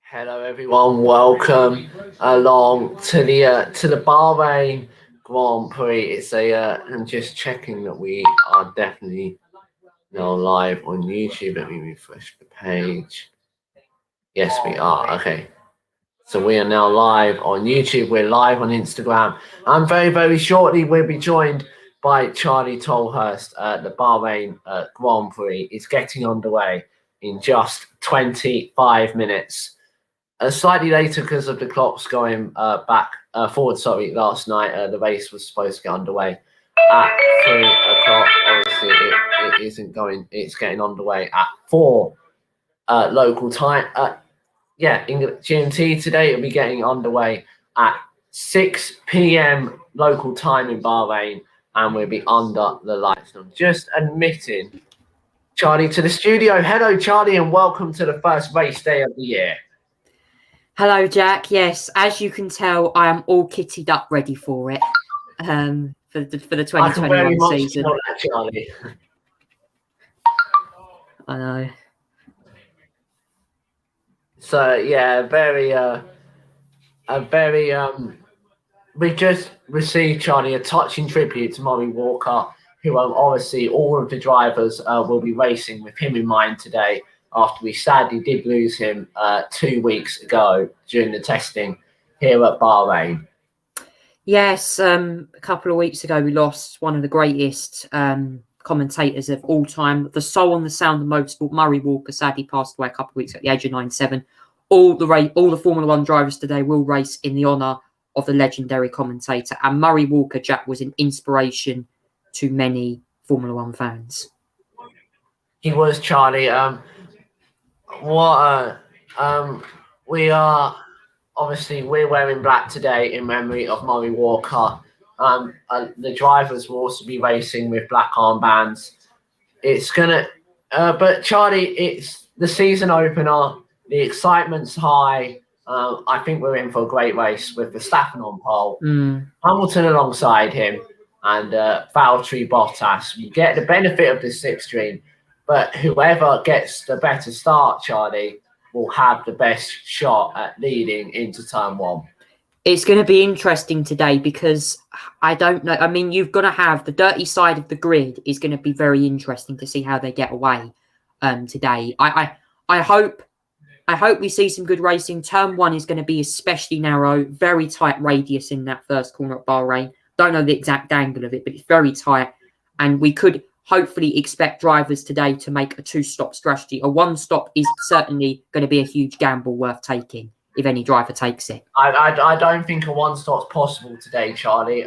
Hello, everyone. Welcome along to the Bahrain Grand Prix. I'm just checking that we are definitely now live on YouTube. Let me refresh the page. Yes, we are. Okay. So we are now live on YouTube. We're live on Instagram. And very shortly we'll be joined by Charlie Tolhurst. The Bahrain Grand Prix is getting underway in just 25 minutes. Slightly later because of the clocks going forward. Sorry, last night the race was supposed to get underway at 3 o'clock. Obviously, it isn't going. It's getting underway at 4 local time. GMT today. It'll be getting underway at 6 p.m. local time in Bahrain, and we'll be under the lights. I'm just admitting Charlie to the studio. Hello, Charlie, and welcome to the first race day of the year. Hello, Jack. Yes, as you can tell, I am all kitted up, ready for it. For the 2021 season. That, Charlie. I know. So yeah, we just received, Charlie, a touching tribute to Murray Walker, who obviously all of the drivers will be racing with him in mind today, after we sadly did lose him 2 weeks ago during the testing here at Bahrain. Yes, a couple of weeks ago we lost one of the greatest commentators of all time, the soul and the sound of motorsport. Murray Walker sadly passed away a couple of weeks at the age of 97. All the Formula One drivers today will race in the honour of the legendary commentator, and Murray Walker, Jack, was an inspiration to many Formula One fans. He was, Charlie. We're wearing black today in memory of Murray Walker. The drivers will also be racing with black armbands. But Charlie, it's the season opener. The excitement's high. I think we're in for a great race with Verstappen on pole, Hamilton alongside him, and Valtteri Bottas. You get the benefit of the slipstream, but whoever gets the better start, Charlie, will have the best shot at leading into turn one. It's going to be interesting today because I don't know. I mean, you've got to have the dirty side of the grid is going to be very interesting to see how they get away today. I hope we see some good racing. Turn one is going to be especially narrow, very tight radius in that first corner at Bahrain. Don't know the exact angle of it, but it's very tight. And we could hopefully expect drivers today to make a two-stop strategy. A one-stop is certainly going to be a huge gamble worth taking if any driver takes it. I don't think a one-stop's possible today, Charlie.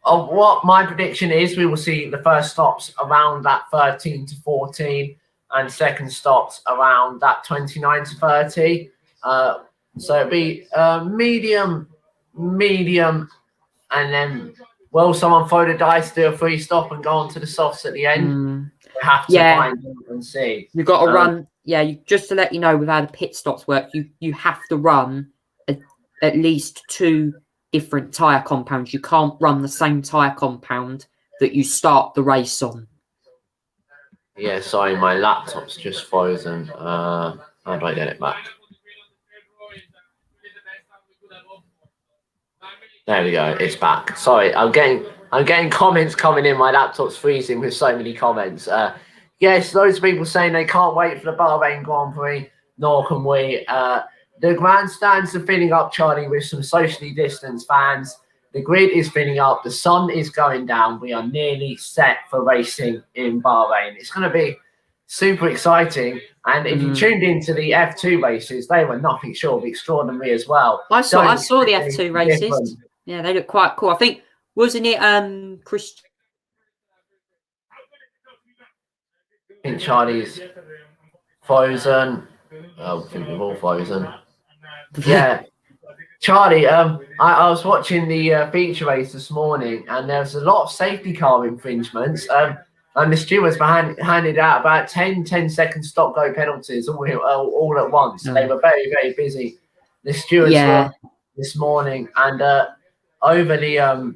What my prediction is, we will see the first stops around that 13 to 14 and second stops around that 29 to 30. So it'll be medium, and then will someone throw the dice, do a free stop and go on to the softs at the end? We have to find out and see. You've got to run. Yeah, just to let you know, with how the pit stops work, you have to run at least 2 different tyre compounds. You can't run the same tyre compound that you start the race on. Yeah, sorry, my laptop's just frozen. How do I get it back? There we go, it's back. Sorry, I'm getting comments coming in. My laptop's freezing with so many comments. Yes, those people saying they can't wait for the Bahrain Grand Prix, nor can we. The grandstands are filling up, Charlie, with some socially distanced fans. The grid is filling up. The sun is going down. We are nearly set for racing in Bahrain. It's going to be super exciting. And if you tuned into the F2 races, they were nothing short of extraordinary as well. I saw the F2 races. Different. Yeah, they look quite cool. I think, wasn't it Chris? I think Charlie's frozen. I think we're all frozen. Yeah. Charlie, I was watching the feature race this morning, and there was a lot of safety car infringements. And the stewards handed out about 10-second stop-go penalties all at once. They were very busy. The stewards were this morning, and over the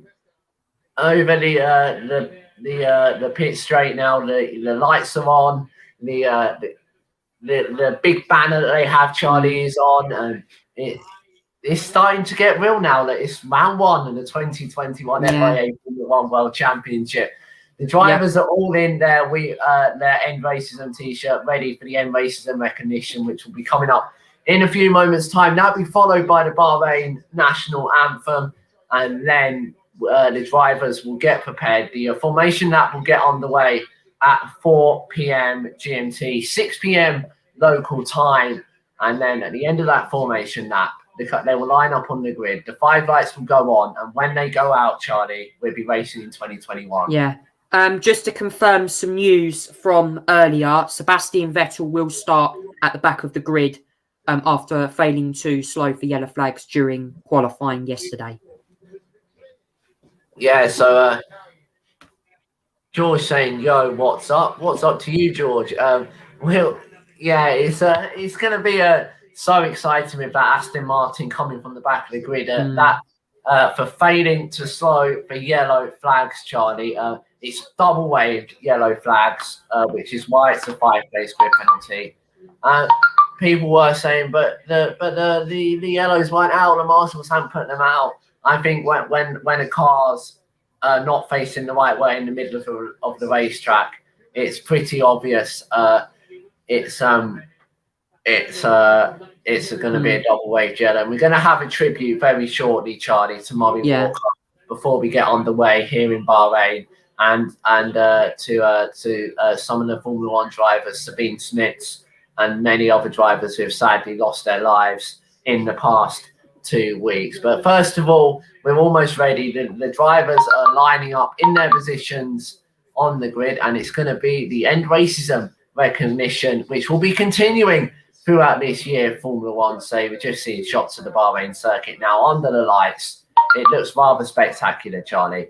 pit straight now. The lights are on. The the big banner that they have, Charlie, is on, and it's starting to get real now that it's round one of the 2021 FIA Formula One World Championship. The drivers are all in their End Racism t-shirt, ready for the End Racism recognition, which will be coming up in a few moments' time. That'll be followed by the Bahrain national anthem, and then the drivers will get prepared. The formation lap will get underway at 4 p.m. GMT, 6 p.m. local time, and then at the end of that formation lap, they will line up on the grid. The 5 lights will go on, and when they go out, Charlie, we'll be racing in 2021. Yeah. Just to confirm some news from earlier, Sebastian Vettel will start at the back of the grid after failing to slow for yellow flags during qualifying yesterday. Yeah, so George saying, "Yo, what's up? What's up to you, George?" Well, yeah, it's going to be so exciting with that Aston Martin coming from the back of the grid. For failing to slow for yellow flags, Charlie. It's double waved yellow flags, which is why it's a 5-place grid penalty. People were saying, but the yellows weren't out. The marshals hadn't put them out. I think when a car's not facing the right way in the middle of the racetrack, it's pretty obvious. It's going to be a double wave yellow. And we're going to have a tribute very shortly, Charlie, to Murray Walker before we get underway here in Bahrain, and to some of the Formula One drivers, Sabine Smits, and many other drivers who have sadly lost their lives in the past 2 weeks. But first of all, we're almost ready. The drivers are lining up in their positions on the grid, and it's going to be the End Racism recognition, which will be continuing throughout this year. Formula One, say we're just seeing shots of the Bahrain circuit now under the lights. It looks rather spectacular, Charlie.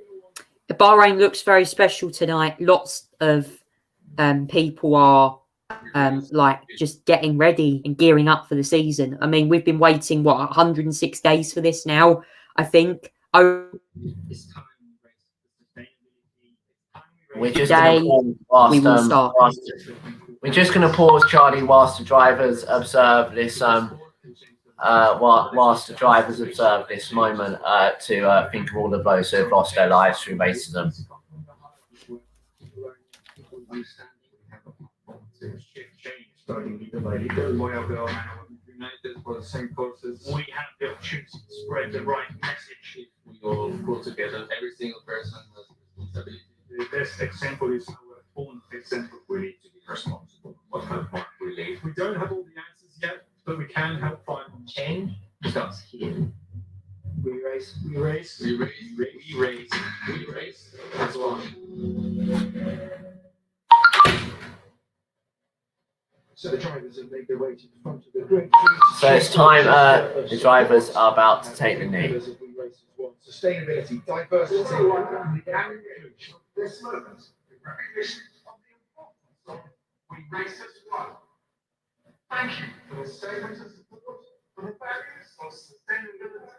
The Bahrain looks very special tonight. Lots of people are just getting ready and gearing up for the season. I mean, we've been waiting 106 days for this now, I think. We're just going to pause, Charlie, whilst the drivers observe this. Whilst the drivers observe this moment to think of all of those who have lost their lives through racism. United for the same causes. We have the opportunity to spread the right message. If we all pull together, every single person has responsibility. The best example is our own example. We need to be responsible. What kind of we lead? We don't have all the answers yet, but we can help find change. Starts here. We race. That's one. So the drivers have made their way to the front of the grid. So it's time. The drivers are about to take the knee. Sustainability, diversity, and this moment, recognition of the importance of we race as one. Thank you for the statement of support for the values of sustainability,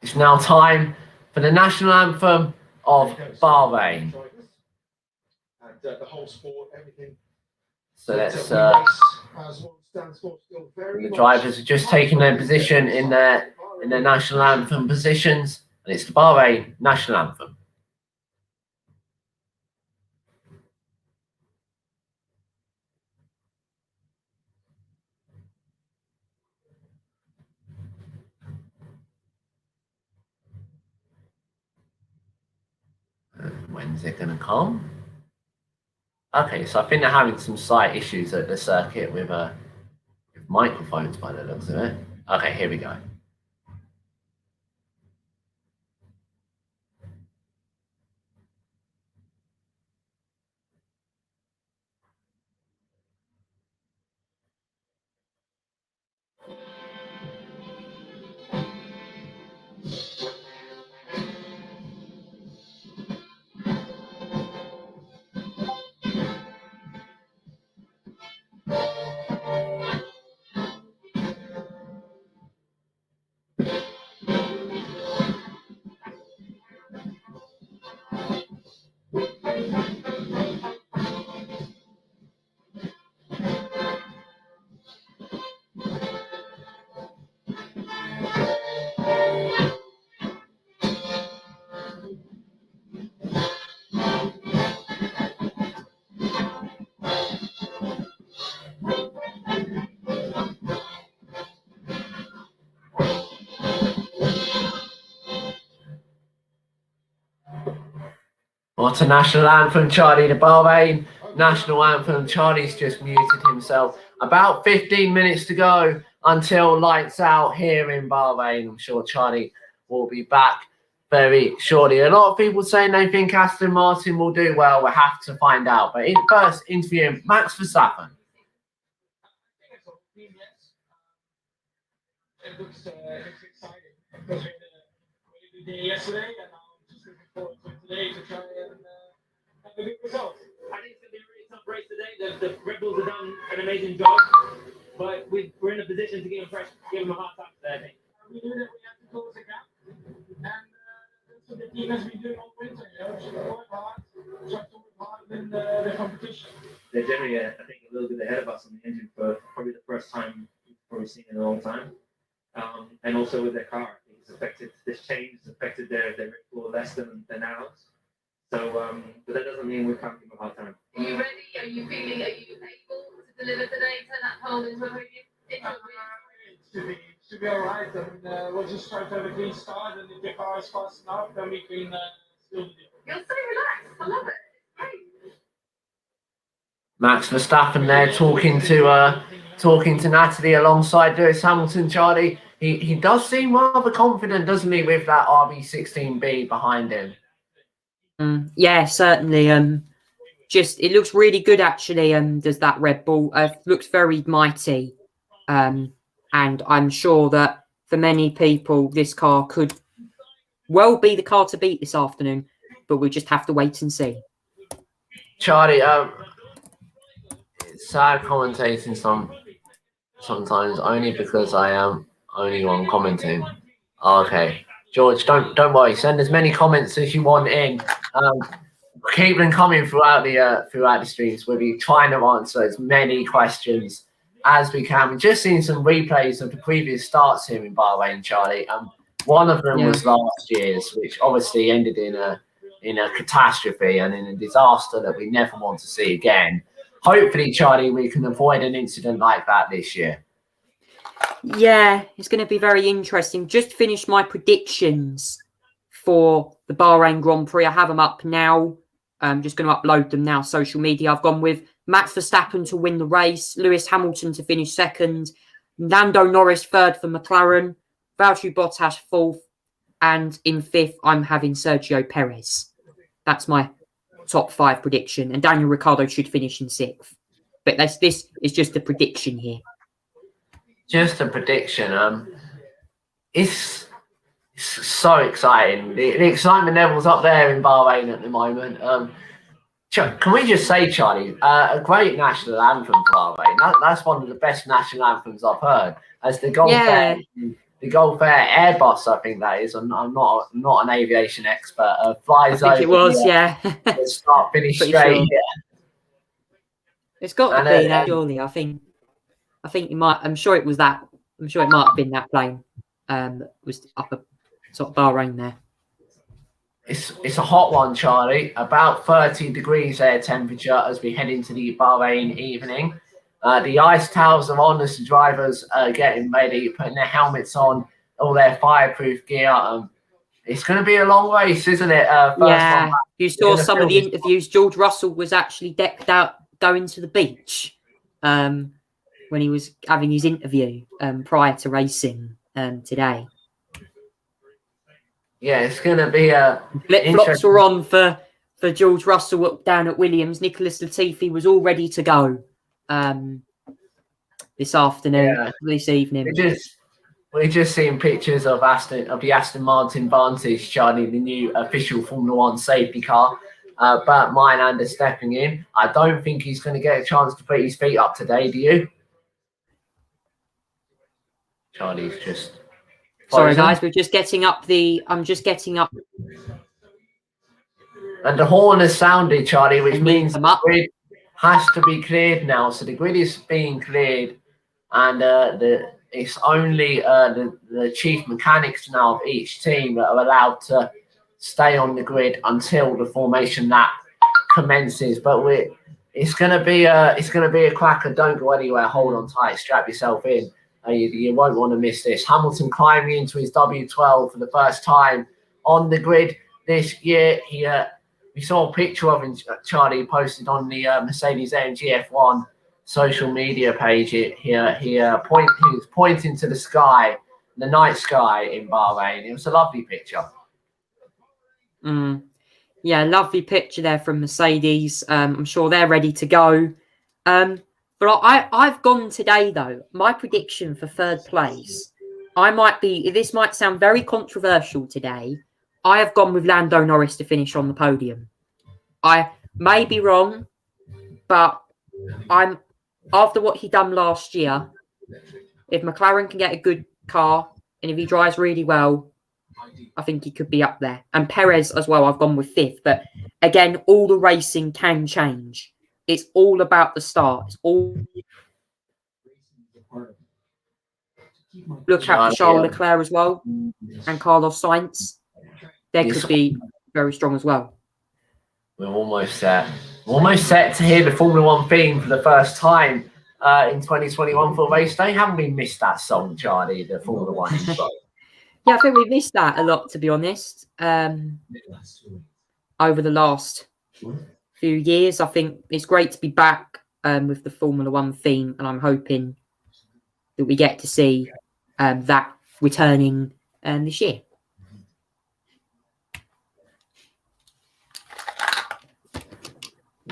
It's now time for the national anthem of Bahrain. The whole sport, everything. So let's. The drivers are just taking their position in their national anthem positions, and it's the Bahrain national anthem. When's it going to come? Okay, so I think they're having some slight issues at the circuit with microphones by the looks of it. Okay, here we go. What a national anthem, Charlie. The Bahrain national anthem. Charlie's just muted himself. About 15 minutes to go until lights out here in Bahrain. I'm sure Charlie will be back very shortly. A lot of people saying they think Aston Martin will do well. We'll have to find out. But first, interviewing Max Verstappen. It looks exciting because we had a good day yesterday, and I'm just looking forward to today to try and have a good result. I think it's going to be a really tough race today. The Red Bulls have done an amazing job, but we're in a position to give them a hard time today, I think. We knew that we had to close the gap, and that's what the team has been doing all winter. Should work hard, try to work harder than the competition. They're generally, I think, a little bit ahead of us on the engine for probably the first time we've probably seen in a long time. And also with their car, I think it's affected, this change has affected their rip floor less than ours. So, but that doesn't mean we can't give them a hard time. Are you ready? Are you able to deliver today, turn that pole into a podium? It should be all right. I mean, we'll just try to have a clean start, and if the car is fast enough, then we can still do it. You're so relaxed. I love it. It's great. Max Verstappen there talking to Natalie alongside Lewis Hamilton. Charlie, he does seem rather confident, doesn't he, with that RB16B behind him? Yeah, certainly. It looks really good actually. Does that Red Bull? Looks very mighty. And I'm sure that for many people, this car could well be the car to beat this afternoon. But we'll just have to wait and see. Charlie, it's sad commentating sometimes only because I am only one commenting. Okay, George, don't worry. Send as many comments as you want in. Keep them coming throughout the streams. We'll be trying to answer as many questions as we can. We've just seen some replays of the previous starts here in Bahrain, Charlie. One of them was last year's, which obviously ended in a catastrophe and in a disaster that we never want to see again. Hopefully, Charlie, we can avoid an incident like that this year. Yeah, it's going to be very interesting. Just finished my predictions for the Bahrain Grand Prix. I have them up now. I'm just going to upload them now, social media. I've gone with Max Verstappen to win the race, Lewis Hamilton to finish second, Lando Norris third for McLaren, Valtteri Bottas fourth, and in fifth, I'm having Sergio Perez. That's my top 5 prediction, and Daniel Ricciardo should finish in 6th. But this is just a prediction here. Just a prediction. It's so exciting. The excitement levels up there in Bahrain at the moment. Can we just say, Charlie, a great national anthem for Bahrain. That's one of the best national anthems I've heard. As the Gulf Air Airbus, I think that is. I'm not an aviation expert. Flies over. I think it was, Start finish straight. Sure. Yeah. It's got to be that, surely. I think it might. I'm sure it was that. I'm sure it might have been that plane. Was up a sort of Bahrain there. It's a hot one, Charlie. About 30 degrees air temperature as we head into the Bahrain evening. The ice towels are on as the drivers are getting ready, putting their helmets on, all their fireproof gear. It's going to be a long race, isn't it? You saw some of the interviews. George Russell was actually decked out going to the beach when he was having his interview prior to racing today. Yeah, it's going to be a... Flip-flops were on for George Russell down at Williams. Nicholas Latifi was all ready to go this afternoon, this evening. We're just seeing pictures of the Aston Martin Vantage, Charlie, the new official Formula One safety car. Bert Minander stepping in. I don't think he's going to get a chance to put his feet up today, do you? Charlie's just... Sorry, guys, we're just getting up I'm just getting up. And the horn has sounded, Charlie, which means the grid has to be cleared now. So the grid is being cleared, and it's only the chief mechanics now of each team that are allowed to stay on the grid until the formation lap commences. But it's gonna be a cracker. Don't go anywhere. Hold on tight. Strap yourself in. You won't want to miss this. Hamilton climbing into his W12 for the first time on the grid this year. we saw a picture of him, Charlie posted on the Mercedes-AMG F1 social media page. He was pointing to the sky, the night sky in Bahrain. It was a lovely picture. Yeah, lovely picture there from Mercedes. I'm sure they're ready to go. But I've gone today, though. My prediction for third place, this might sound very controversial today. I have gone with Lando Norris to finish on the podium. I may be wrong, but after what he done last year, if McLaren can get a good car and if he drives really well, I think he could be up there. And Perez as well, I've gone with fifth. But again, all the racing can change. It's all about the start. It's all look out for Charles Leclerc as well and Carlos Sainz. They could be very strong as well. We're almost set. We're almost set to hear the Formula One theme for the first time in 2021 for race day. Haven't we missed that song, Charlie? The Formula One intro. Yeah, I think we missed that a lot, to be honest. Over the last few years, I think it's great to be back with the Formula One theme, and I'm hoping that we get to see that returning this year.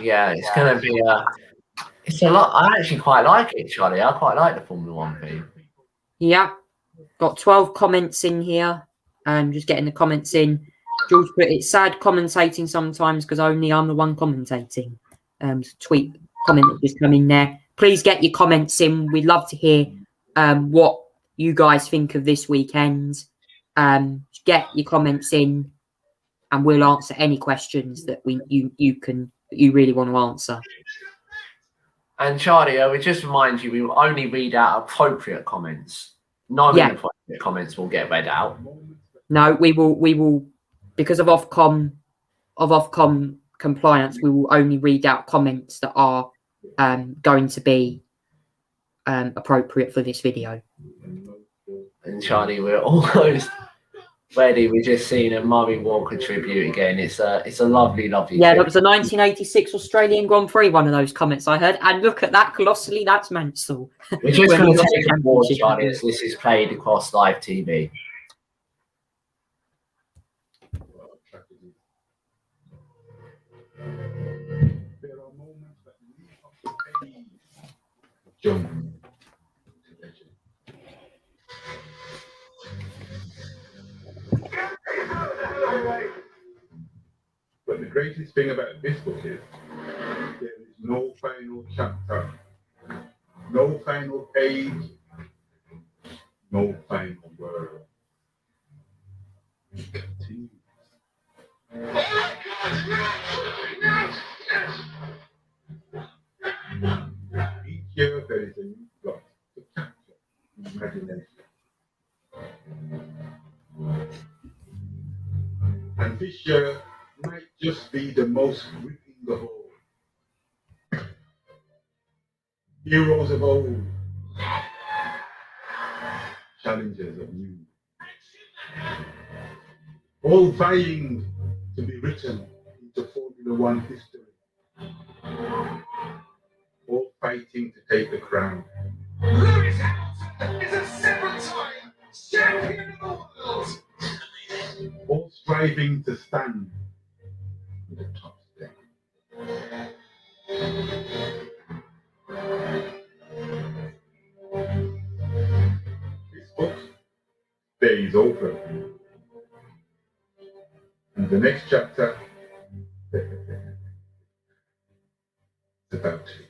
Yeah, it's going to be it's a lot. I actually quite like it, Charlie. I quite like the Formula One theme. Yeah, got 12 comments in here. Just getting the comments in. George put it's sad commentating sometimes because only I'm the one commentating. Tweet comment that just come in there. Please get your comments in. We'd love to hear what you guys think of this weekend. Get your comments in, and we'll answer any questions that you really want to answer. And Charlie, I would just remind you, we will only read out appropriate comments. Non-inappropriate comments will get read out. No, we will because of Ofcom compliance, we will only read out comments that are going to be appropriate for this video. And Charlie, we're almost ready. We're just seeing a Murray Walker tribute again. It's a lovely Yeah, tribute. that was a 1986 Australian Grand Prix, one of those comments I heard. And look at that, colossally, that's Mansell. We're just going to take a pause, Charlie, as this is played across live TV. But the greatest thing about this book is there is no final chapter, no final page, no final word. It continues. Each year there is a new plot to capture imagination. And this year might just be the most gripping of all. Heroes of old, challengers of new, all vying to be written into Formula One history, all fighting to take the crown. Lewis Hamilton is a seven-time champion of the world. All striving to stand on the top step. This book stays open. And the next chapter is about to begin.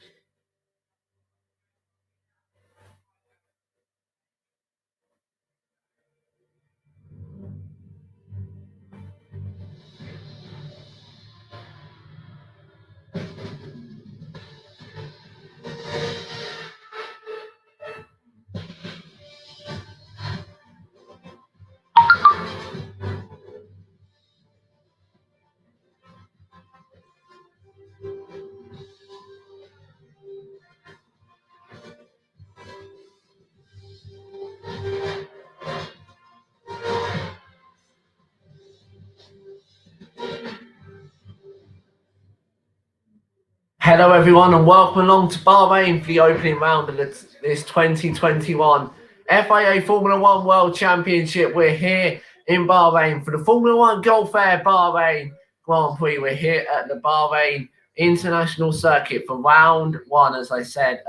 Hello everyone and welcome along to Bahrain for the opening round of this 2021 FIA Formula One World Championship. We're here in Bahrain for the Formula One Gulf Air Bahrain Grand Prix. We're here at the Bahrain International Circuit for round one, as I said.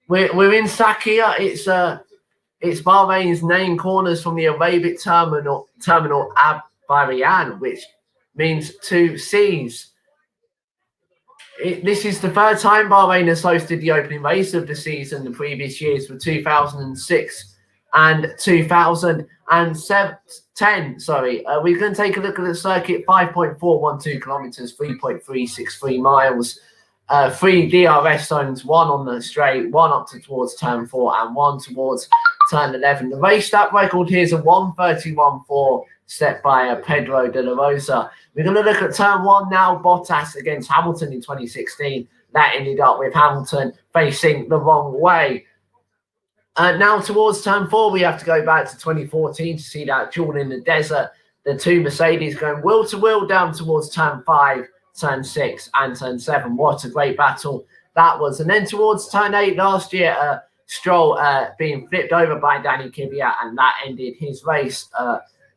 We're in Sakia. It's Bahrain's name corners from the Arabic terminal Ab Bahrain, which means two seas. This is the third time Bahrain has hosted the opening race of the season. The previous years were 2006 and 2010. We're going to take a look at the circuit. 5.412 kilometers, 3.363 miles, 3 DRS zones, 1 on the straight, 1 up towards turn 4 and 1 towards turn 11. The race start record here is a 1:31.4 set by Pedro de la Rosa. We're going to look at turn 1 now. Bottas against Hamilton in 2016. That ended up with Hamilton facing the wrong way. Now towards turn 4, we have to go back to 2014 to see that duel in the desert. The two Mercedes going wheel to wheel down towards turn 5, turn 6 and turn 7. What a great battle that was. And then towards turn 8 last year, Stroll being flipped over by Danny Kvyat, and that ended his race.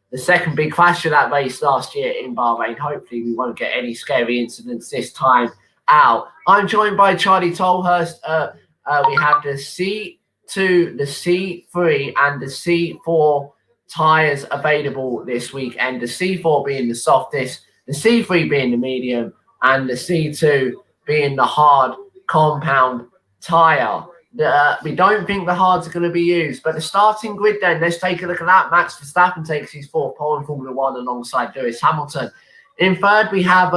The second big crash of that race last year in Bahrain. Hopefully we won't get any scary incidents this time out. I'm joined by Charlie Tolhurst. We have the C2, the C3 and the C4 tyres available this weekend. The C4 being the softest, the C3 being the medium, and the C2 being the hard compound tyre. We don't think the hards are going to be used, but the starting grid then, let's take a look at that. Max Verstappen takes his 4th pole in Formula 1 alongside Lewis Hamilton. In 3rd, we have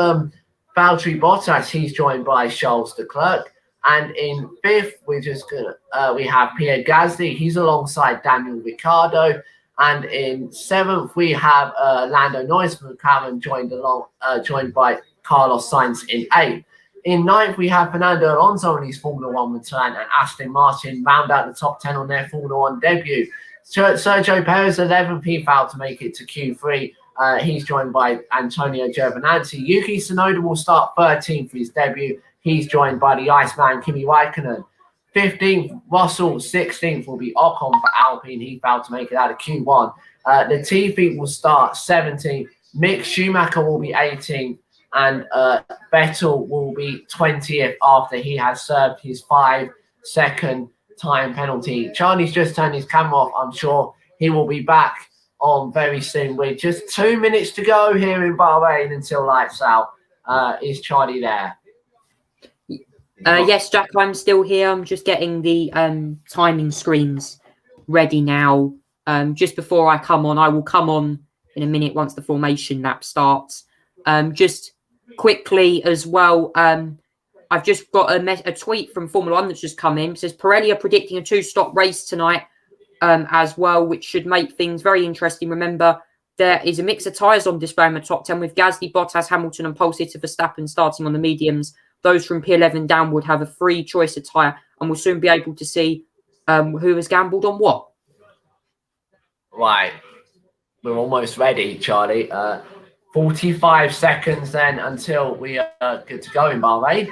Valtteri Bottas. He's joined by Charles Leclerc. And in 5th, we have Pierre Gasly. He's alongside Daniel Ricciardo. And in 7th, we have Lando Norris from McLaren joined by Carlos Sainz in 8th. In 9th, we have Fernando Alonso on his Formula 1 return, and Aston Martin round out the top 10 on their Formula 1 debut. Sergio Perez, 11th, he failed to make it to Q3. He's joined by Antonio Giovinazzi. Yuki Tsunoda will start 13th for his debut. He's joined by the Iceman Kimi Raikkonen. 15th, Russell. 16th will be Ocon for Alpine. He failed to make it out of Q1. Latifi will start 17th. Mick Schumacher will be 18th. And Vettel will be 20th after he has served his 5-second time penalty. Charlie's just turned his camera off. I'm sure he will be back on very soon. With just 2 minutes to go here in Bahrain until lights out. Is Charlie there? Yes, Jack, I'm still here. I'm just getting the timing screens ready now. Just before I come on, I will come on in a minute once the formation lap starts. Just quickly as well, I've just got a tweet from Formula 1 that's just come in. It says Pirelli are predicting a 2-stop race tonight as well, which should make things very interesting. Remember, there is a mix of tyres on display in the top 10 with Gasly, Bottas, Hamilton and pole sitter Verstappen starting on the mediums. Those from P11 downward have a free choice of tyre, and we'll soon be able to see who has gambled on what. Right. We're almost ready, Charlie. 45 seconds then until we are good to go in Bahrain.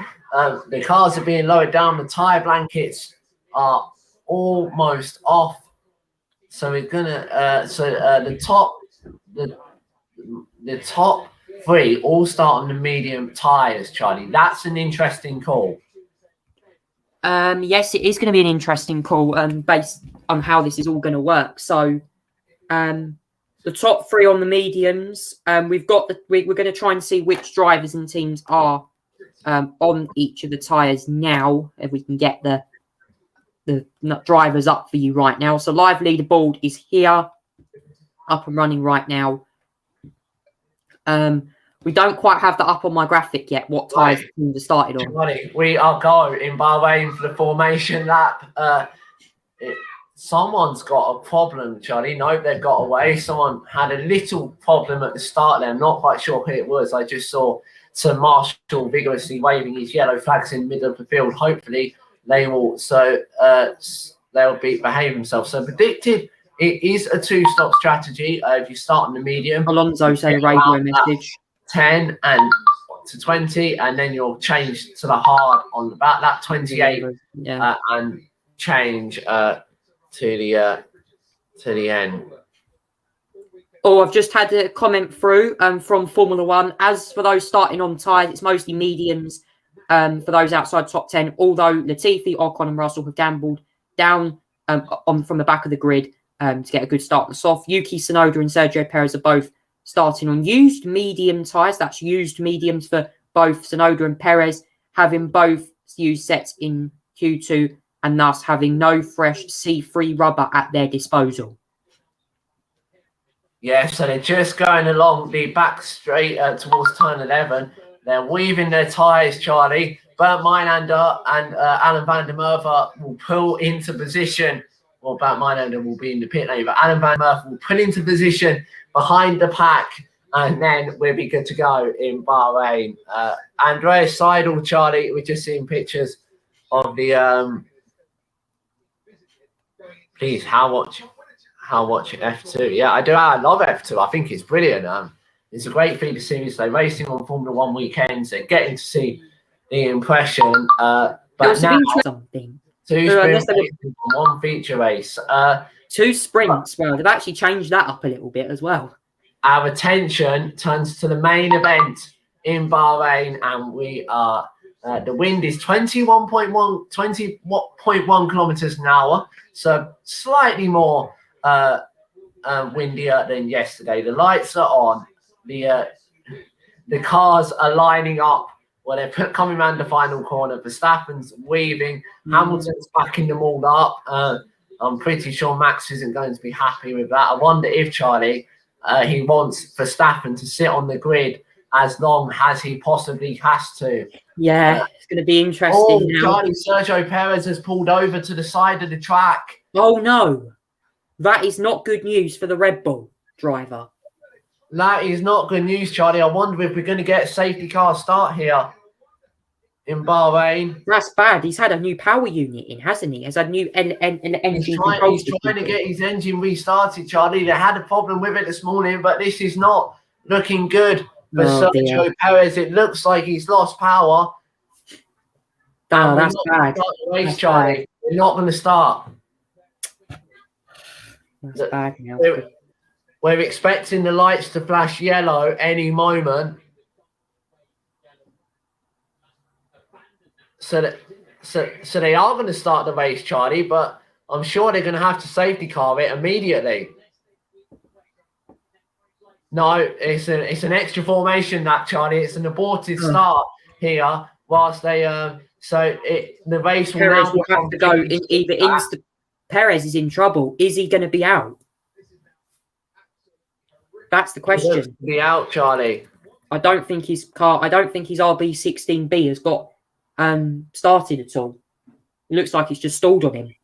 The cars are being lowered down. The tyre blankets are almost off. So we're gonna. The top 3 all start on the medium tyres, Charlie. That's an interesting call. Yes, it is going to be an interesting call based on how this is all going to work. So, the top 3 on the mediums. We're going to try and see which drivers and teams are on each of the tyres now. If we can get the drivers up for you right now. So live leaderboard is here, up and running right now. We don't quite have that up on my graphic yet. What tyres the teams are started on? Charlie, we are go in Bahrain for the formation lap. Someone's got a problem, Charlie. No, they've got away. Someone had a little problem at the start there. I'm not quite sure who it was. I just saw Sir Marshall vigorously waving his yellow flags in the middle of the field. Hopefully, they will behave themselves. So predicted, it is a 2-stop strategy. If you start in the medium, Alonso sent a radio message. 10 and to 20, and then you'll change to the hard on about that 28, Yeah. and change to the end. Oh, I've just had a comment through from Formula One. As for those starting on tyres, it's mostly mediums for those outside top 10, although Latifi, Ocon and Russell have gambled down from the back of the grid to get a good start on the soft. Yuki Tsunoda and Sergio Perez are both starting on used medium tyres. That's used mediums for both Tsunoda and Perez, having both used sets in Q2 and thus having no fresh C3 rubber at their disposal. Yeah, so they're just going along the back straight towards turn 11. They're weaving their tyres, Charlie. Bernd Maylander and Alan van der Merwe will pull into position. Well, Bernd Maylander will be in the pit lane, but Alan van der Merwe will pull into position behind the pack, and then we'll be good to go in Bahrain. Andreas Seidel, Charlie, we're just seeing pictures of the... Please, how watch F2. Yeah, I do. I love F2. I think it's brilliant. It's a great feat of series. They're racing on Formula One weekends. They're getting to see the impression. But now, something. two sprint races, one feature race. 2 sprints. Well, they've actually changed that up a little bit as well. Our attention turns to the main event in Bahrain, and we are. The wind is 20.1 kilometers an hour, so slightly more windier than yesterday. The lights are on. The cars are lining up. Well, they're coming around the final corner. Verstappen's weaving. Hamilton's backing them all up. I'm pretty sure Max isn't going to be happy with that. I wonder if, Charlie, he wants Verstappen to sit on the grid as long as he possibly has to. Yeah, it's going to be interesting. Oh, now. Charlie, Sergio Perez has pulled over to the side of the track. Oh, no. That is not good news for the Red Bull driver. That is not good news, Charlie. I wonder if we're going to get a safety car start here in Bahrain. That's bad. He's had a new power unit in, hasn't he? Has had new engine control. He's trying to get his engine restarted, Charlie. They had a problem with it this morning, but this is not looking good for Sergio Perez. It looks like he's lost power. Oh, that's bad. Race, Charlie. We're not going to start. That's bad. Now. We're expecting the lights to flash yellow any moment. So they are going to start the race, Charlie, but I'm sure they're going to have to safety car it immediately. No, it's an extra formation, that, Charlie. It's an aborted start here. Whilst they the race will Perez now will have to go either into. Perez is in trouble. Is he going to be out? That's the question. Be out, Charlie. I don't think his RB16B has got started at all. It looks like it's just stalled on him.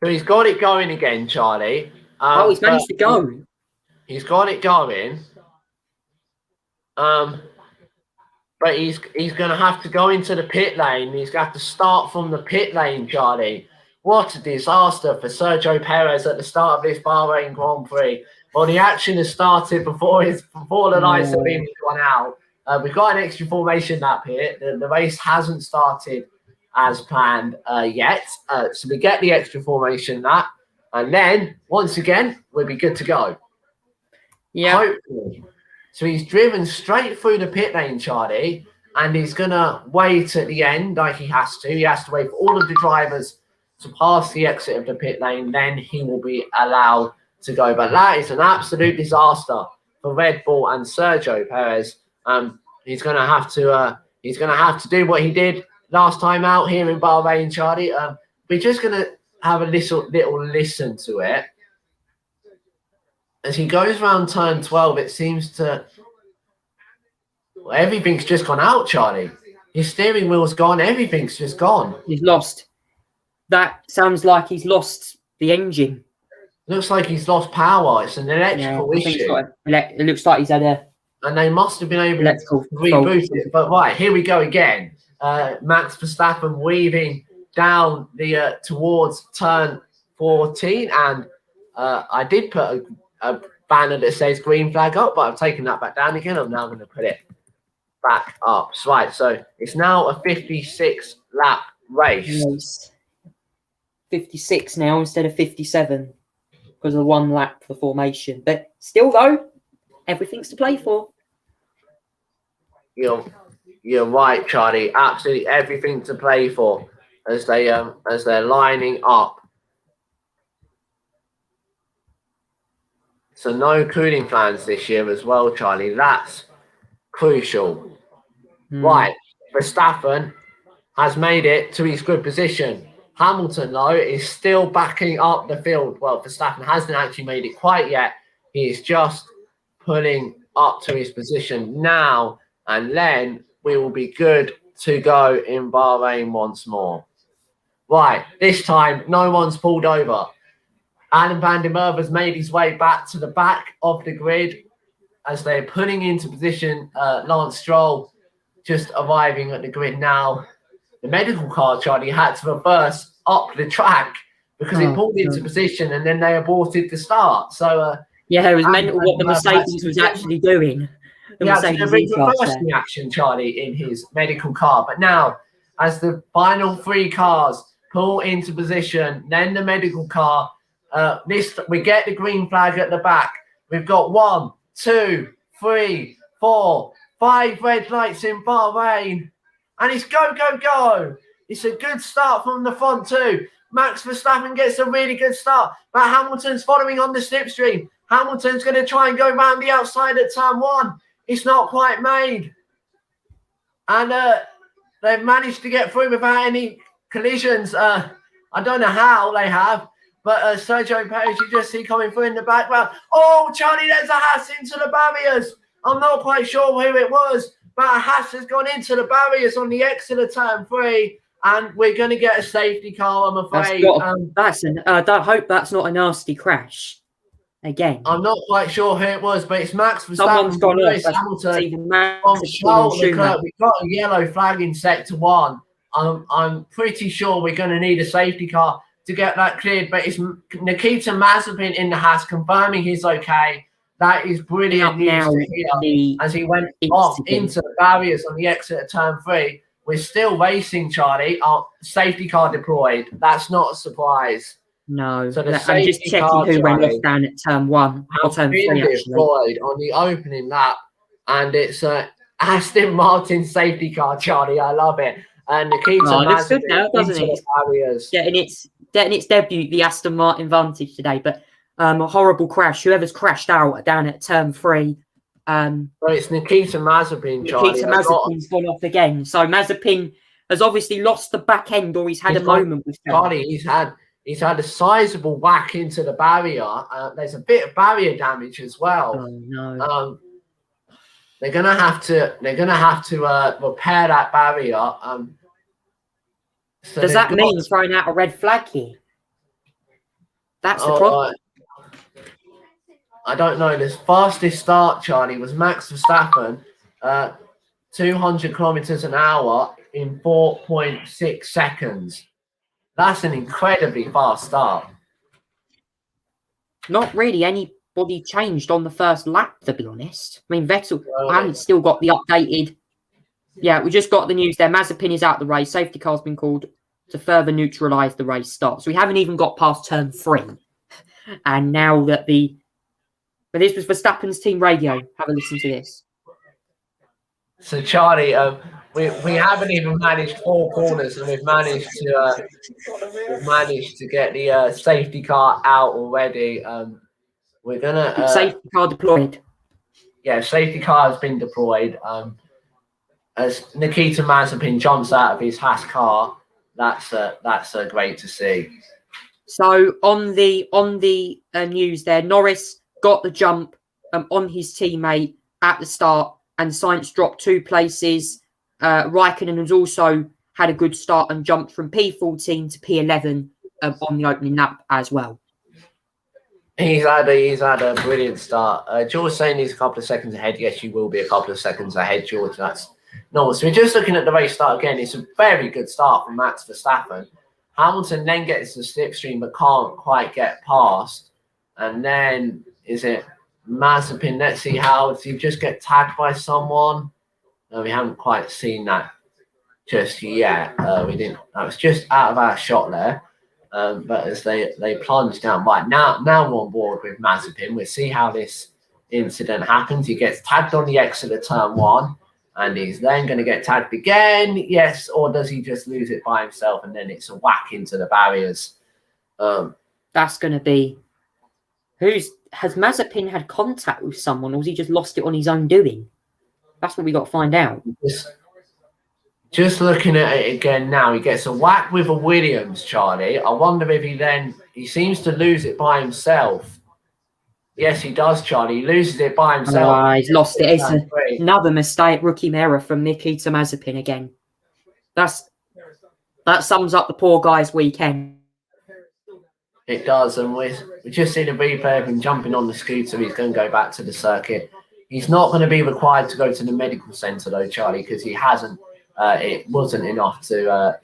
So he's got it going again, Charlie. He's managed to go. He's got it going. But he's going to have to go into the pit lane. He's going to have to start from the pit lane, Charlie. What a disaster for Sergio Perez at the start of this Bahrain Grand Prix. Well, the action has started before the lights have been gone out. We've got an extra formation lap here. The race hasn't started as planned yet. So we get the extra formation lap. And then, once again, we'll be good to go. Yeah. Hopefully. So he's driven straight through the pit lane, Charlie, and he's going to wait at the end like he has to. He has to wait for all of the drivers to pass the exit of the pit lane. Then he will be allowed to go. But that is an absolute disaster for Red Bull and Sergio Perez. He's going to have to do what he did last time out here in Bahrain, Charlie. We're just going to have a little listen to it. As he goes around turn 12, it seems to... Well, everything's just gone out, Charlie. His steering wheel's gone. Everything's just gone. He's lost. That sounds like he's lost the engine. Looks like he's lost power. It's an electrical issue. It looks like he's had a... And they must have been able to reboot it. But right, here we go again. Max Verstappen weaving down the towards turn 14. And I did put a banner that says green flag up, but I've taken that back down again. I'm now going to put it back up. Right, so it's now a 56 lap race. Yes. 56 now instead of 57 because of 1 lap for formation. But still, though, everything's to play for. You're right, Charlie. Absolutely everything to play for as they're lining up. So no cooling fans this year as well, Charlie. That's crucial. Right, Verstappen has made it to his good position. Hamilton, though, is still backing up the field. Well, Verstappen hasn't actually made it quite yet. He is just pulling up to his position now, and then we will be good to go in Bahrain once more. Right, this time, no one's pulled over. Alan van der Merwe has made his way back to the back of the grid as they're putting into position. Lance Stroll just arriving at the grid now. The medical car, Charlie, had to reverse up the track because it pulled into position and then they aborted the start. So yeah, it was mental what the Mercedes was actually doing. The Mercedes reverse reaction, Charlie, in his medical car. But now, as the final 3 cars pull into position, then the medical car, we get the green flag at the back. We've got 1, 2, 3, 4, 5 red lights in Bahrain. And it's go, go, go. It's a good start from the front too. Max Verstappen gets a really good start. But Hamilton's following on the slipstream. Hamilton's going to try and go around the outside at turn 1. It's not quite made. And they've managed to get through without any collisions. I don't know how they have. But Sergio Perez, you just see coming through in the background. Oh, Charlie, there's a Haas into the barriers. I'm not quite sure who it was. But a Haas has gone into the barriers on the exit of turn 3. And we're going to get a safety car, I'm afraid. I hope that's not a nasty crash. Again, I'm not quite sure who it was, but it's Max Verstappen. Someone's gone Lewis off. Hamilton on Charles Leclerc. We've got a yellow flag in sector 1. I'm pretty sure we're going to need a safety car to get that cleared. But it's Nikita Mazepin in the Haas confirming he's okay. That is brilliant news to hear as he went off into the barriers on the exit of turn 3. We're still racing, Charlie. Our safety car deployed. That's not a surprise. No, so I'm just checking who went off down at turn 1 or turn 3 actually. Deployed on the opening lap, and it's Aston Martin safety car, Charlie. I love it. And Nikita looks good now, doesn't it? Barriers. Getting its debut, the Aston Martin Vantage today, but a horrible crash. Whoever's crashed out down at turn 3. So it's Nikita Mazepin, Charlie. Nikita Mazepin's gone off again. So Mazepin has obviously lost the back end, or he's had a moment with Charlie. He's had a sizable whack into the barrier. There's a bit of barrier damage as well. Oh no. They're gonna have to repair that barrier. So does that mean throwing out a red flag here? That's the problem. I don't know. The fastest start, Charlie, was Max Verstappen, 200 kilometers an hour in 4.6 seconds. That's an incredibly fast start. Not really anybody changed on the first lap, to be honest. I mean, Vettel, I haven't still got the updated. Yeah, we just got the news there. Mazepin is out the race. Safety car's been called to further neutralise the race start. So we haven't even got past turn 3. And now that but this was Verstappen's team radio. Have a listen to this. So, Charlie, we haven't even managed 4 corners, and we've managed to get the safety car out already. We're gonna safety car deployed. Yeah, safety car has been deployed. As Nikita Mazepin jumps out of his Haas car, that's great to see. So on the news there, Norris got the jump on his teammate at the start, and Sainz dropped 2 places. Raikkonen has also had a good start and jumped from P14 to P11 on the opening lap as well. He's had a brilliant start. George saying he's a couple of seconds ahead. Yes, you will be a couple of seconds ahead, George. That's normal. So we're just looking at the race start again. It's a very good start from Max Verstappen. Hamilton then gets the slipstream but can't quite get past. And then is it Mazepin? Let's see how. Does he just get tagged by someone? No, we haven't quite seen that just yet. We didn't. That was just out of our shot there. But as they plunge down, right now we're on board with Mazepin. We'll see how this incident happens. He gets tagged on the exit of turn 1, and he's then going to get tagged again. Yes, or does he just lose it by himself and then it's a whack into the barriers? That's going to be. Has Mazepin had contact with someone, or has he just lost it on his own doing? That's what we got to find out. Just looking at it again now, he gets a whack with a Williams, Charlie. I wonder if he seems to lose it by himself. Yes, he does, Charlie. He loses it by himself. Oh, he's lost it. It's another mistake, rookie error from Nikita Mazepin again. That sums up the poor guy's weekend. It does, and we just seen a replay of him jumping on the scooter. He's going to go back to the circuit. He's not going to be required to go to the medical centre though, Charlie, because he hasn't. It wasn't enough to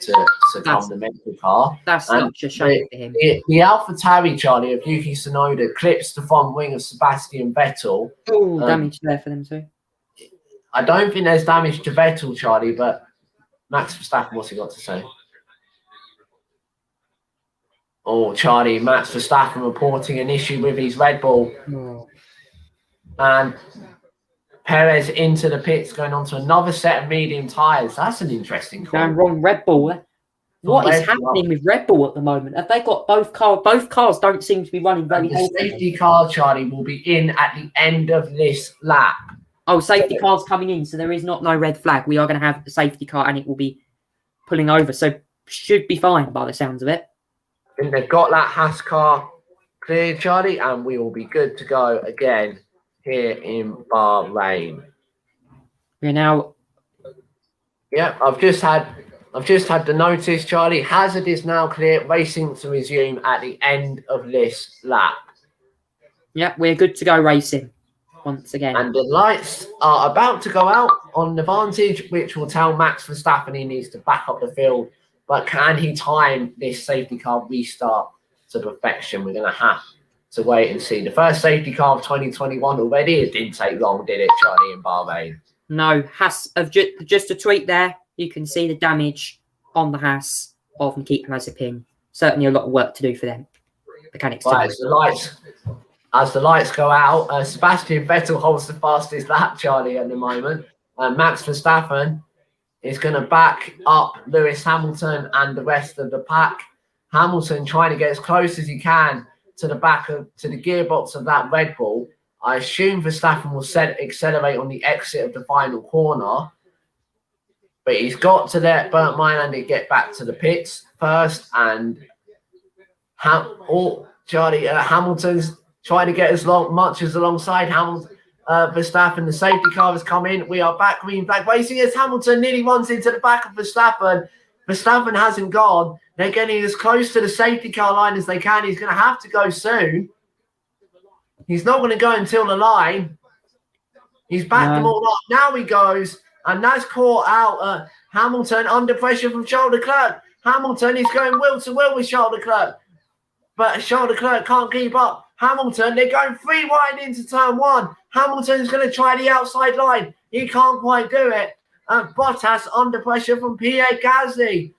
succumb the medical car. That's such a shame for him. The AlphaTauri, Charlie, of Yuki Tsunoda clips the front wing of Sebastian Vettel. Oh, damage there for them too. I don't think there's damage to Vettel, Charlie, but Max Verstappen, what's he got to say? Oh, Charlie, Max Verstappen reporting an issue with his Red Bull. Oh. And Perez into the pits, going on to another set of medium tyres. That's an interesting call. Going wrong, Red Bull. What is happening with Red Bull at the moment? Have they got both cars? Both cars don't seem to be running very well. The safety car, Charlie, will be in at the end of this lap. Oh, safety car's coming in, so there is no red flag. We are going to have the safety car, and it will be pulling over, so should be fine by the sounds of it. I think they've got that Haas car cleared, Charlie, and we will be good to go again here in Bahrain. We're now. Yeah, I've just had the notice, Charlie. Hazard is now clear, racing to resume at the end of this lap. Yeah, we're good to go racing once again. And the lights are about to go out on the Vantage, which will tell Max Verstappen he needs to back up the field. But can he time this safety car restart to perfection? We're going to have to wait and see. The first safety car of 2021 already. It didn't take long, did it, Charlie, in Bahrain? No, Haas of just a tweet there. You can see the damage on the Haas of Nikita Mazepin. Certainly a lot of work to do for them. Mechanics. Right, as the lights go out, Sebastian Vettel holds the fastest lap, Charlie, at the moment. Max Verstappen is going to back up Lewis Hamilton and the rest of the pack. Hamilton trying to get as close as he can to the gearbox of that Red Bull. I assume Verstappen will accelerate on the exit of the final corner. But he's got to let Bernd Mailander get back to the pits first. And Hamilton's trying to get as much as alongside Hamilton. Verstappen, the safety car has come in. We are back, green flag racing as Hamilton nearly runs into the back of Verstappen. Verstappen hasn't gone. They're getting as close to the safety car line as they can. He's going to have to go soon. He's not going to go until the line. He's backed them all up. Now he goes, and that's caught out Hamilton under pressure from Charles Leclerc. Hamilton is going wheel to wheel with Charles Leclerc, but Charles Leclerc can't keep up. Hamilton, they're going 3 wide into turn 1. Hamilton's going to try the outside line. He can't quite do it. Bottas under pressure from Pierre Gasly.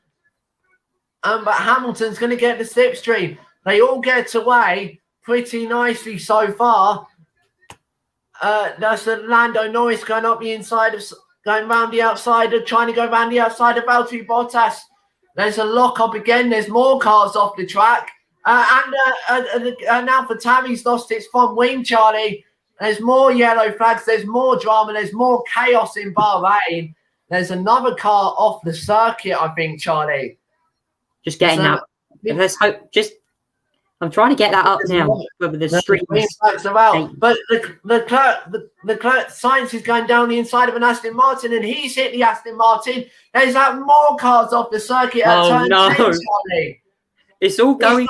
But Hamilton's going to get the slipstream. They all get away pretty nicely so far. That's Lando Norris going up the inside of, going round the outside of, trying to go round the outside of Valtteri Bottas. There's a lock up again. There's more cars off the track. And AlphaTauri's lost its front wing, Charlie. There's more yellow flags. There's more drama. There's more chaos in Bahrain. There's another car off the circuit, I think, Charlie. Just getting that. Let's hope. I'm trying to get that up now. Whether the streams are out. But Leclerc Sainz is going down the inside of an Aston Martin, and he's hit the Aston Martin. There's more cars off the circuit at turn 10, Charlie. It's all going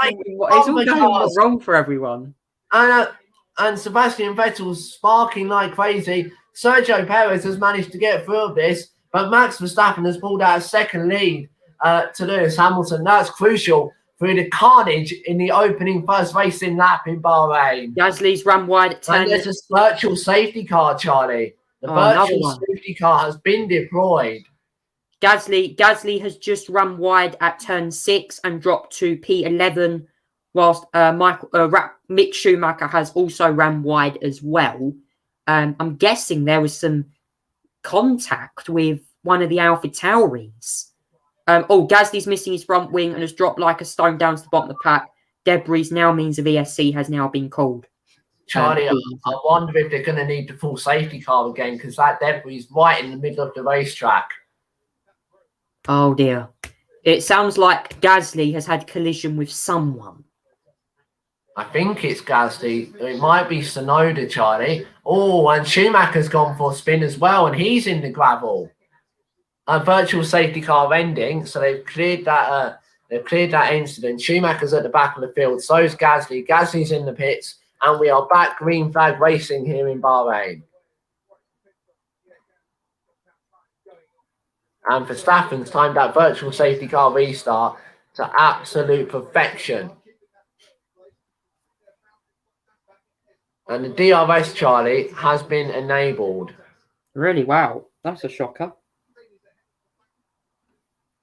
wrong for everyone. And Sebastian Vettel's sparking like crazy. Sergio Perez has managed to get through this, but Max Verstappen has pulled out a second lead to Lewis Hamilton. That's crucial through the carnage in the opening first racing lap in Bahrain. Gasly's run wide at turn. And there's a virtual safety car, Charlie. The virtual safety car has been deployed. Gasly has just run wide at turn 6 and dropped to P11, whilst Mick Schumacher has also ran wide as well. I'm guessing there was some contact with one of the AlphaTauris. Gasly's missing his front wing and has dropped like a stone down to the bottom of the pack. Debris now means of ESC has now been called. Charlie, I wonder if they're going to need the full safety car again, because that debris is right in the middle of the racetrack. Oh dear. It sounds like Gasly has had collision with someone. I think it's Gasly. It might be Sonoda, Charlie. Oh, and Schumacher's gone for a spin as well, and he's in the gravel. A virtual safety car ending, so they've cleared that. They've cleared that incident. Schumacher's at the back of the field. So is Gasly. Gasly's in the pits, and we are back green flag racing here in Bahrain. And Verstappen's timed that virtual safety car restart to absolute perfection. And the DRS, Charlie, has been enabled. Really? Wow. That's a shocker.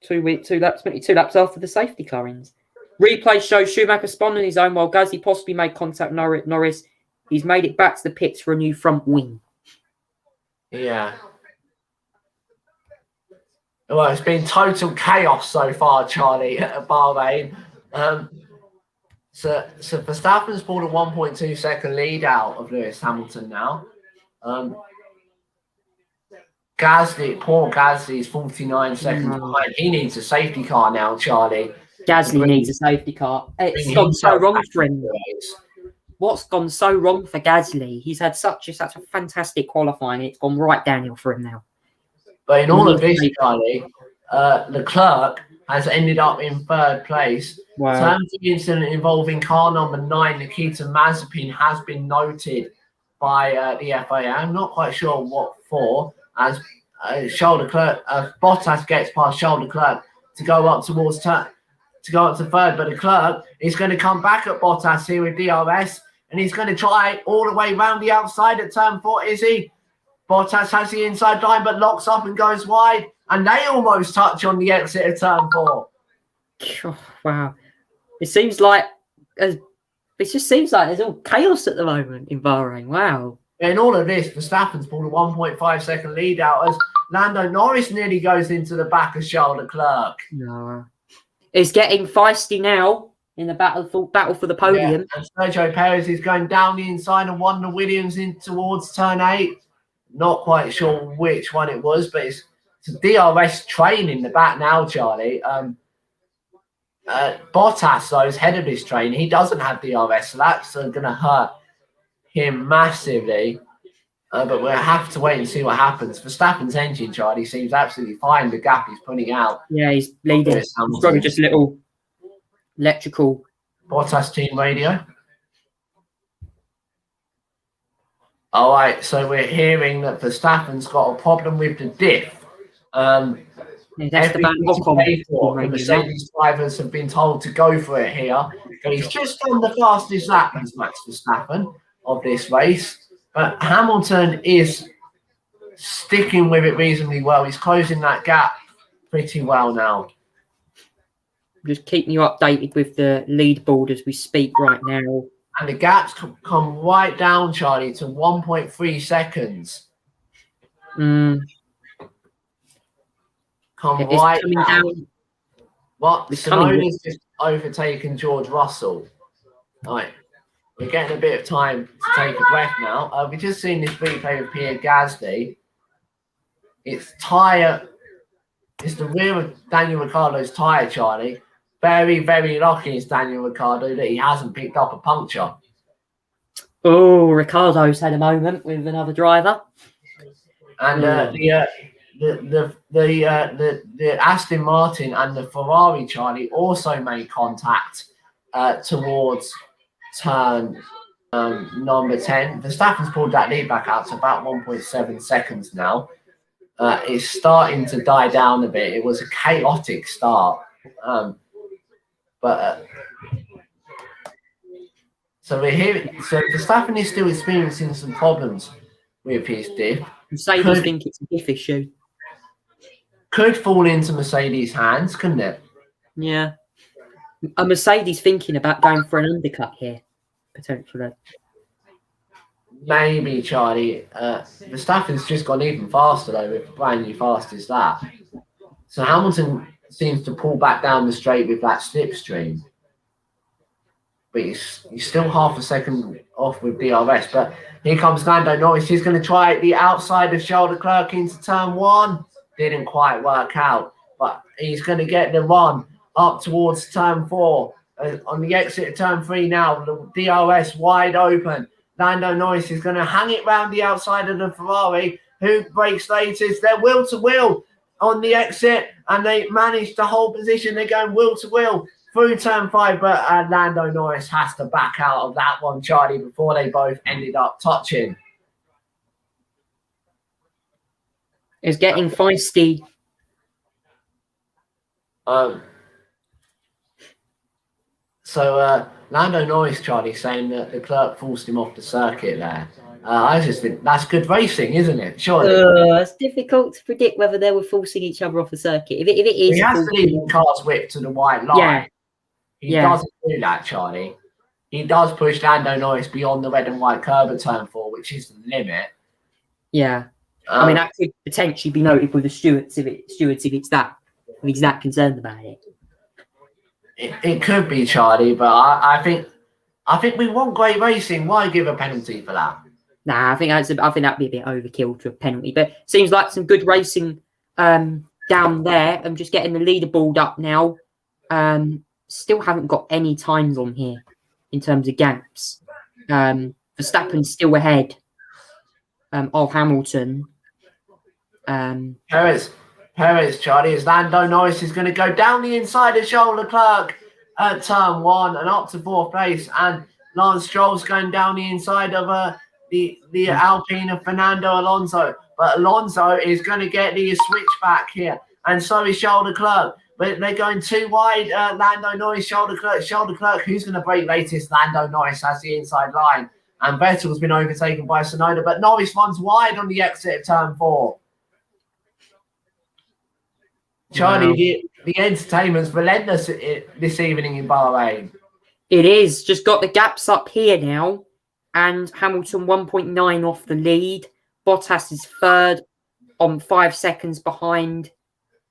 2 laps after the safety car ends. Replay shows Schumacher spun on his own while Gasly possibly made contact with Norris. He's made it back to the pits for a new front wing. Yeah. Well, it's been total chaos so far, Charlie, at Bahrain. So Verstappen's pulled a 1.2 second lead out of Lewis Hamilton now. Poor Gasly's 49 seconds behind. He needs a safety car now, Charlie. Gasly needs a safety car. It's gone so wrong for him. What's gone so wrong for Gasly? He's had such a fantastic qualifying. It's gone right downhill for him now. But in all of this, Charlie, Leclerc has ended up in third place. Wow. Terms of the incident involving car number 9, Nikita Mazepin, has been noted by the FIA. I'm not quite sure what for, as Charles Leclerc, Bottas gets past Charles Leclerc to go up to third, but Leclerc is going to come back at Bottas here with DRS, and he's going to try all the way round the outside at turn 4, is he? Bottas has the inside line, but locks up and goes wide, and they almost touch on the exit of turn 4. Oh, wow. It just seems like there's all chaos at the moment in Bahrain. Wow. In all of this, Verstappen's pulled a 1.5 second lead out as Lando Norris nearly goes into the back of Charles Leclerc. No. It's getting feisty now in the battle for the podium. Yeah, and Sergio Perez is going down the inside and Wanda Williams in towards turn 8. Not quite sure which one it was, but it's a DRS train in the back now, Charlie. Bottas, though, is head of this train. He doesn't have DRS, so that's going to hurt him massively. But we'll have to wait and see what happens. Verstappen's engine, Charlie, seems absolutely fine. The gap he's putting out. Yeah, he's leading. It's probably just a little electrical. Bottas team radio. All right, so we're hearing that Verstappen's got a problem with the diff. That's the Mercedes drivers have been told to go for it here. So he's just done the fastest lap as Max Verstappen of this race. But Hamilton is sticking with it reasonably well. He's closing that gap pretty well now. Just keeping you updated with the leaderboard as we speak right now. And the gaps come right down, Charlie, to 1.3 seconds. Come right down. What? Sonoda's just overtaken George Russell. All right. We're getting a bit of time to take a breath now. We've just seen this replay of Pierre Gasly. It's the rear of Daniel Ricciardo's tyre, Charlie. Very, very lucky is Daniel Ricciardo that he hasn't picked up a puncture. Oh, Ricciardo's had a moment with another driver. And the Aston Martin and the Ferrari, Charlie, also made contact towards turn number 10. Verstappen's pulled that lead back out to about 1.7 seconds now. It's starting to die down a bit. It was a chaotic start. But so we're here. So Verstappen is still experiencing some problems with his diff. Mercedes think it's a diff issue. Could fall into Mercedes' hands, couldn't it? Yeah. A Mercedes thinking about going for an undercut here, potentially. Maybe, Charlie. Verstappen's just gone even faster, though, with brand new fast as that. So Hamilton seems to pull back down the straight with that slipstream. But he's still half a second off with DRS. But here comes Lando Norris. He's going to try the outside of Charles Leclerc into turn 1. Didn't quite work out. But he's going to get the run up towards turn 4. On the exit of turn 3 now, the DRS wide open. Lando Norris is going to hang it round the outside of the Ferrari. Who breaks latest? They're wheel to wheel on the exit, and they manage to hold position. They're going wheel to wheel through turn 5, but Lando Norris has to back out of that one, Charlie, before they both ended up touching. It's getting feisty. So Lando Norris, Charlie, saying that Leclerc forced him off the circuit there. I just think that's good racing, isn't it? Surely. It's difficult to predict whether they were forcing each other off the circuit. If it is, He has to leave the car's whip to the white line. Yeah. He doesn't do that, Charlie. He does push Lando Norris beyond the red and white curb at turn 4, which is the limit. Yeah. I mean, that could potentially be noted with the stewards if he's that concerned about it. It could be, Charlie, but I think we want great racing. Why give a penalty for that? Nah, I think that'd be a bit overkill to a penalty. But seems like some good racing down there. I'm just getting the leaderboard up now. Still haven't got any times on here in terms of gaps. Verstappen's still ahead of Hamilton. Perez, Charlie, as Lando Norris is going to go down the inside of Charles Leclerc at turn 1 and up to 4th place, and Lance Stroll's going down the inside of the Alpine of Fernando Alonso. But Alonso is going to get the switchback here, and so is Charles Leclerc. But they're going too wide. Lando Norris, Charles Leclerc. Who's going to break latest? Lando Norris has the inside line, and Vettel's been overtaken by Tsunoda. But Norris runs wide on the exit of turn 4. Charlie, the entertainment's relentless this evening in Bahrain. It is. Just got the gaps up here now. And Hamilton 1.9 off the lead. Bottas is 3rd on 5 seconds behind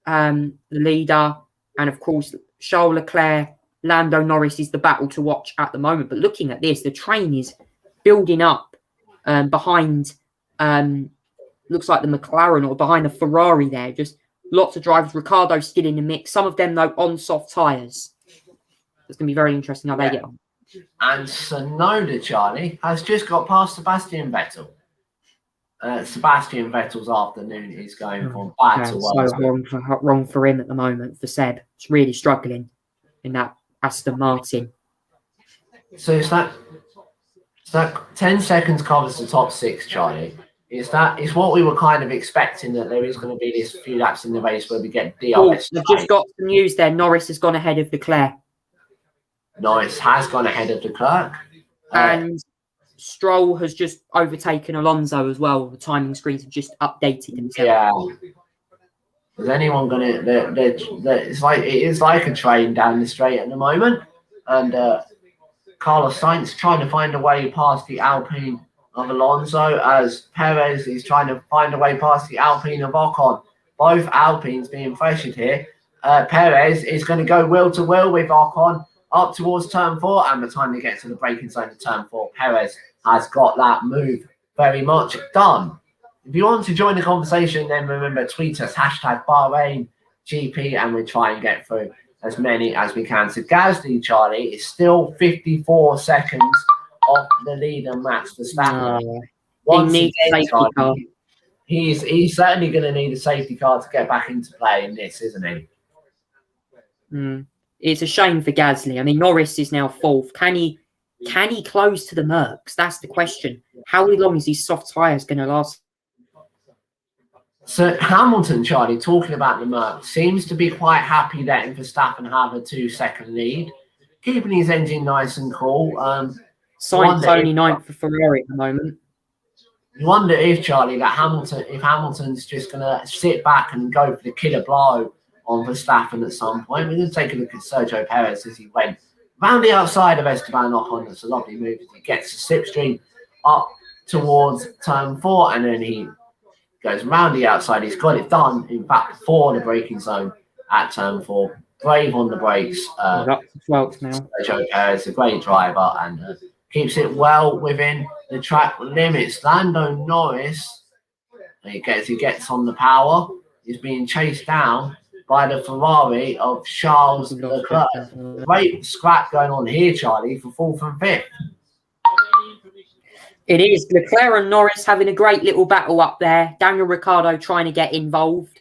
the leader. And of course, Charles Leclerc, Lando Norris is the battle to watch at the moment. But looking at this, the train is building up behind, looks like the McLaren or behind the Ferrari there. Just lots of drivers. Ricciardo still in the mix. Some of them, though, on soft tyres. It's going to be very interesting how they get on. And Tsunoda, Charlie, has just got past Sebastian Vettel. Sebastian Vettel's afternoon is going from bad to worse. So wrong for him at the moment, for Seb. It's really struggling in that Aston Martin. So it's that 10 seconds covers the top 6, Charlie. It's what we were kind of expecting, that there is going to be this few laps in the race where we get DRS. I've just got some news there. Norris has gone ahead of Leclerc. Norris has gone ahead of Leclerc. And Stroll has just overtaken Alonso as well. The timing screens have just updated themselves. Yeah. Is anyone going to... It is like a train down the straight at the moment. And Carlos Sainz trying to find a way past the Alpine of Alonso, as Perez is trying to find a way past the Alpine of Ocon. Both Alpines being pressured here. Perez is going to go wheel to wheel with Ocon up towards turn 4, and by the time they get to the braking zone of turn 4, Perez has got that move very much done. If you want to join the conversation, then remember, tweet us, #Bahrain GP, and we'll try and get through as many as we can. So Gasly, Charlie, is still 54 seconds off the leader, Max Verstappen. Once he needs again, a safety car. He's certainly going to need a safety car to get back into play in this, isn't he? It's a shame for Gasly. I mean, Norris is now 4th. Can he close to the Mercs? That's the question. How long is these soft tyres going to last? So Hamilton, Charlie, talking about the Merc, seems to be quite happy letting Verstappen have a 2-second lead, keeping his engine nice and cool. Sainz only ninth for Ferrari at the moment. You wonder if, Charlie, that Hamilton's just going to sit back and go for the killer blow on Verstappen at some point. We're going to take a look at Sergio Perez as he went round the outside of Esteban Ocon. That's a lovely move. He gets the slipstream up towards turn 4, and then he goes round the outside. He's got it done, in fact, before the braking zone at turn 4. Brave on the brakes. Up to 12th now. Sergio Perez, a great driver, and keeps it well within the track limits. Lando Norris, he gets on the power. He's being chased down by the Ferrari of Charles Leclerc. Great scrap going on here, Charlie, for 4th and 5th. It is. Leclerc and Norris having a great little battle up there. Daniel Ricciardo trying to get involved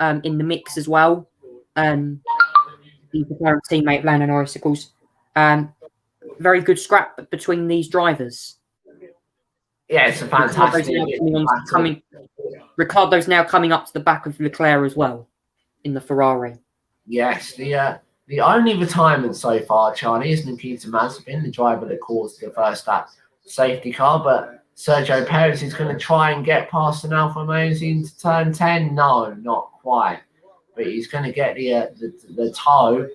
in the mix as well. He's the current teammate of Lando Norris, of course. Very good scrap between these drivers. Yeah, it's a fantastic. Ricciardo's now coming up to the back of Leclerc as well in the Ferrari. Yes, the only retirement so far, Charlie, is Nikita Mazepin, the driver that caused the first lap safety car. But Sergio Perez is going to try and get past an Alfa Romeo into turn 10. No, not quite. But he's going to get the toe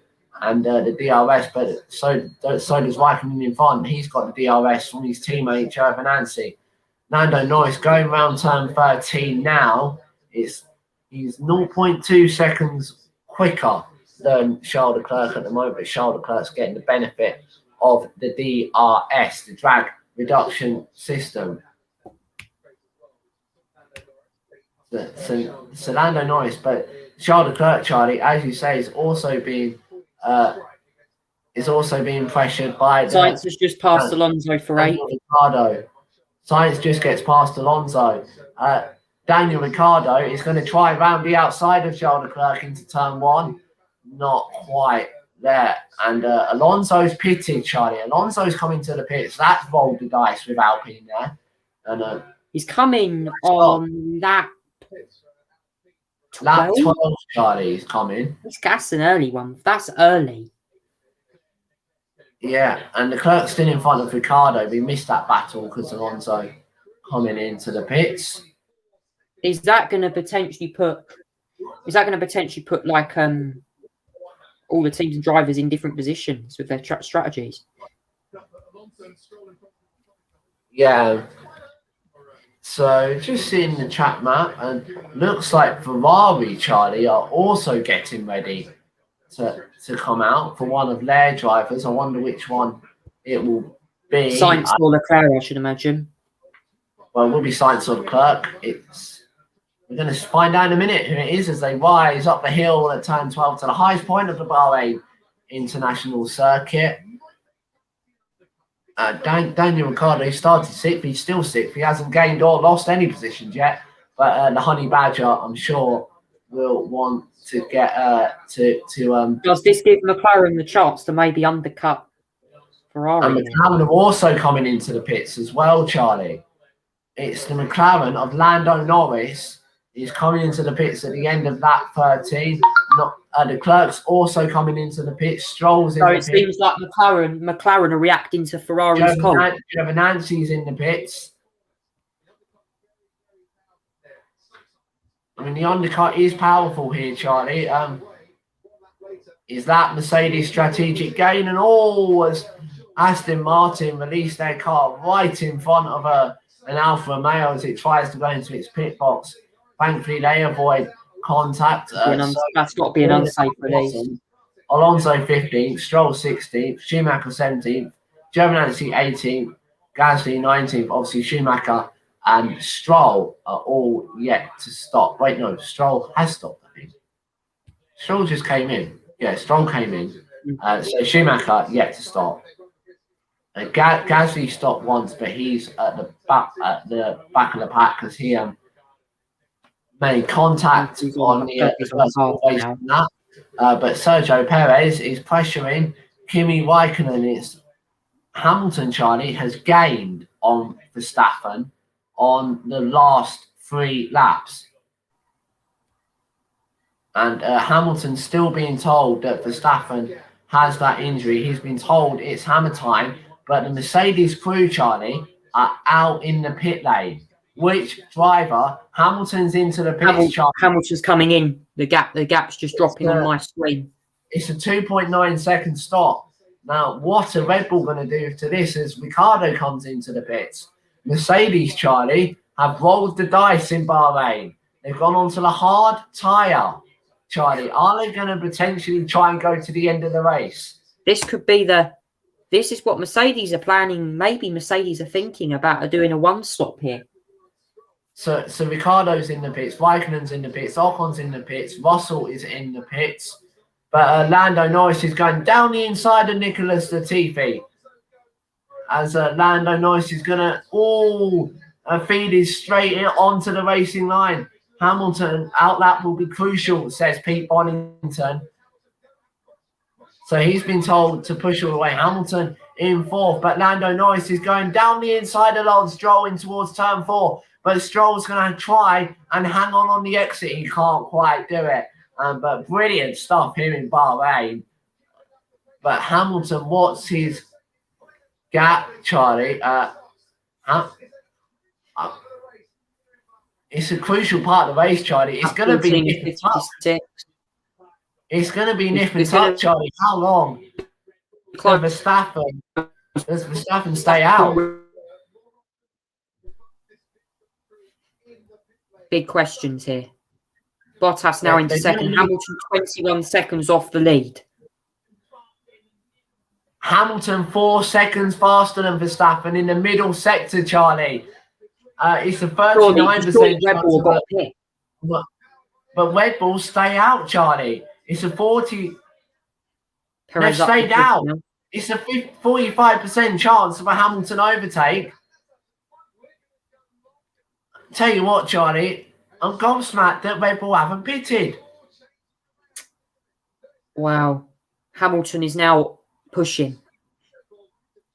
and the DRS. But so does Raikkonen in front. He's got the DRS from his teammate Giovinazzi. Lando Norris going round turn 13 now. He's 0.2 seconds quicker than Charles Leclerc at the moment. But Charles Leclerc's getting the benefit of the DRS, the drag reduction system. So Lando Norris, but Charles Leclerc, Charlie, as you say, is also being pressured by the Sainz has just passed Alonso for 8th. Ricciardo. Sainz just gets past Alonso. Daniel Ricciardo is going to try round the outside of Charles Leclerc into turn 1. Not quite there. And Alonso's pitted, Charlie. Alonso's coming to the pits. That's rolled the dice with Alpine there. And he's coming on lap 12? Lap 12, Charlie, is coming. That's an early one. That's early. Yeah, and Leclerc's still in front of Ricciardo. We missed that battle because Alonso coming into the pits. Is that going to potentially put like all the teams and drivers in different positions with their strategies? Yeah. So just seeing the track map, and looks like Ferrari, Charlie, are also getting ready to come out for one of their drivers. I wonder which one it will be. Sainz or Leclerc, I should imagine. Well, it will be Sainz or Leclerc. We're going to find out in a minute who it is as they rise up the hill at turn 12 to the highest point of the Bahrain International Circuit. Daniel Ricciardo started 6th. He's still 6th. He hasn't gained or lost any positions yet. But the Honey Badger, I'm sure, will want to get Does this give McLaren the chance to maybe undercut Ferrari? And McLaren are also coming into the pits as well, Charlie. It's the McLaren of Lando Norris. He's coming into the pits at the end of lap 13. The Clerk's also coming into the pits. Stroll's in the pits. So it seems like McLaren are reacting to Ferrari's call. Giovinazzi's in the pits. I mean, the undercut is powerful here, Charlie. Is that Mercedes' strategic gain? And as Aston Martin released their car right in front of an Alfa Romeo as it tries to go into its pit box. Thankfully, they avoid contact. That's got to be an unsafe release. Alonso 15th, Stroll 16th, Schumacher 17th, Giovinazzi 18th, Gasly 19th. Obviously, Schumacher and Stroll are all yet to stop. Wait, no, Stroll has stopped, I think. Stroll just came in. Yeah, Stroll came in. So Schumacher yet to stop. Gasly stopped once, but he's at the back of the pack because he made contact on the first on that. But Sergio Perez is pressuring Kimi Raikkonen. It's Hamilton, Charlie, has gained on Verstappen on the last 3 laps. And Hamilton's still being told that Verstappen has that injury. He's been told it's hammer time, but the Mercedes crew, Charlie, are out in the pit lane. Which driver? Hamilton's into the pits, Charlie. Hamilton's coming in. The gap's just dropping on my screen. It's a 2.9 second stop. Now, what are Red Bull going to do to this as Ricciardo comes into the pits? Mercedes, Charlie, have rolled the dice in Bahrain. They've gone onto the hard tyre. Charlie, are they going to potentially try and go to the end of the race? This could be this is what Mercedes are planning. Maybe Mercedes are thinking about doing a one stop here. So Ricciardo's in the pits, Raikkonen's in the pits, Ocon's in the pits, Russell is in the pits. But Lando Norris is going down the inside of Nicholas Latifi. As Lando Norris is going to feed his straight onto the racing line. Hamilton, outlap will be crucial, says Pete Bonington. So he's been told to push all the way. Hamilton in fourth, but Lando Norris is going down the inside of Lance Stroll in towards turn 4. But Stroll's going to try and hang on the exit. He can't quite do it. But brilliant stuff here in Bahrain. But Hamilton, what's his gap, Charlie? It's a crucial part of the race, Charlie. It's going to be nip and tuck. It's going to be nip and tuck, Charlie. How long does Verstappen stay out? Big questions here. Bottas now into second. Hamilton 21 seconds off the lead. Hamilton 4 seconds faster than Verstappen in the middle sector, Charlie. It's a 39% Red Bull got hit. But Red Bull stay out, Charlie. It's a 40. They've Perez stayed out. It's a 45% chance of a Hamilton overtake. Tell you what, Charlie, I'm gobsmacked that Red Bull haven't pitted. Wow. Hamilton is now pushing.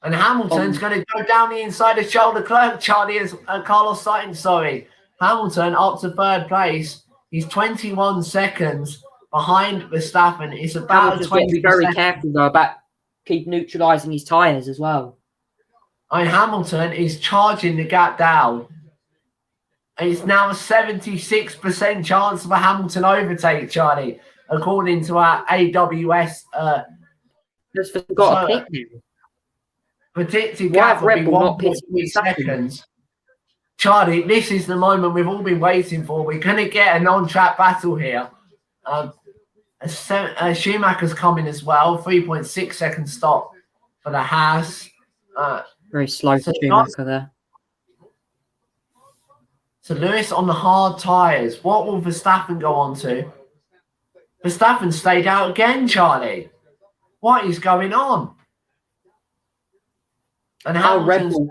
And Hamilton's going to go down the inside of shoulder clerk, Charlie, as Carlos Sainz, sorry. Hamilton up to third place. He's 21 seconds behind Verstappen. It's about Hamilton's got to be very careful, though, about keep neutralising his tyres as well. And Hamilton is charging the gap down. It's now a 76% chance of a Hamilton overtake, Charlie, according to our AWS. Just got a pick now. Predicted gap will be 1.3 seconds. Charlie, this is the moment we've all been waiting for. We're going to get an on-track battle here. Schumacher's coming as well. 3.6 second stop for the Haas. Very slow for Schumacher there. So Lewis on the hard tyres. What will Verstappen go on to? Verstappen stayed out again, Charlie. What is going on? And how Red Bull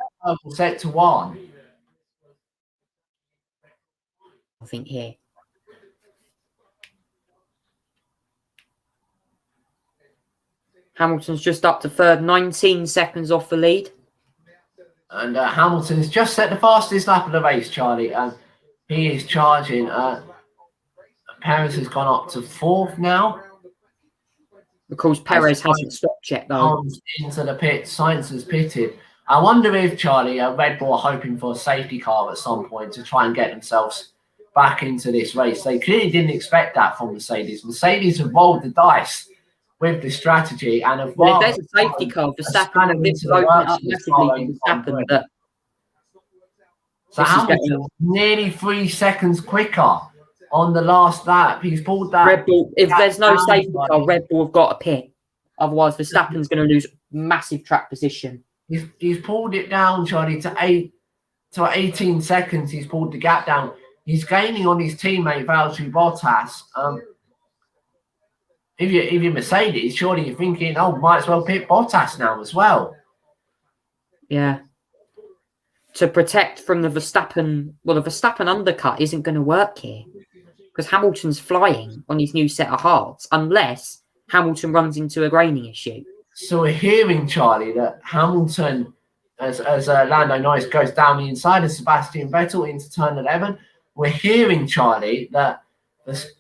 set to 1. I think here. Hamilton's just up to third, 19 seconds off the lead. And Hamilton's just set the fastest lap of the race, Charlie. And he is charging. Perez has gone up to fourth now. Of course, Perez hasn't stopped yet, though. Into the pit. Sainz has pitted. I wonder if, Charlie, Red Bull are hoping for a safety car at some point to try and get themselves back into this race. They clearly didn't expect that from Mercedes. Mercedes have rolled the dice with the strategy and have if there's a safety car, Verstappen this will open it up massively for Verstappen. But so Hamilton nearly 3 seconds quicker on the last lap. He's pulled that. Red Bull, if there's no safety car, Red Bull have got a pit. Otherwise, Verstappen's going to lose massive track position. He's pulled it down, Charlie, to 18 seconds. He's pulled the gap down. He's gaining on his teammate Valtteri Bottas. If you're Mercedes, surely you're thinking, oh, might as well pit Bottas now as well. Yeah. To protect from the Verstappen, the Verstappen undercut isn't going to work here because Hamilton's flying on his new set of hards unless Hamilton runs into a graining issue. So we're hearing, Charlie, that Hamilton, as Lando Norris goes down the inside of Sebastian Vettel into turn 11, we're hearing, Charlie, that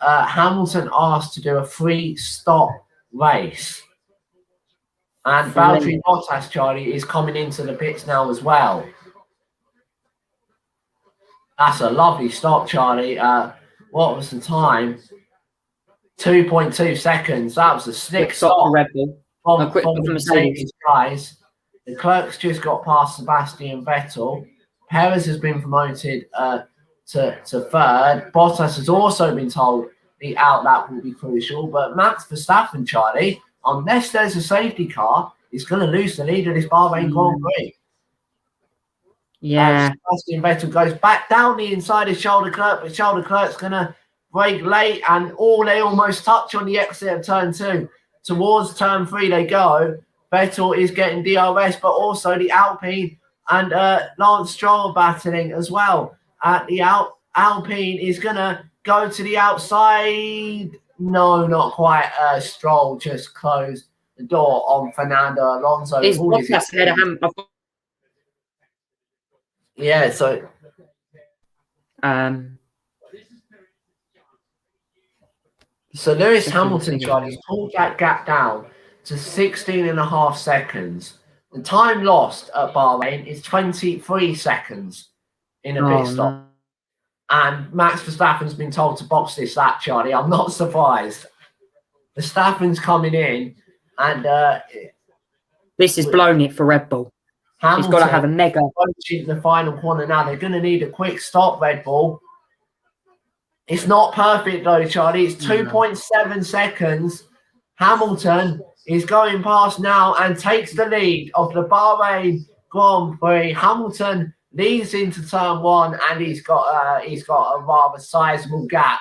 Hamilton asked to do a 3-stop race. And Brilliant. Valtteri Bottas, Charlie, is coming into the pits now as well. That's a lovely stop, Charlie. What was the time? 2.2 seconds. That was a slick Quick stop for stop Red Bull. from, A quick from stop the for Mercedes. Mercedes guys. The clerks just got past Sebastian Vettel. Perez has been promoted to third. Bottas has also been told the outlap will be crucial. But Max Verstappen, Charlie, unless there's a safety car, is going to lose the lead of this Bahrain Grand Prix. Yeah. Sebastian Vettel goes back down the inside of shoulder clerk, but shoulder clerk's going to brake late, and they almost touch on the exit of turn 2. Towards turn 3 they go. Vettel is getting DRS, but also the Alpine and Lance Stroll battling as well. The Alpine is going to go to the outside. No, not quite. Stroll just closed the door on Fernando Alonso. Is Bottas ahead of Hamilton? Yeah, so Lewis Hamilton, Charlie, pulled that gap down to 16.5 seconds. The time lost at Bahrain is 23 seconds in a pit stop. No. And Max Verstappen's been told to box this lap, Charlie. I'm not surprised. Verstappen's coming in, and This is blowing it for Red Bull. He's got to have a mega. Approaching the final corner now. They're going to need a quick stop, Red Bull. It's not perfect though, Charlie. It's 2.7 seconds. Hamilton is going past now and takes the lead of the Bahrain Grand Prix. Hamilton leads into turn 1, and he's got a rather sizable gap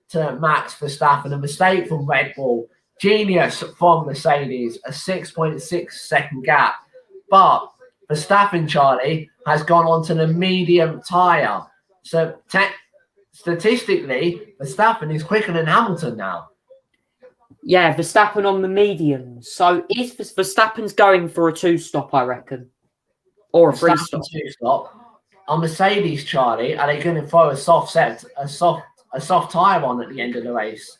to Max Verstappen. A mistake from Red Bull. Genius from Mercedes. A 6.6 second gap. But Verstappen, Charlie, has gone on to the medium tyre. So statistically, Verstappen is quicker than Hamilton now. Yeah, Verstappen on the medium. So if Verstappen's going for a 2-stop, I reckon, or a 3-stop. 2-stop. On Mercedes, Charlie, are they going to throw a soft tyre on at the end of the race?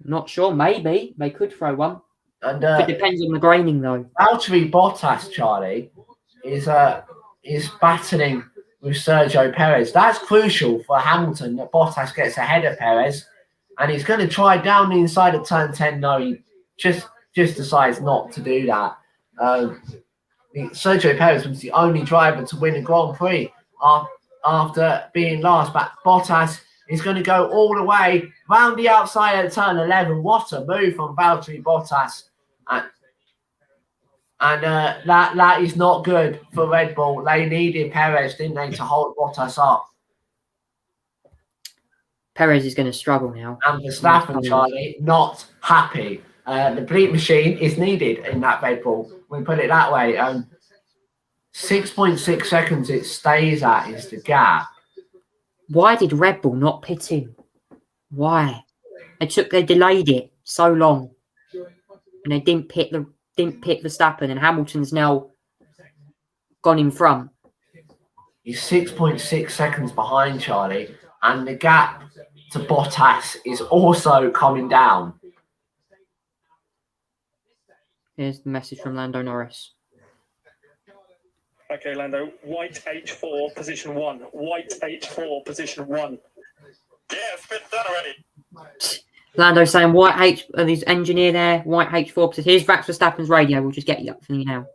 Not sure. Maybe they could throw one. And it depends on the graining, though. Valtteri Bottas, Charlie, is battling with Sergio Perez. That's crucial for Hamilton that Bottas gets ahead of Perez, and he's going to try down the inside of turn 10. No, he just decides not to do that. Sergio Perez was the only driver to win a Grand Prix after being last, but Bottas is going to go all the way round the outside of turn 11. What a move from Valtteri Bottas. And that is not good for Red Bull. They needed Perez, didn't they, to hold Bottas up. Perez is going to struggle now. And Verstappen, Charlie, not happy. The bleep machine is needed in that Red Bull. We put it that way. 6.6 seconds it stays at is the gap. Why did Red Bull not pit him? Why? They delayed it so long, and they didn't pit Verstappen, and Hamilton's now gone in front. He's 6.6 seconds behind, Charlie, and the gap to Bottas is also coming down. Here's the message from Lando Norris. Okay, Lando. White H4, position 1. White H4, position 1. Yeah, it's been done already. Lando saying white H, his engineer there, white H4 position. Here's Max Verstappen's radio. We'll just get you up for you now.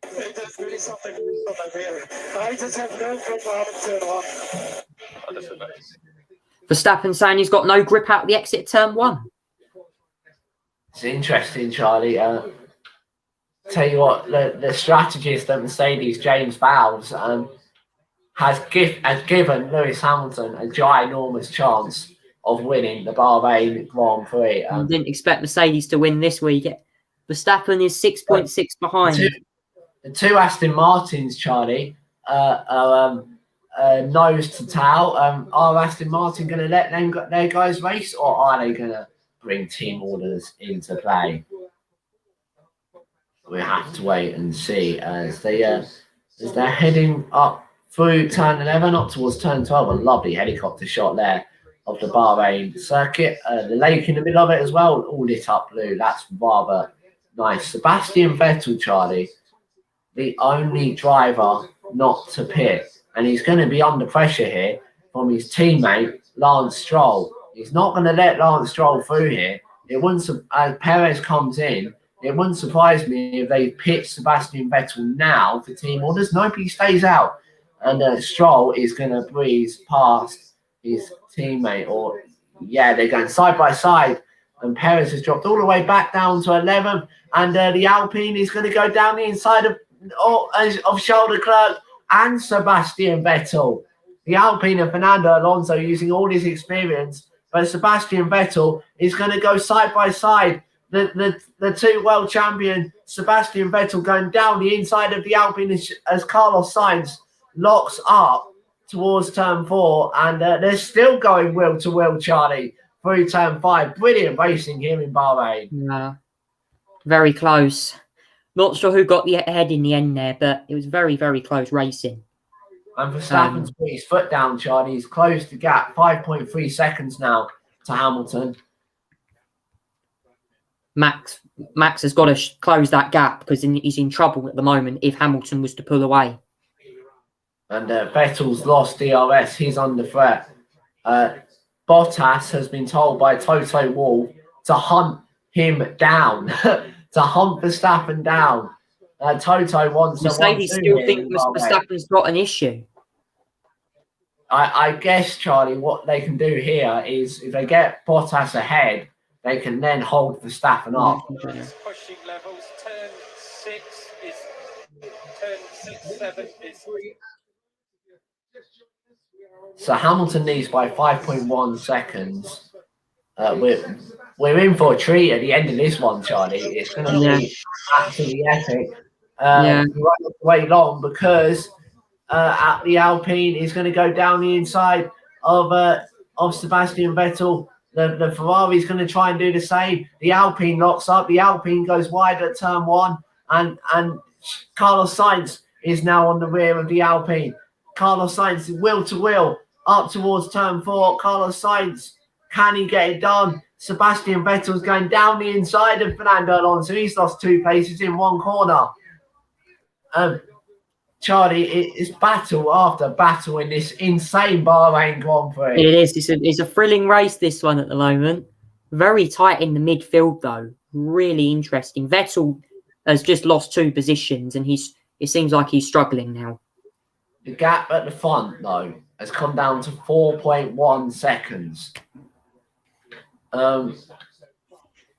There's really something really. I just have no grip out of turn 1. Verstappen saying he's got no grip out the exit turn 1. It's interesting, Charlie. Tell you what, the strategist at Mercedes, James Bowles, has given Lewis Hamilton a ginormous chance of winning the Bahrain Grand Prix. Didn't expect Mercedes to win this week. Verstappen is 6.6 behind. The two Aston Martins, Charlie, are nose to tail. Are Aston Martin going to let their guys race, or are they going to bring team orders into play? We have to wait and see as they're heading up through turn 11 up towards turn 12. A lovely helicopter shot there of the Bahrain circuit. The lake in the middle of it as well, all lit up blue. That's rather nice. Sebastian Vettel, Charlie, the only driver not to pit. And he's going to be under pressure here from his teammate, Lance Stroll. He's not going to let Lance Stroll through here. It wouldn't, as Perez comes in, it wouldn't surprise me if they pit Sebastian Vettel now for team orders. Nobody stays out. And Stroll is going to breeze past his teammate. Or, yeah, they're going side by side. And Perez has dropped all the way back down to 11th. And the Alpine is going to go down the inside of Charles Leclerc and Sebastian Vettel. The Alpine and Fernando Alonso using all his experience. But Sebastian Vettel is going to go side by side. The two world champion, Sebastian Vettel, going down the inside of the Alpine as Carlos Sainz locks up towards turn 4. And they're still going wheel to wheel, Charlie, through turn 5. Brilliant racing here in Bahrain. Yeah, very close. Not sure who got the head in the end there, but it was very, very close racing. And Verstappen's put his foot down, Charlie. He's closed the gap, 5.3 seconds now to Hamilton. Max has got to close that gap because he's in trouble at the moment if Hamilton was to pull away. And Vettel's lost DRS. He's under threat. Bottas has been told by Toto Wolff to hunt him down, to hunt Verstappen down. Toto wants to... Mercedes still think Verstappen's got an issue. I guess, Charlie, what they can do here is if they get Bottas ahead, they can then hold Verstappen up. Pushing levels. Turn 6, 7 is... So Hamilton leads by 5.1 seconds. We're in for a treat at the end of this one, Charlie. It's going to be absolutely epic. We won't wait long because the Alpine is going to go down the inside of Sebastian Vettel. The Ferrari is going to try and do the same. The Alpine locks up. The Alpine goes wide at turn 1, and Carlos Sainz is now on the rear of the Alpine. Carlos Sainz wheel to wheel up towards turn 4. Carlos Sainz, can he get it done? Sebastian Vettel's going down the inside of Fernando Alonso. He's lost 2 places in one corner. Charlie, it's battle after battle in this insane Bahrain Grand Prix. It is. It's a thrilling race, this one at the moment. Very tight in the midfield, though. Really interesting. Vettel has just lost 2 positions, and it seems like he's struggling now. The gap at the front, though, has come down to 4.1 seconds. Well,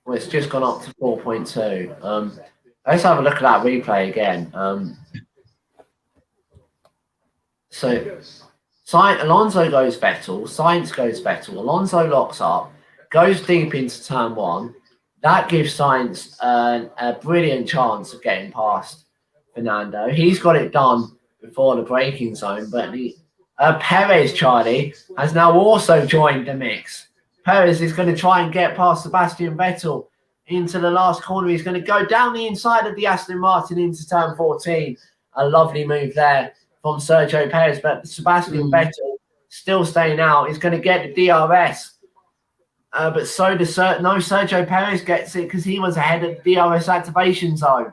it's just gone up to 4.2. Let's have a look at that replay again. So Alonso goes Vettel, Sainz goes Vettel, Alonso locks up, goes deep into turn 1. That gives Sainz a brilliant chance of getting past Fernando. He's got it done before the braking zone, but Perez, Charlie, has now also joined the mix. Perez is going to try and get past Sebastian Vettel into the last corner. He's going to go down the inside of the Aston Martin into turn 14. A lovely move there from Sergio Perez, but Sebastian Vettel still staying out. He's going to get the DRS. But so does Sergio Perez gets it because he was ahead of the DRS activation zone.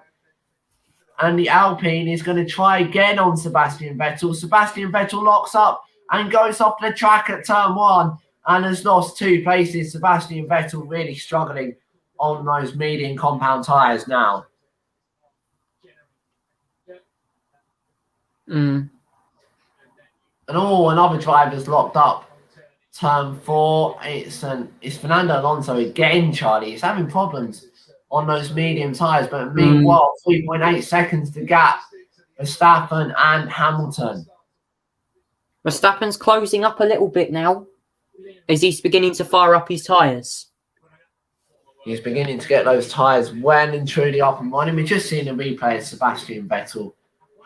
And the Alpine is going to try again on Sebastian Vettel. Sebastian Vettel locks up and goes off the track at turn 1 and has lost 2 places. Sebastian Vettel really struggling on those medium compound tyres now. And another driver's locked up. Turn 4. It's Fernando Alonso again, Charlie. He's having problems on those medium tyres, but meanwhile, 3.8 seconds to gap Verstappen and Hamilton. Verstappen's closing up a little bit now. Is he beginning to fire up his tyres? He's beginning to get those tyres well and truly up and running. We're just seeing a replay of Sebastian Vettel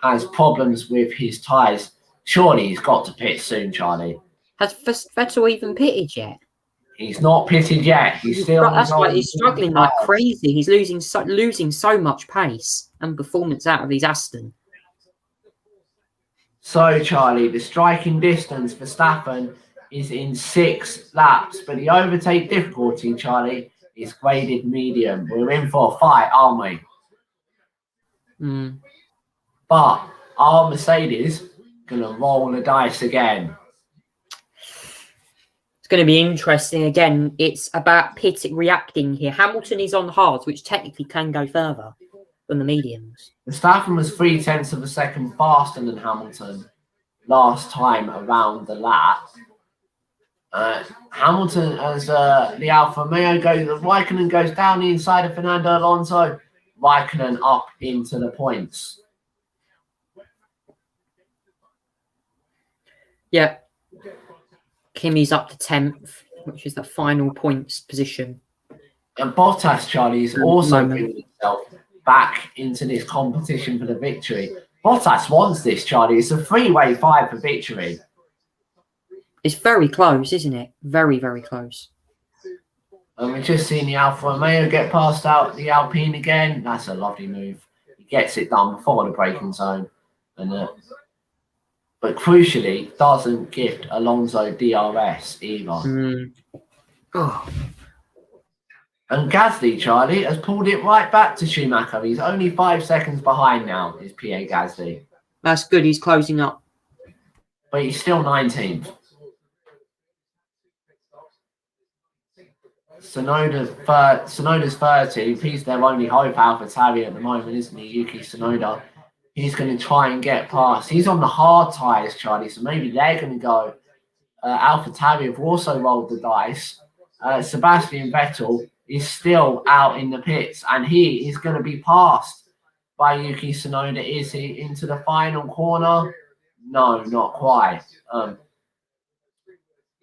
has problems with his tyres. Surely he's got to pit soon, Charlie. Has Vettel even pitted yet? He's not pitted yet. He's still. That's why he's struggling like crazy. He's losing so much pace and performance out of his Aston. So, Charlie, the striking distance for Verstappen is in 6 laps, but the overtake difficulty, Charlie, is graded medium. We're in for a fight, aren't we? Mm. But are Mercedes going to roll the dice again? It's going to be interesting. Again, it's about pit reacting here. Hamilton is on hards, which technically can go further than the mediums. Verstappen was 0.3 of a second faster than Hamilton last time around the lap. Hamilton, as the Alfa Romeo goes, Raikkonen goes down the inside of Fernando Alonso. Raikkonen up into the points. Yeah. Kimi's up to 10th, which is the final points position. And Bottas, Charlie, is also bringing himself back into this competition for the victory. Bottas wants this, Charlie. It's a 3-way fight for victory. It's very close, isn't it? Very, very close. And we've just seen the Alfa Romeo get passed out the Alpine again. That's a lovely move. He gets it done before the braking zone. And but crucially, doesn't gift Alonso DRS either. Mm. Oh. And Gasly, Charlie, has pulled it right back to Schumacher. He's only 5 seconds behind now, is Pierre Gasly. That's good. He's closing up. But he's still 19th. Sonoda's 30th. He's their only hope, AlphaTauri at the moment, isn't he? Yuki Tsunoda. He's going to try and get past. He's on the hard tyres, Charlie, so maybe they're going to go. AlphaTauri have also rolled the dice. Sebastian Vettel is still out in the pits, and he is going to be passed by Yuki Tsunoda. Is he into the final corner? No, not quite. But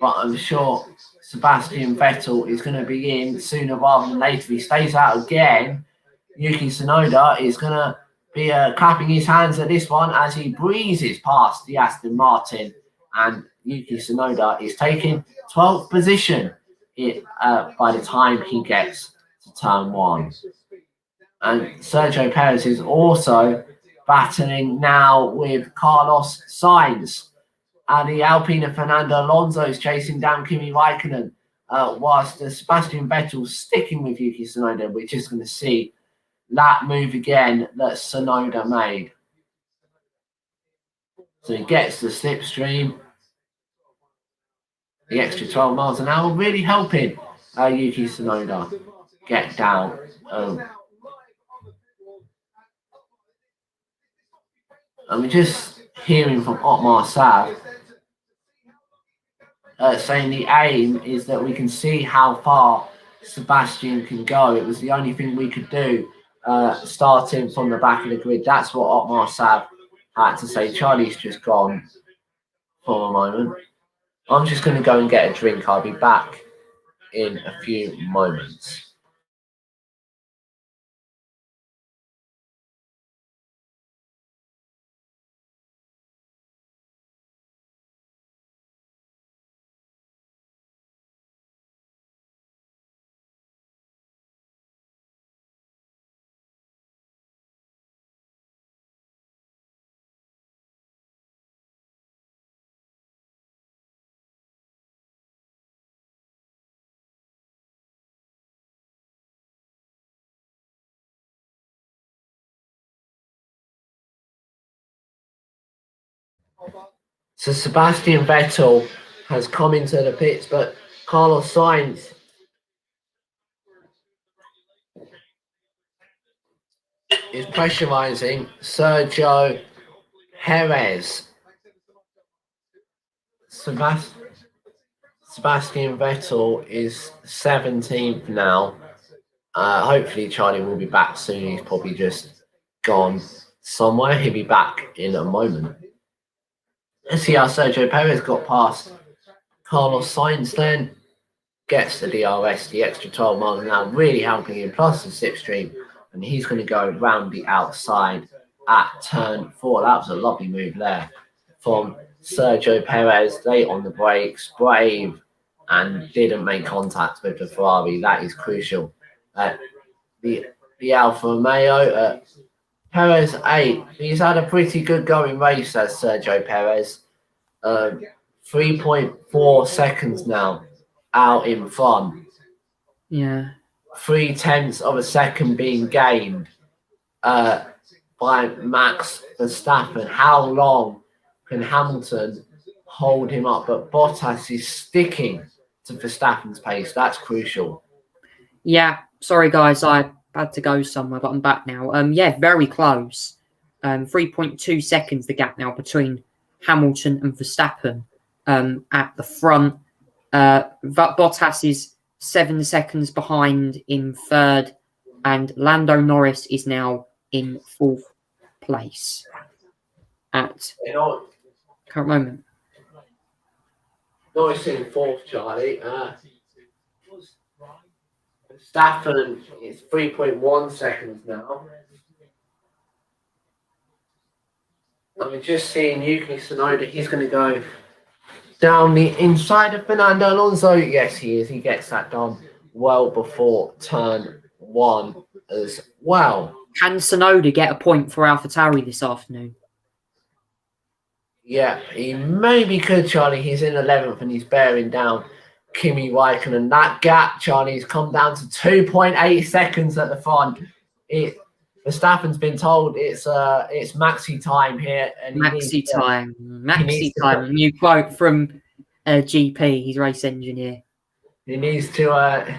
I'm sure Sebastian Vettel is going to be in sooner rather than later. If he stays out again, Yuki Tsunoda is going to be clapping his hands at this one as he breezes past the Aston Martin, and Yuki Tsunoda is taking 12th position by the time he gets to turn 1. And Sergio Perez is also battling now with Carlos Sainz. And the Alpine Fernando Alonso is chasing down Kimi Raikkonen, whilst Sebastian Vettel sticking with Yuki Tsunoda. We're just going to see that move again that Tsunoda made. So he gets the slipstream. The extra 12 miles an hour really helping Yuki Tsunoda get down. And we're just hearing from Otmar Sav saying the aim is that we can see how far Sebastian can go. It was the only thing we could do starting from the back of the grid. That's what Otmar Sav had to say. Charlie's just gone for a moment. I'm just going to go and get a drink. I'll be back in a few moments. So Sebastian Vettel has come into the pits, but Carlos Sainz is pressurising Sergio Perez. Sebastian Vettel is 17th now. Hopefully Charlie will be back soon. He's probably just gone somewhere. He'll be back in a moment. Let's see how Sergio Perez got past Carlos Sainz then. Gets the DRS, the extra 12 miles an hour, really helping him, plus the slipstream. And he's going to go round the outside at turn 4. That was a lovely move there from Sergio Perez. Late on the brakes, brave, and didn't make contact with the Ferrari. That is crucial. The Alfa Romeo Perez 8. He's had a pretty good going race as Sergio Perez. 3.4 seconds now out in front. Yeah. 0.3 of a second being gained by Max Verstappen. How long can Hamilton hold him up? But Bottas is sticking to Verstappen's pace. That's crucial. Yeah. Sorry, guys. I had to go somewhere, but I'm back now. Yeah, very close. 3.2 seconds the gap now between Hamilton and Verstappen at the front. Bottas is 7 seconds behind in third, and Lando Norris is now in fourth place at current moment. Norris in fourth, Charlie. Verstappen is 3.1 seconds now. I'm just seeing Yuki Tsunoda. He's going to go down the inside of Fernando Alonso. Yes, he is. He gets that done well before turn 1 as well. Can Tsunoda get a point for AlphaTauri this afternoon? Yeah, he maybe could, Charlie. He's in 11th and he's bearing down Kimi Raikkonen. That gap, Charlie, has come down to 2.8 seconds at the front. Verstappen's been told it's maxi time here, and Maxi time. New quote from GP, his race engineer. He needs to.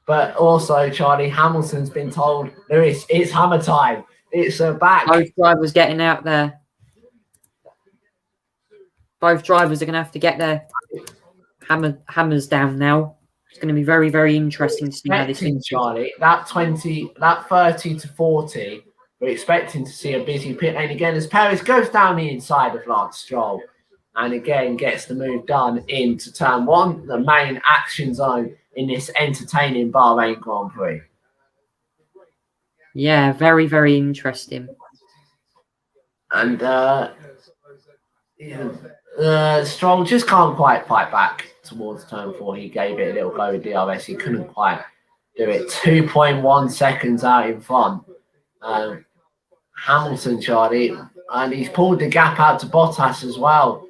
But also, Charlie, Hamilton's been told, Lewis, it's hammer time. It's back. Both drivers getting out there. Both drivers are going to have to get their hammers down now. It's going to be very, very interesting to see how this is. Charlie, that 30 to 40, we're expecting to see a busy pit lane again as Perez goes down the inside of Lance Stroll and again gets the move done into turn 1, the main action zone in this entertaining Bahrain Grand Prix. Yeah, very, very interesting. And Stroll just can't quite fight back towards turn 4. He gave it a little go with DRS. He couldn't quite do it. 2.1 seconds out in front. Hamilton, Charlie, and he's pulled the gap out to Bottas as well,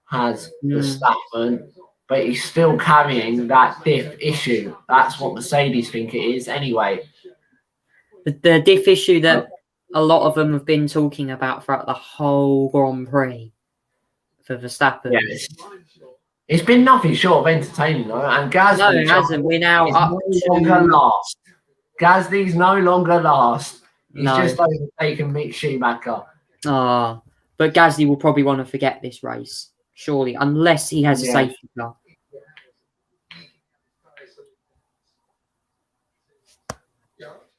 has Verstappen, but he's still carrying that diff issue. That's what Mercedes think it is anyway. The diff issue that a lot of them have been talking about throughout the whole Grand Prix for Verstappen. Yes. It's been nothing short of entertaining, though. And Gasly, no, it hasn't. We're now up to last. Gasly's no longer last. He's No. just overtaken Mick Schumacher. But Gasly will probably want to forget this race, surely, unless he has a safety car.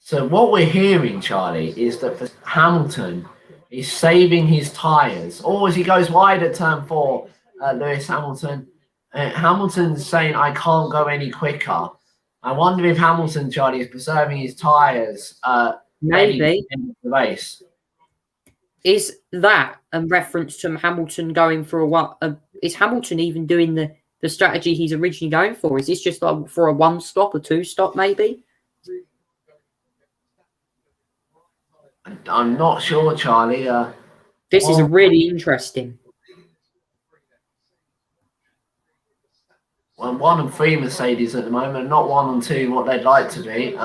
So what we're hearing, Charlie, is that Hamilton is saving his tyres. Or as he goes wide at turn 4, Lewis Hamilton. Hamilton's saying, I can't go any quicker. I wonder if Hamilton, Charlie, is preserving his tyres. Maybe. In the race. Is that a reference to Hamilton going for is Hamilton even doing the strategy he's originally going for? Is this just like for a 1-stop or 2-stop maybe? I'm not sure, Charlie. This is really interesting. Well, 1 and 3 Mercedes at the moment, not 1 and 2 what they'd like to be.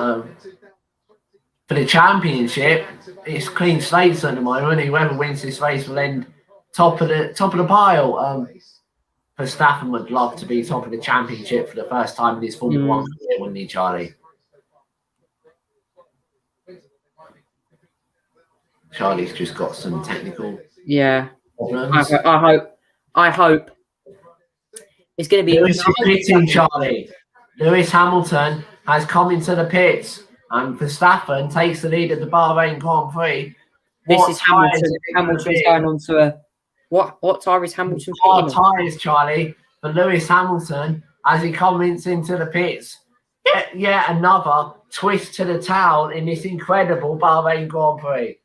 For the championship, it's clean slates at the moment. Whoever wins this race will end top of the pile. Verstappen would love to be top of the championship for the first time in his Formula 1 career, wouldn't he, Charlie? Charlie's just got some technical problems. I hope it's going to be. Lewis is pitting, Charlie. Lewis Hamilton has come into the pits, and Verstappen takes the lead at the Bahrain Grand Prix. This is Hamilton. Hamilton's going on to a what tire is Hamilton? Hard tyres, Charlie, for Lewis Hamilton as he comes into the pits. Yet another twist to the tail in this incredible Bahrain Grand Prix.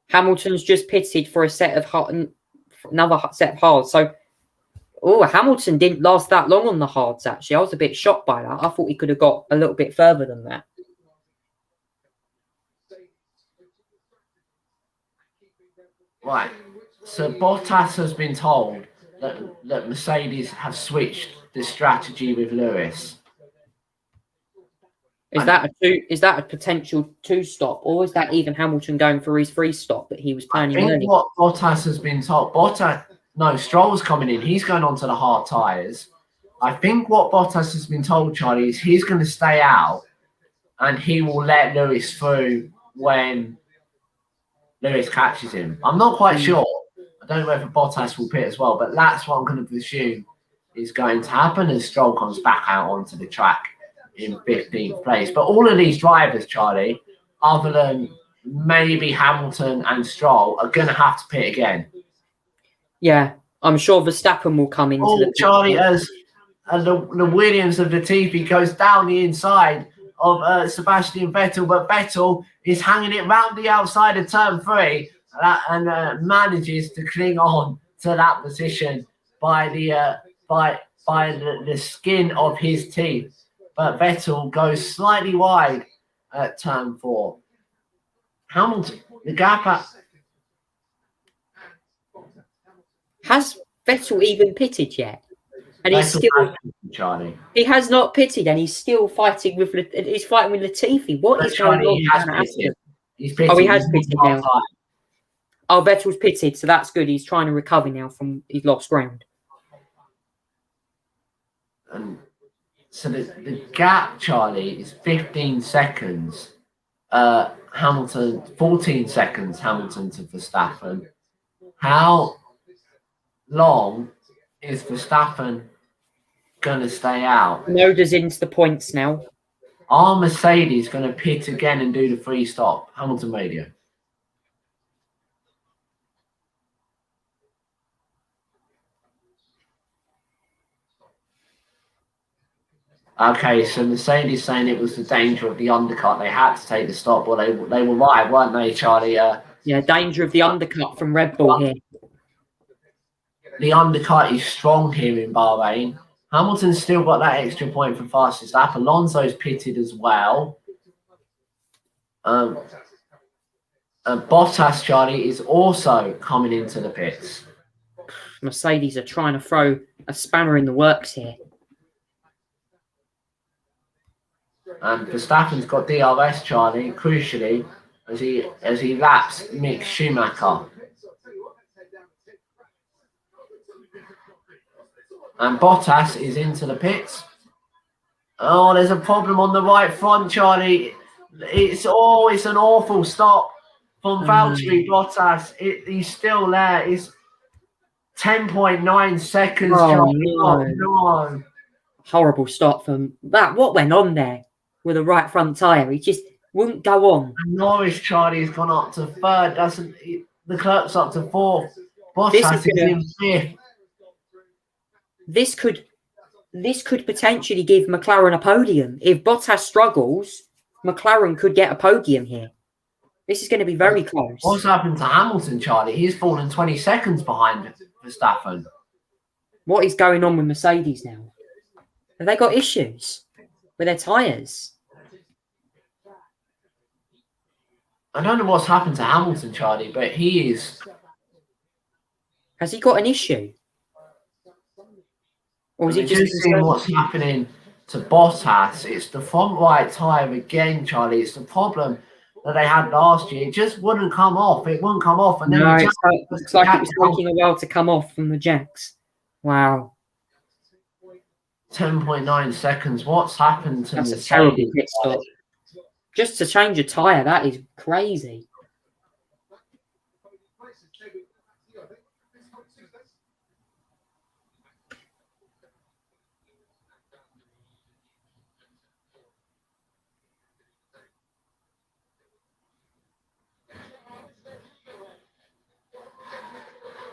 Hamilton's just pitted for another set of hards. So, Hamilton didn't last that long on the hards, actually. I was a bit shocked by that. I thought he could have got a little bit further than that. Right. So Bottas has been told that Mercedes have switched the strategy with Lewis. Is that a potential 2-stop, or is that even Hamilton going for his 3-stop that he was I planning think earlier? what Bottas has been told, Stroll's coming in. He's going on to the hard tyres. I think what Bottas has been told, Charlie, is he's going to stay out and he will let Lewis through when Lewis catches him. I'm not quite sure. I don't know whether Bottas will pit as well, but that's what I'm going to presume is going to happen as Stroll comes back out onto the track in 15th place. But all of these drivers, Charlie, other than maybe Hamilton and Stroll, are going to have to pit again. Yeah, I'm sure Verstappen will come into the pit. Charlie, as the Williams of the TV goes down the inside of Sebastian Vettel, but Vettel is hanging it round the outside of turn 3 and manages to cling on to that position by the skin of his teeth. But Vettel goes slightly wide at turn 4. Hamilton, the gap at... Has Vettel even pitted yet? And he's Vettel still, Charlie. he has not pitted, and he's still fighting with Latifi. What is going on? He has pitted. He's pitted. Oh, he has pitted now. Time. Oh, Vettel's pitted, so that's good. He's trying to recover now from his lost ground. And so the gap, Charlie, is 15 seconds. Hamilton, 14 seconds, Hamilton to Verstappen. How long is Verstappen going to stay out? Noda's into the points now. Are Mercedes going to pit again and do the 3-stop? Hamilton radio. Okay, so Mercedes saying it was the danger of the undercut. They had to take the stop. Well, they were right, weren't they, Charlie? Yeah, danger of the undercut from Red Bull here. The undercut is strong here in Bahrain. Hamilton's still got that extra point for fastest lap. Alonso's pitted as well. Bottas, Charlie, is also coming into the pits. Mercedes are trying to throw a spanner in the works here. And Verstappen's got DRS, Charlie, crucially, as he laps Mick Schumacher. And Bottas is into the pits. Oh, there's a problem on the right front, Charlie. It's an awful stop from Valtteri Bottas. He's still there. It's 10.9 seconds, Charlie. No. Horrible stop from that. What went on there with the right front tyre? He just wouldn't go on. And Norris, Charlie, has gone up to 3rd. The clerk's up to 4th. Bottas is in 5th. This could potentially give McLaren a podium. If Bottas struggles, McLaren could get a podium here. This is going to be very close. What's happened to Hamilton, Charlie? He's fallen 20 seconds behind Verstappen. What is going on with Mercedes now? Have they got issues with their tyres? I don't know what's happened to Hamilton, Charlie, but he is... Has he got an issue? Or is he just seeing what's happening to Bottas? It's the front right tyre again, Charlie. It's the problem that they had last year. It just wouldn't come off. It wouldn't come off. And then no, it's like it was taking a while to come off from the jacks. Wow. 10.9 seconds. What's happened to That's Mercedes? a terrible pit stop. Just to change a tyre, that is crazy.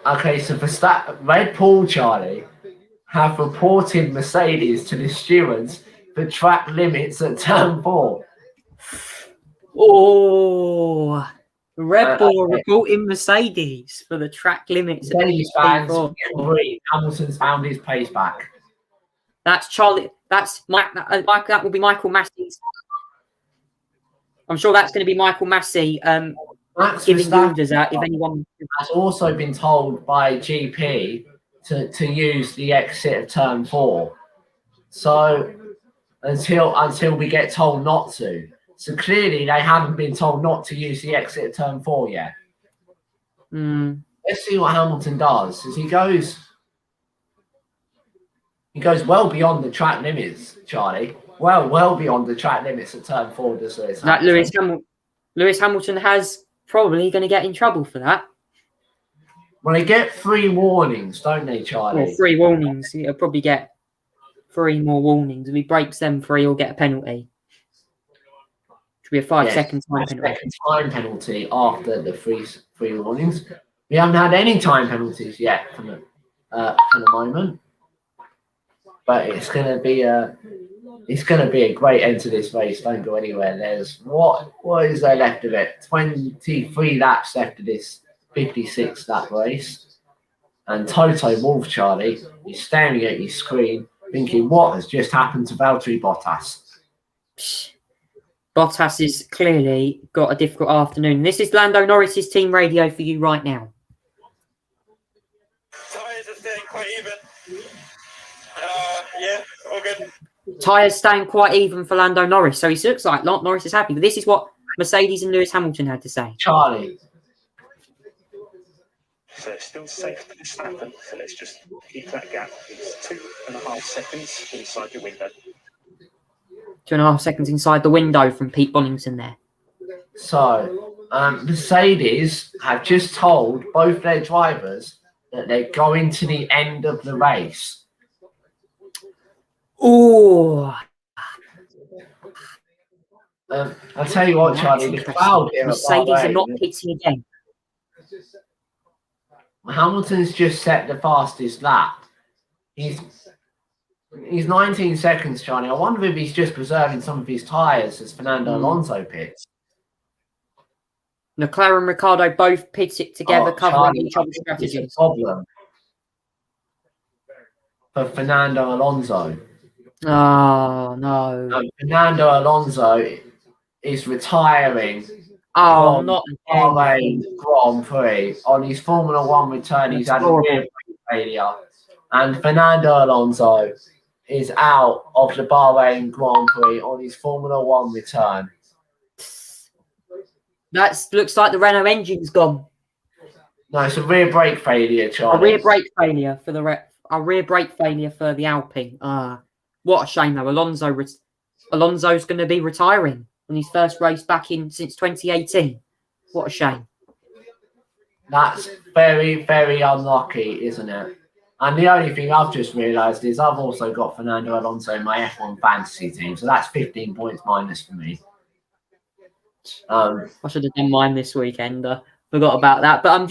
Okay, so for Red Bull, Charlie, have reported Mercedes to the stewards for track limits at turn 4. Oh, Red Bull reporting Mercedes for the track limits. Mercedes fans agree. Hamilton's found his pace back. That's Charlie. That's Mike. That will be Michael Massey's. I'm sure that's going to be Michael Massey Max giving Verstappen orders out if anyone. has also been told by GP to use the exit of turn 4. So until we get told not to. So clearly they haven't been told not to use the exit of turn 4 yet. Let's see what Hamilton does. As he goes well beyond the track limits, Charlie. Well beyond the track limits at turn 4, does Lewis Hamilton. Lewis Hamilton has probably going to get in trouble for that. Well, they get 3 warnings, don't they, Charlie? Or 3 warnings. He'll probably get 3 more warnings. If he breaks them 3, he'll get a penalty. Which will be a 5-second time penalty. 5-second time penalty after the 3 warnings. We haven't had any time penalties yet for the moment. But it's going to be a great end to this race. Don't go anywhere. There's what is there left of it? 23 laps left of this 56 lap race. And Toto Wolff, Charlie, is staring at his screen, thinking, what has just happened to Valtteri Bottas? Bottas has clearly got a difficult afternoon. This is Lando Norris's team radio for you right now. Tyres are staying quite even. Yeah, all good. Tyres staying quite even for Lando Norris. So he looks like Norris is happy. But this is what Mercedes and Lewis Hamilton had to say. Charlie. So it's still safe to Verstappen. So let's just keep that gap. It's 2.5 seconds inside your window. 2.5 seconds inside the window from Pete Bonington there. So Mercedes have just told both their drivers that they're going to the end of the race. Oh, I'll tell you what, Charlie, the crowd here Mercedes are not pitting again. Hamilton's just set the fastest lap. He's 19 seconds, Charlie. I wonder if he's just preserving some of his tyres as Fernando Alonso pits. Leclerc and Ricciardo both pit it together, covering each other's It's strategies. a problem for Fernando Alonso. Oh, no. Fernando Alonso is retiring Oh, from not Bahrain Grand Prix. On his Formula 1 return, he's had a rear brake failure. And Fernando Alonso is out of the Bahrain Grand Prix on his Formula 1 return. That looks like the Renault engine's gone. No, it's a rear brake failure, Charlie. A rear brake failure for the Alpine. What a shame, though. Alonso's going to be retiring on his first race back in since 2018. What a shame. That's very, very unlucky, isn't it? And the only thing I've just realised is I've also got Fernando Alonso in my F1 fantasy team, so that's 15 points minus for me. I should have done mine this weekend. Forgot about that. But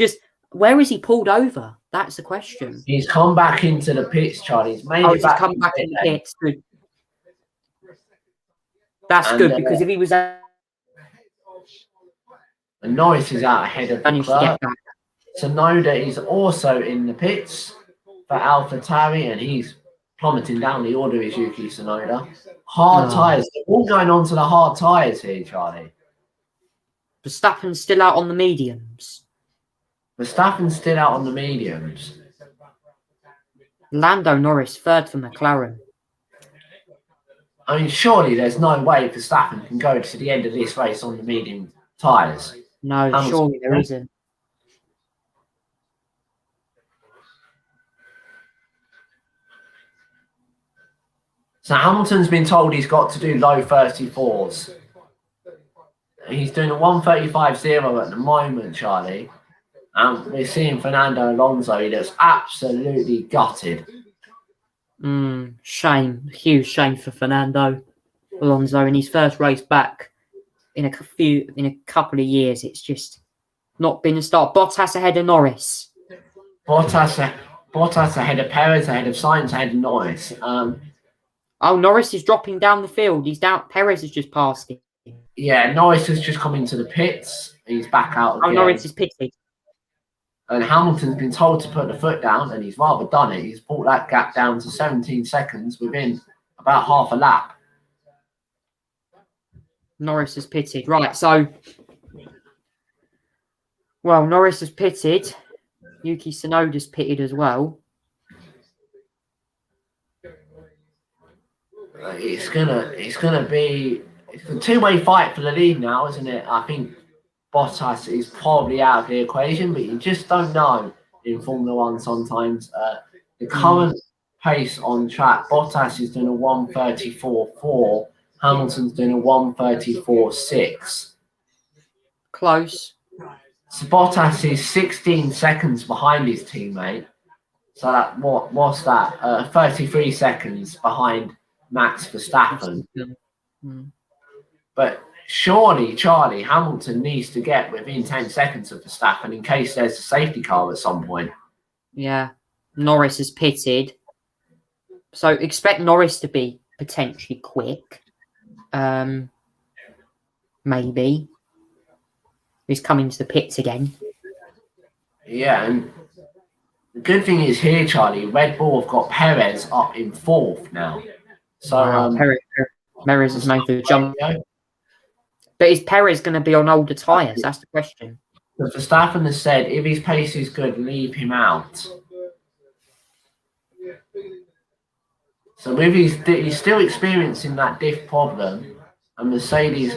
where is he pulled over? That's the question. He's come back into the pits, Charlie. He's come back in the pits. Good. That's good because if he was and Norris is out ahead of Leclerc. Tsunoda is also in the pits for AlphaTauri, and he's plummeting down the order is Yuki Tsunoda. Hard tyres. They're all going on to the hard tyres here, Charlie. Verstappen's still out on the mediums. Lando Norris, third for McLaren. I mean, surely there's no way Verstappen can go to the end of this race on the medium tyres. No, surely there isn't. So Hamilton's been told he's got to do low 34s. He's doing a 1:35.0 at the moment, Charlie. And we're seeing Fernando Alonso. He looks absolutely gutted. Shame. Huge shame for Fernando Alonso in his first race back in a couple of years. It's just not been a start. Bottas ahead of Norris. Bottas ahead of Perez, ahead of Sainz, ahead of Norris. Norris is dropping down the field. He's down. Perez has just passed him. Yeah, Norris has just come into the pits. He's back out again. Norris is pitted. And Hamilton's been told to put the foot down, and he's rather done it. He's brought that gap down to 17 seconds within about half a lap. Norris is pitted. Right, so Well, Norris has pitted. Yuki Tsunoda's pitted as well. It's gonna be it's a two-way fight for the lead now, isn't it? I think Bottas is probably out of the equation, but you just don't know in Formula One sometimes. The current pace on track, Bottas is doing a 1:34.4. Hamilton's doing a 1:34.6. Close. So Bottas is 16 seconds behind his teammate. So that what's that? 33 seconds behind Max Verstappen. But surely, Charlie, Hamilton needs to get within 10 seconds of Verstappen in case there's a safety car at some point. Yeah. Norris has pitted. So expect Norris to be potentially quick. Maybe. He's coming to the pits again. Yeah, and the good thing is here, Charlie, Red Bull have got Perez up in 4th now. So Perez has made the jump. But is Perez going to be on older tyres? That's the question. But Verstappen has said if his pace is good, leave him out. So with he's still experiencing that diff problem, and Mercedes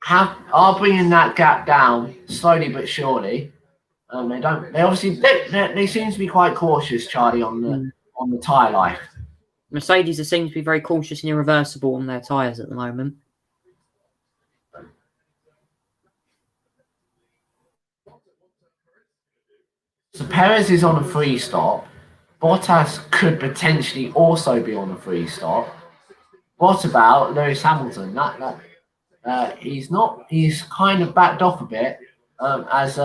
are bringing that gap down slowly but surely. They seem to be quite cautious, Charlie, on the tyre life. Mercedes seems to be very cautious and irreversible on their tyres at the moment. So Perez is on a free stop. Bottas could potentially also be on a free stop. What about Lewis Hamilton? He's not. He's kind of backed off a bit as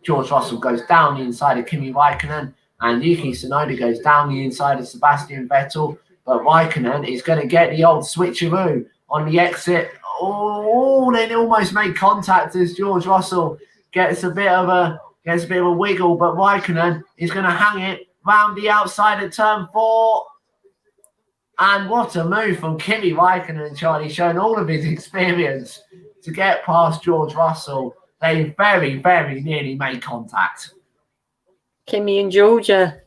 George Russell goes down the inside of Kimi Raikkonen and Yuki Tsunoda goes down the inside of Sebastian Vettel. But Raikkonen is going to get the old switcheroo on the exit. Oh, they almost made contact as George Russell gets a bit of a wiggle, but Raikkonen is going to hang it round the outside of turn 4. And what a move from Kimi Raikkonen, Charlie, showing all of his experience to get past George Russell. They very, very nearly made contact. Kimi and Georgia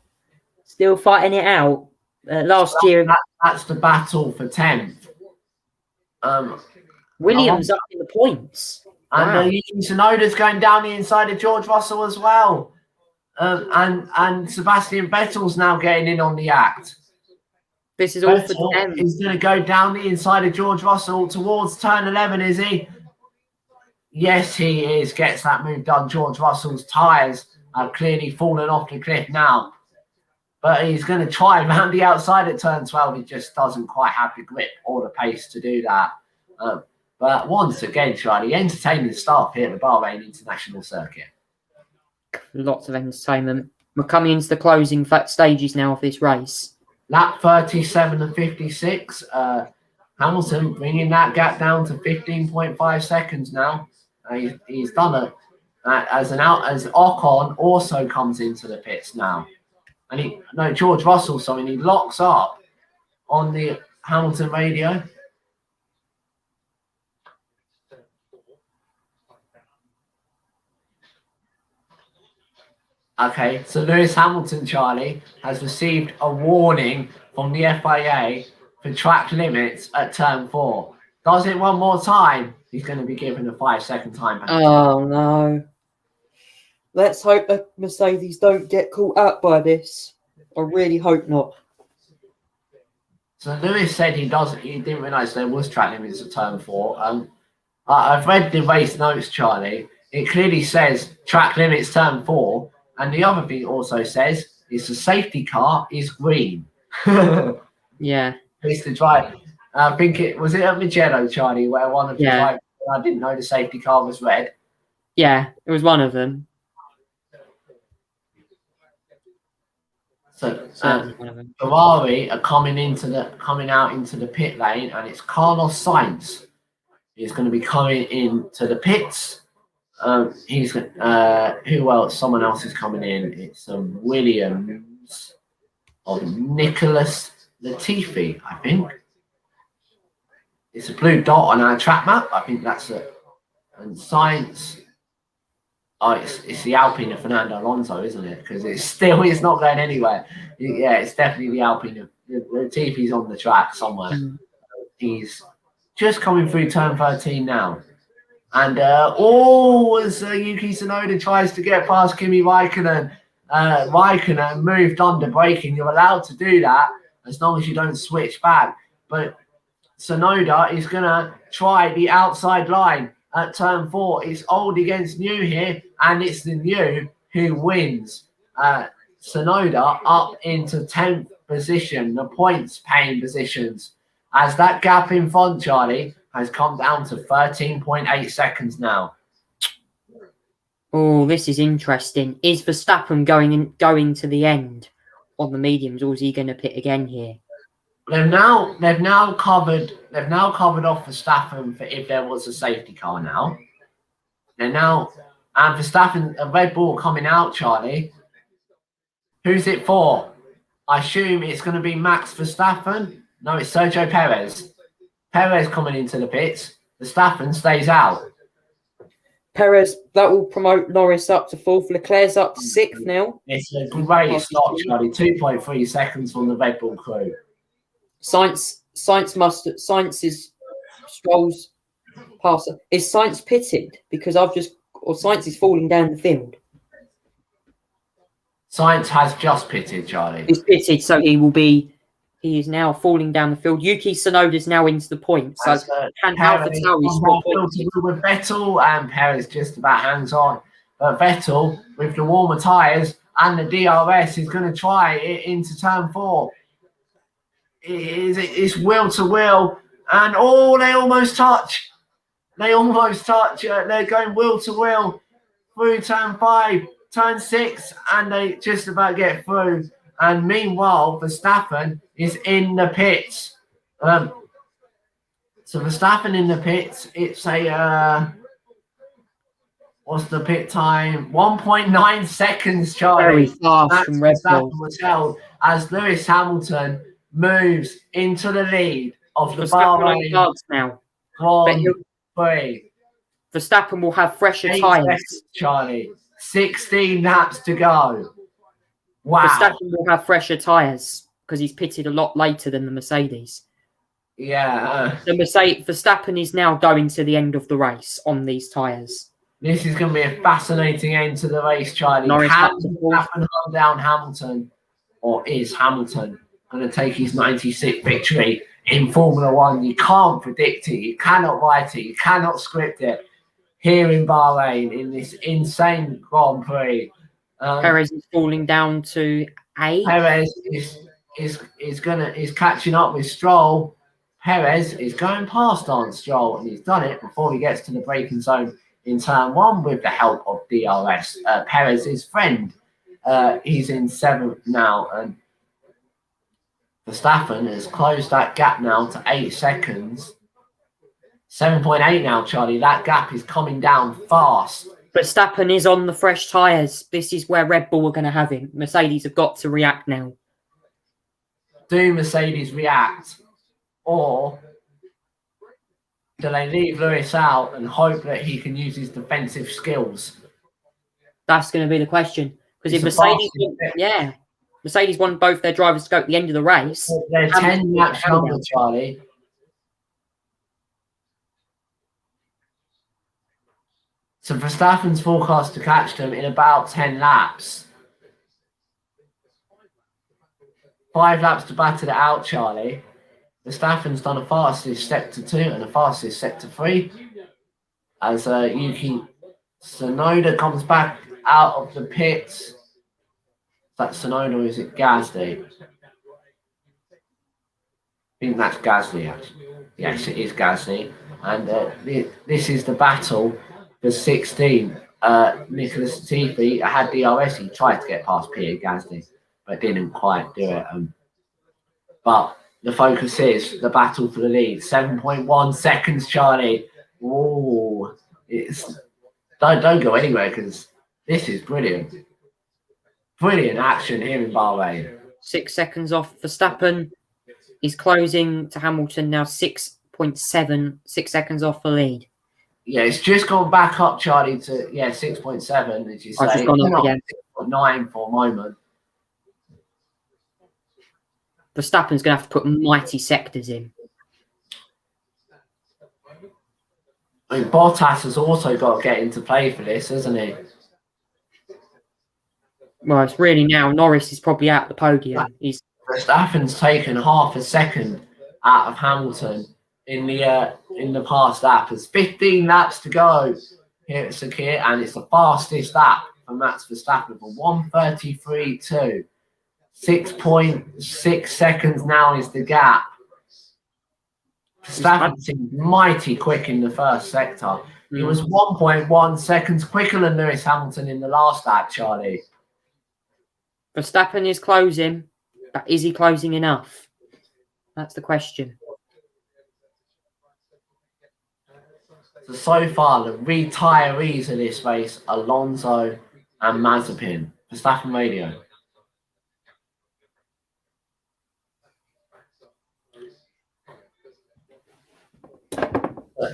still fighting it out. Last year, that's the battle for 10th. Williams up in the points. And Yuki Tsunoda's going down the inside of George Russell as well. And Sebastian Vettel's now getting in on the act. This is all for them. He's going to go down the inside of George Russell towards turn 11, is he? Yes, he is. Gets that move done. George Russell's tyres have clearly fallen off the cliff now. But he's going to try around the outside at turn 12. He just doesn't quite have the grip or the pace to do that. But once again, Charlie, entertaining stuff here at the Bahrain International Circuit. Lots of entertainment. We're coming into the closing stages now of this race. Lap 37 and 56. Hamilton bringing that gap down to 15.5 seconds now. He's done it as Ocon also comes into the pits now. And George Russell, and he locks up on the Hamilton radio. Okay, so Lewis Hamilton, Charlie, has received a warning from the FIA for track limits at turn 4. Does it one more time, he's going to be given a 5-second time penalty. Oh, no. Let's hope that Mercedes don't get caught up by this. I really hope not. So Lewis said he didn't realise there was track limits at turn 4. I've read the race notes, Charlie. It clearly says track limits turn 4. And the other thing it also says is the safety car is green. Yeah. It's the drive. I think it was at Mugello, Charlie, where one of the drivers, I didn't know the safety car was red. Yeah, it was one of them. So Ferrari are coming out into the pit lane, and it's Carlos Sainz. He's going to be coming into the pits. Who else? Someone else is coming in. It's Williams of Nicholas Latifi, I think. It's a blue dot on our track map. I think that's it. And Sainz Oh, it's the Alpine of Fernando Alonso, isn't it? Because it's not going anywhere. Yeah, it's definitely the Alpine. The Latifi's on the track somewhere. He's just coming through turn 13 now. And as Yuki Tsunoda tries to get past Kimi Raikkonen, Raikkonen moved under braking. You're allowed to do that as long as you don't switch back. But Tsunoda is going to try the outside line at turn 4. It's old against new here, and it's the new who wins. Tsunoda up into 10th position, the points paying positions, as that gap in front, Charlie, has come down to 13.8 seconds now. Oh, this is interesting. Is Verstappen going to the end on the mediums, or is he going to pit again here? They've now covered off Verstappen for if there was a safety car now. And Verstappen, a Red Bull coming out, Charlie. Who's it for? I assume it's going to be Max Verstappen. No, it's Sergio Perez. Perez coming into the pits. Verstappen stays out. Perez, that will promote Norris up to 4th. Leclerc's up to 6th now. It's a great stop, Charlie. 2.3 seconds from the Red Bull crew. Sainz is Stroll's passer. Is Sainz pitted? Because Sainz is falling down the field. Sainz has just pitted, Charlie. He's pitted, so he is now falling down the field. Yuki Tsunoda is now into the points. So AlphaTauri's with Vettel, and Perez just about hands on. But Vettel, with the warmer tyres and the DRS, is going to try it into turn 4. It's wheel to wheel, and they almost touch. They're going wheel to wheel through turn 5, turn 6, and they just about get through. And meanwhile, Verstappen is in the pits. So Verstappen in the pits. It's what's the pit time? 1.9 seconds, Charlie. Very fast from Red Bull. Was held as Lewis Hamilton moves into the lead of the Bahrain now. Grand Prix. Verstappen will have fresher tyres. Charlie, 16 laps to go. Wow. Verstappen will have fresher tyres because he's pitted a lot later than the Mercedes. Yeah. Verstappen is now going to the end of the race on these tyres. This is going to be a fascinating end to the race, Charlie. Norris Can Verstappen hold down Hamilton, or is Hamilton going to take his 96th victory in Formula One? You can't predict it. You cannot write it. You cannot script it. Here in Bahrain, in this insane Grand Prix. Perez is falling down to 8. Perez is catching up with Stroll. Perez is going past on Stroll, and he's done it before he gets to the braking zone in turn 1 with the help of DRS. Perez's friend. He's in 7th now, and Verstappen has closed that gap now to 8 seconds. 7.8 now, Charlie. That gap is coming down fast. Verstappen is on the fresh tyres. This is where Red Bull are going to have him. Mercedes have got to react now. Do Mercedes react? Or do they leave Lewis out and hope that he can use his defensive skills? That's going to be the question. Because if Mercedes want both their drivers to go at the end of the race. They're 10 laps younger, Charlie. So Verstappen's forecast to catch them in about 10 laps. 5 laps to batter it out, Charlie. Verstappen's done a fastest sector 2 and a fastest sector 3. As Yuki Tsunoda comes back out of the pits. Is that Tsunoda or is it Gasly? I think that's Gasly, actually. Yes, it is Gasly. And this is the battle for 16. Nicholas Latifi had DRS. He tried to get past Pierre Gasly, but didn't quite do it. But the focus is the battle for the lead. 7.1 seconds, Charlie. Ooh, don't go anywhere because this is brilliant. Brilliant action here in Bahrain. 6 seconds off Verstappen. He's closing to Hamilton now. 6.7, 6 seconds off the lead. Yeah, it's just gone back up, Charlie, to 6.7, as you say. I've just gone up Not again. 6.9 for a moment. Verstappen's going to have to put mighty sectors in. I mean, Bottas has also got to get into play for this, hasn't he? Well, it's really now Norris is probably out the podium. He's Verstappen's taken half a second out of Hamilton in the past lap. There's 15 laps to go here at Sakir, and it's the fastest lap for Max Verstappen for 1:33.2. 6.6 seconds now is the gap. Verstappen seemed mighty quick in the first sector. He was 1.1 seconds quicker than Lewis Hamilton in the last lap, Charlie. Verstappen is closing, but is he closing enough? That's the question. So far, the retirees of this race, Alonso and Mazepin. Verstappen radio.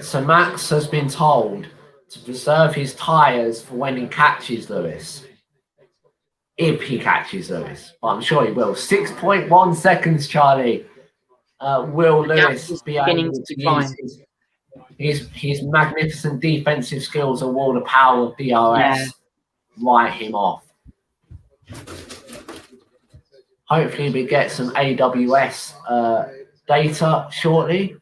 So Max has been told to preserve his tyres for when he catches Lewis. If he catches Lewis. But I'm sure he will. 6.1 seconds, Charlie. Will Lewis be able to use his magnificent defensive skills, or will the power of DRS write him off? Hopefully we get some AWS data shortly.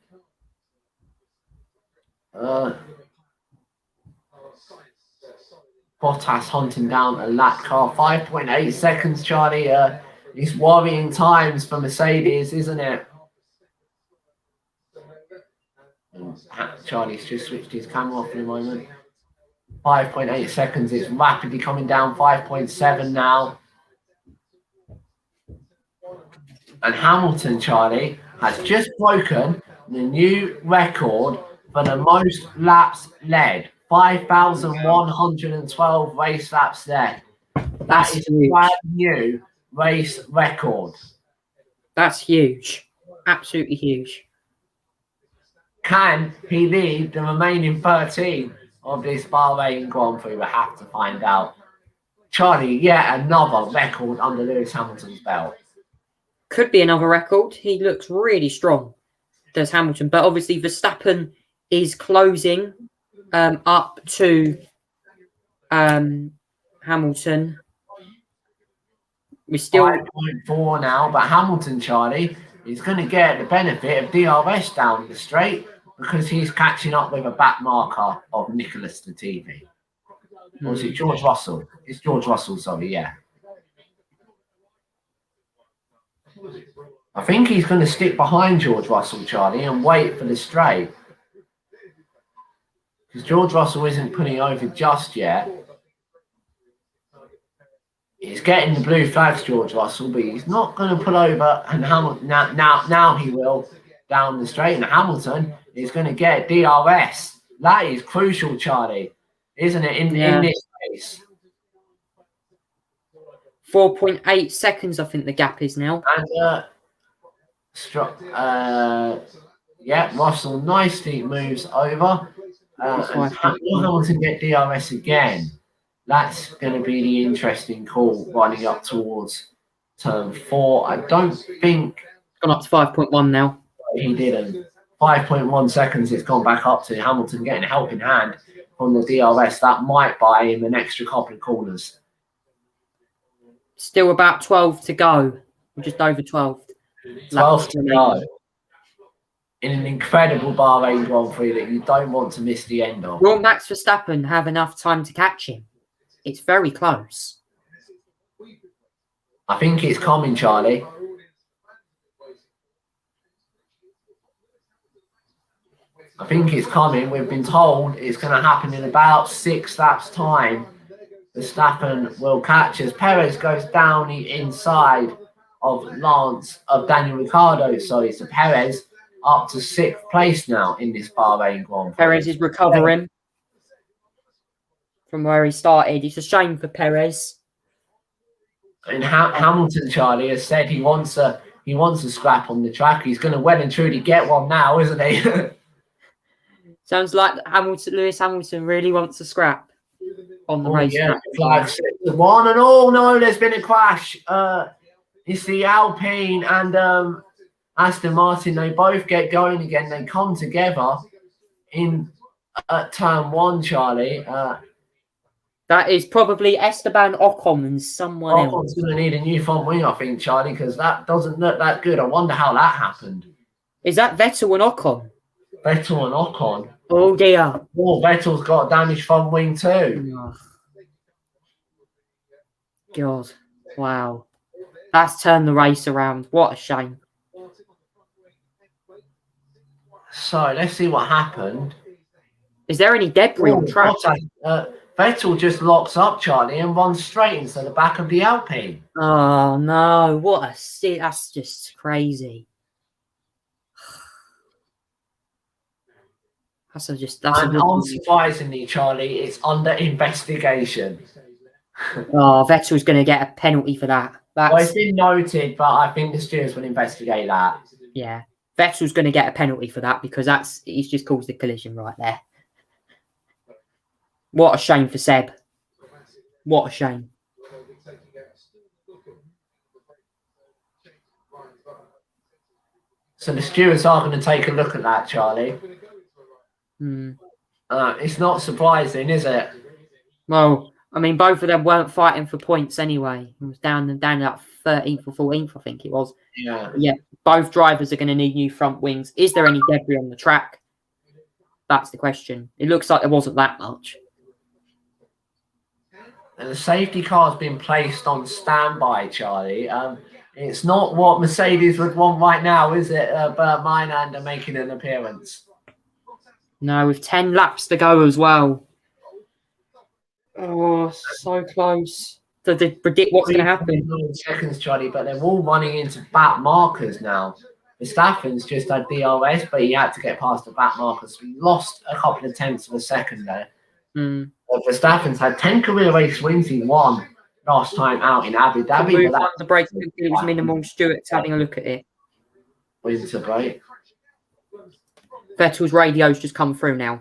Bottas hunting down a lap car. 5.8 seconds, Charlie. These worrying times for Mercedes, isn't it? Charlie's just switched his camera off in a moment. 5.8 seconds. It's rapidly coming down. 5.7 now. And Hamilton, Charlie, has just broken the new record for the most laps led. 5,112 race laps led. That is a brand new race record. That's huge. Absolutely huge. Can he lead the remaining 13 of this Bahrain Grand Prix? We'll have to find out. Charlie, yet another record under Lewis Hamilton's belt. Could be another record. He looks really strong, does Hamilton. But obviously Verstappen is closing up to Hamilton. We're still 5.4 now, but Hamilton, Charlie, is going to get the benefit of DRS down the straight because he's catching up with a back marker of Nicholas Latifi. Or is it George Russell? It's George Russell, sorry, yeah. I think he's going to stick behind George Russell, Charlie, and wait for the straight. Because George Russell isn't putting over just yet. He's getting the blue flags, George Russell, but he's not going to pull over. And Hamilton now he will down the straight. And Hamilton is going to get DRS. That is crucial, Charlie, isn't it? In this race. 4.8 seconds, I think the gap is now. And Russell nicely moves over. And Hamilton get DRS again. That's going to be the interesting call running up towards turn 4. I don't think... It's gone up to 5.1 now. He didn't. 5.1 seconds, it's gone back up to Hamilton getting a helping hand from the DRS. That might buy him an extra couple of corners. Still about 12 to go. We're just over 12. 12 to go. In an incredible Bahrain Grand Prix that you don't want to miss the end of. Will Max Verstappen have enough time to catch him? It's very close. I think it's coming, Charlie. I think it's coming. We've been told it's going to happen in about 6 laps' time. Verstappen will catch as Perez goes down the inside of Daniel Ricciardo. So Perez up to 6th place now in this Bahrain Grand Prix. Perez is recovering from where he started. It's a shame for Perez. And Hamilton, Charlie, has said he wants a scrap on the track. He's going to well and truly get one now, isn't he? Sounds like Lewis Hamilton really wants to scrap on the race. Yeah, flag 1 and all. No, there's been a crash. It's the Alpine and Aston Martin. They both get going again. They come together in turn 1, Charlie. That is probably Esteban Ocon and someone else. Ocon's going to need a new front wing, I think, Charlie, because that doesn't look that good. I wonder how that happened. Is that Vettel and Ocon? Vettel and Ocon. Oh, dear. Oh, Vettel's got a damaged front wing too. Oh. God. Wow. That's turned the race around. What a shame. So, let's see what happened. Is there any debris on track? Vettel just locks up, Charlie, and runs straight into the back of the Alpine. Oh, no. What a... That's just crazy. And unsurprisingly, Charlie, it's under investigation. Oh, Vettel's going to get a penalty for that. Well, it's been noted, but I think the stewards will investigate that. Yeah. Vettel's going to get a penalty for that because he's just caused the collision right there. What a shame for Seb. What a shame. So the stewards are going to take a look at that, Charlie. It's not surprising, is it? Well, I mean, both of them weren't fighting for points anyway. It was down at 13th or 14th, I think it was. Yeah. Both drivers are going to need new front wings. Is there any debris on the track? That's the question. It looks like there wasn't that much. And the safety car's been placed on standby, Charlie. It's not what Mercedes would want right now, is it? Bert Minander making an appearance. No, with 10 laps to go as well. Oh, so close. So they predict what's going to happen. 9 seconds, Charlie, but they're all running into back markers now. Verstappen's just had DRS, but he had to get past the back markers. We lost a couple of tenths of a second there. Verstappen's had 10 career race wins. He won last time out in Abu Dhabi. But the break, it was minimal. Stuart's having a look at it. Winter break. Vettel's radio's just come through now.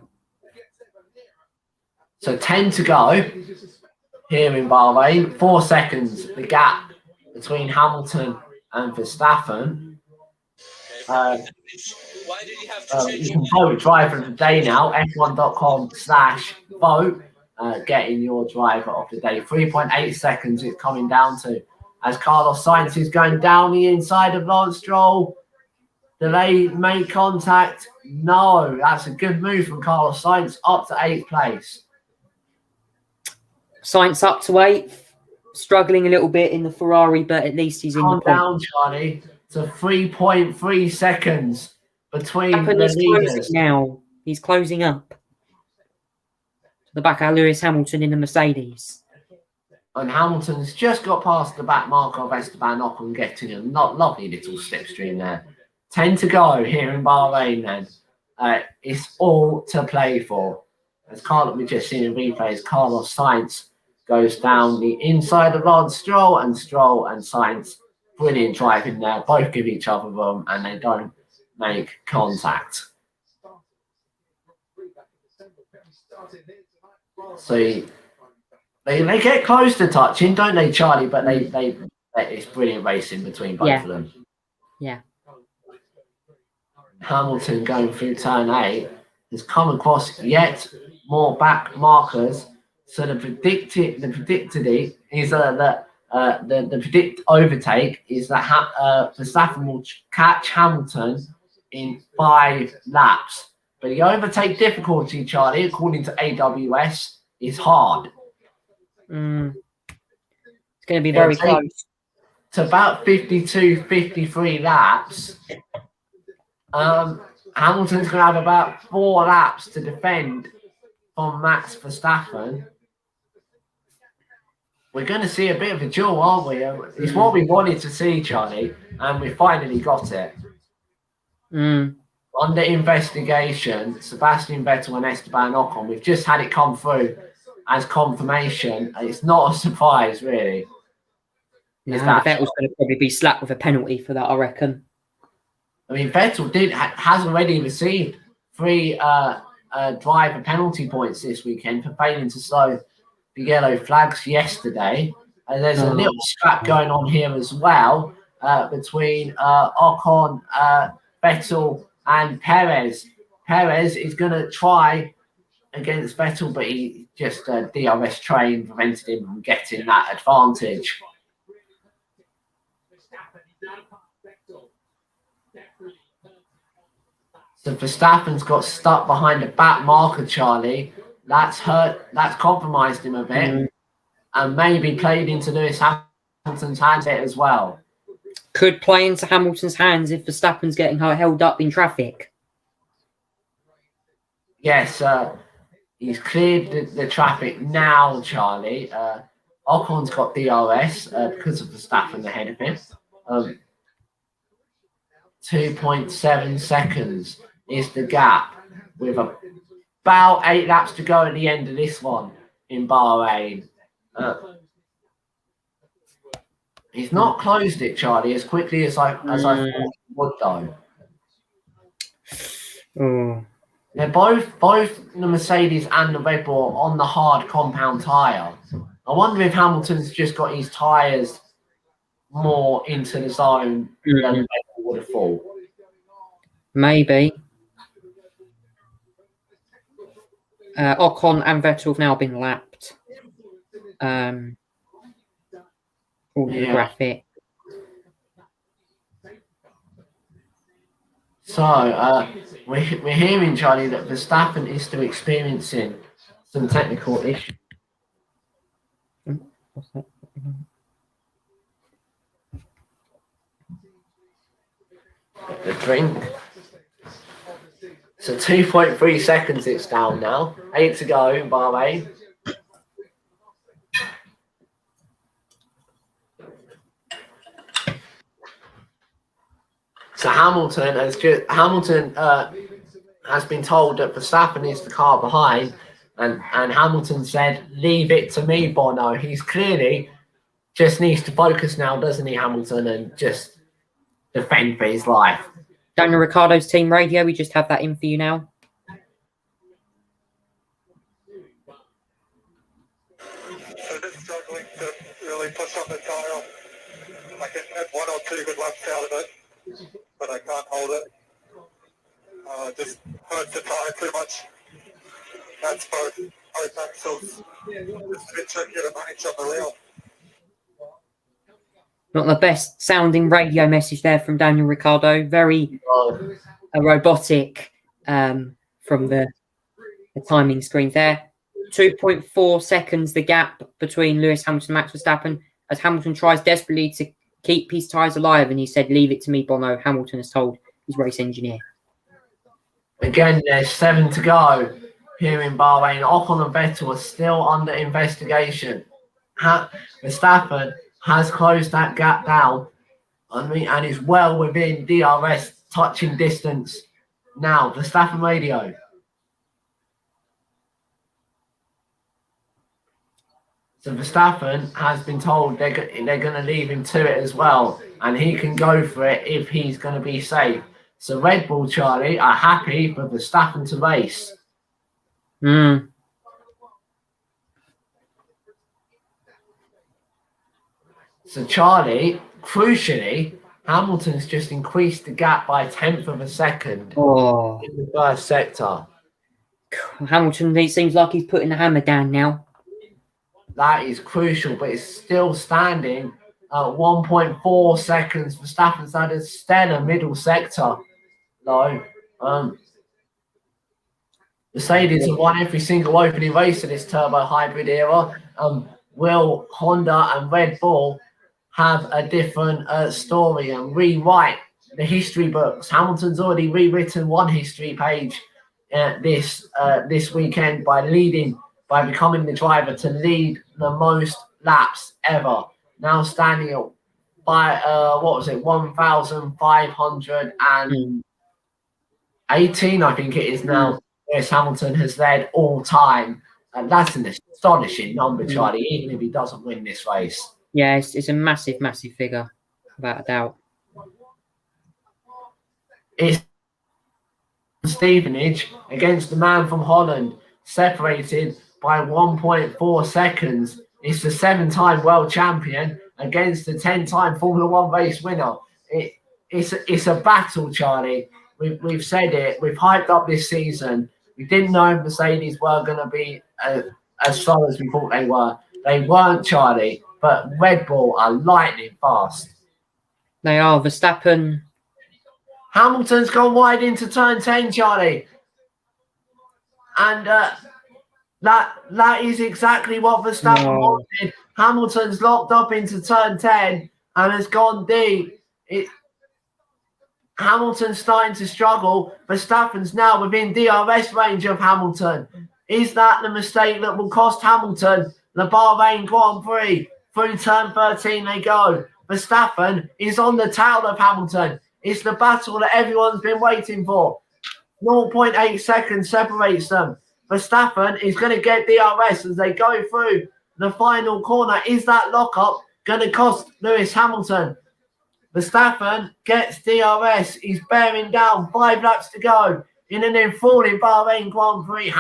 So 10 to go here in Bahrain. 4 seconds, the gap between Hamilton and Verstappen. You can vote driver of the day now, f1.com/vote. Getting your driver of the day. 3.8 seconds it's coming down to as Carlos Sainz is going down the inside of Lance Stroll. Delay, make contact. No, that's a good move from Carlos Sainz up to 8th place. Sainz up to 8th, struggling a little bit in the Ferrari, but at least he's in the down, Charlie, to 3.3 seconds between the leaders. Now he's closing up. The back of Lewis Hamilton in the Mercedes. And Hamilton's just got past the back marker of Esteban Ocon, getting a lovely little slipstream there. 10 to go here in Bahrain then. It's all to play for. As we just seen in replays, Carlos Sainz goes down the inside of Lance Stroll and Sainz. Brilliant driving there. Both give each other room and they don't make contact. So they get close to touching, don't they, Charlie? But it's brilliant racing between both of them. Yeah. Hamilton going through turn 8 has come across yet more back markers. So the predicted overtake is that Verstappen will catch Hamilton in 5 laps. But the overtake difficulty, Charlie, according to AWS, is hard. It's going to be very close. To about 52, 53 laps. Hamilton's going to have about 4 laps to defend from Max Verstappen. We're going to see a bit of a duel, aren't we? It's what we wanted to see, Charlie, and we finally got it. Under investigation, Sebastian Vettel and Esteban Ocon. We've just had it come through as confirmation. It's not a surprise, really. Vettel's going to probably be slapped with a penalty for that, I reckon. I mean, Vettel has already received 3 driver penalty points this weekend for failing to slow the yellow flags yesterday. And there's a little scrap going on here as well between Ocon, Vettel, and Perez. Perez is going to try against Vettel, but he just DRS train prevented him from getting that advantage. So Verstappen's got stuck behind the back marker, Charlie. That's compromised him a bit, and maybe played into Lewis Hamilton's hands as well. Could play into Hamilton's hands if Verstappen's getting held up in traffic. Yes, he's cleared the traffic now, Charlie. Ocon's got DRS because of Verstappen ahead of him. 2.7 seconds is the gap, with about 8 laps to go at the end of this one in Bahrain. He's not closed it, Charlie, as quickly as I thought he would, though. They're both the Mercedes and the Red Bull on the hard compound tyre. I wonder if Hamilton's just got his tyres more into the zone than Red Bull would have thought. Maybe. Ocon and Vettel have now been lapped. All the graphic. So we're hearing, Charlie, that Verstappen is still experiencing some technical issues. The drink. So 2.3 seconds it's down now. 8 to go in Bahrain. So Hamilton has been told that Verstappen is the car behind, and Hamilton said, "Leave it to me, Bono." He's clearly just needs to focus now, doesn't he, Hamilton, and just defend for his life. Daniel Ricciardo's team radio, we just have that in for you now. So just struggling to really push on the tyre. I can have 1 or 2 good laps out of it, but I can't hold it. Just hurts the tyre too much. That's both axles. It's a bit trickier to manage on the rail. Not the best sounding radio message there from Daniel Ricciardo. Very robotic from the timing screen there. 2.4 seconds the gap between Lewis Hamilton and Max Verstappen as Hamilton tries desperately to keep his tyres alive, and he said, "Leave it to me, Bono." Hamilton has told his race engineer. Again, there's 7 to go here in Bahrain. Ocon and Vettel are still under investigation. Verstappen has closed that gap down, and is well within DRS touching distance now. Verstappen radio. So Verstappen has been told they're going to leave him to it as well, and he can go for it if he's going to be safe. So Red Bull, Charlie, are happy for Verstappen to race. So Charlie, crucially, Hamilton's just increased the gap by 1/10 of a second in the first sector. Hamilton, it seems like he's putting the hammer down now. That is crucial, but it's still standing at 1.4 seconds. Verstappen's had a stellar middle sector, though. Mercedes have won every single opening race of this turbo hybrid era. Will Honda and Red Bull have a different story and rewrite the history books? Hamilton's already rewritten one history page this weekend by becoming the driver to lead the most laps ever. Now standing at 1,518, I think it is now. Lewis Hamilton has led all time, and that's an astonishing number, Charlie. Even if he doesn't win this race. Yeah, it's a massive, massive figure, without a doubt. It's Stevenage against the man from Holland, separated by 1.4 seconds. It's the 7-time world champion against the 10-time Formula One race winner. It's a battle, Charlie. We've said it. We've hyped up this season. We didn't know Mercedes were going to be as slow as we thought they were. They weren't, Charlie, but Red Bull are lightning fast. They are. Verstappen. Hamilton's gone wide into turn 10, Charlie. And that is exactly what Verstappen wanted. Hamilton's locked up into turn 10 and has gone deep. Hamilton's starting to struggle. Verstappen's now within DRS range of Hamilton. Is that the mistake that will cost Hamilton the Bahrain Grand Prix? Through turn 13 they go. Verstappen is on the tail of Hamilton. It's the battle that everyone's been waiting for. 0.8 seconds separates them. Verstappen is going to get DRS as they go through the final corner. Is that lockup going to cost Lewis Hamilton? Verstappen gets DRS. He's bearing down. 5 laps to go in an enthralling Bahrain Grand Prix.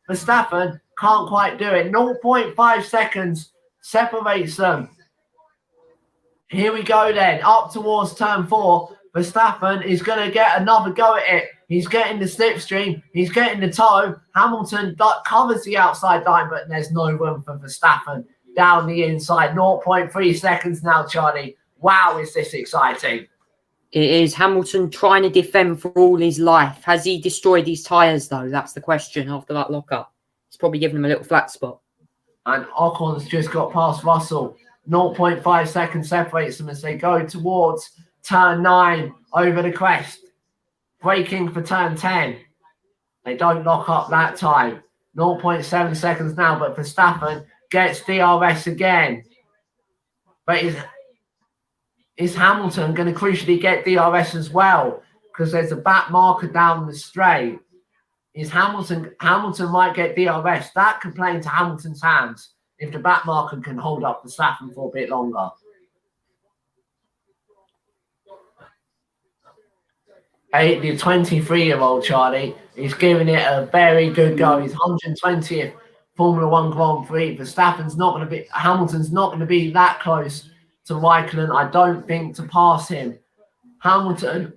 Verstappen can't quite do it. 0.5 seconds separates them. Here we go then. Up towards turn 4. Verstappen is going to get another go at it. He's getting the slipstream. He's getting the toe. Hamilton covers the outside line, but there's no room for Verstappen down the inside. 0.3 seconds now, Charlie. Wow, is this exciting. It is. Hamilton trying to defend for all his life. Has he destroyed his tyres, though? That's the question after that lockup. It's probably given him a little flat spot. And Ocon's just got past Russell. 0.5 seconds separates them as they go towards turn 9 over the crest. Braking for turn 10. They don't lock up that time. 0.7 seconds now, but Verstappen gets DRS again. But is Hamilton going to crucially get DRS as well? Because there's a back marker down the straight. Hamilton might get DRS. That could play into Hamilton's hands if the back marker can hold up Verstappen for a bit longer. The 23-year-old Charlie is giving it a very good go. He's 120th Formula One Grand Prix. Hamilton's not going to be that close to Raikkonen, I don't think, to pass him. Hamilton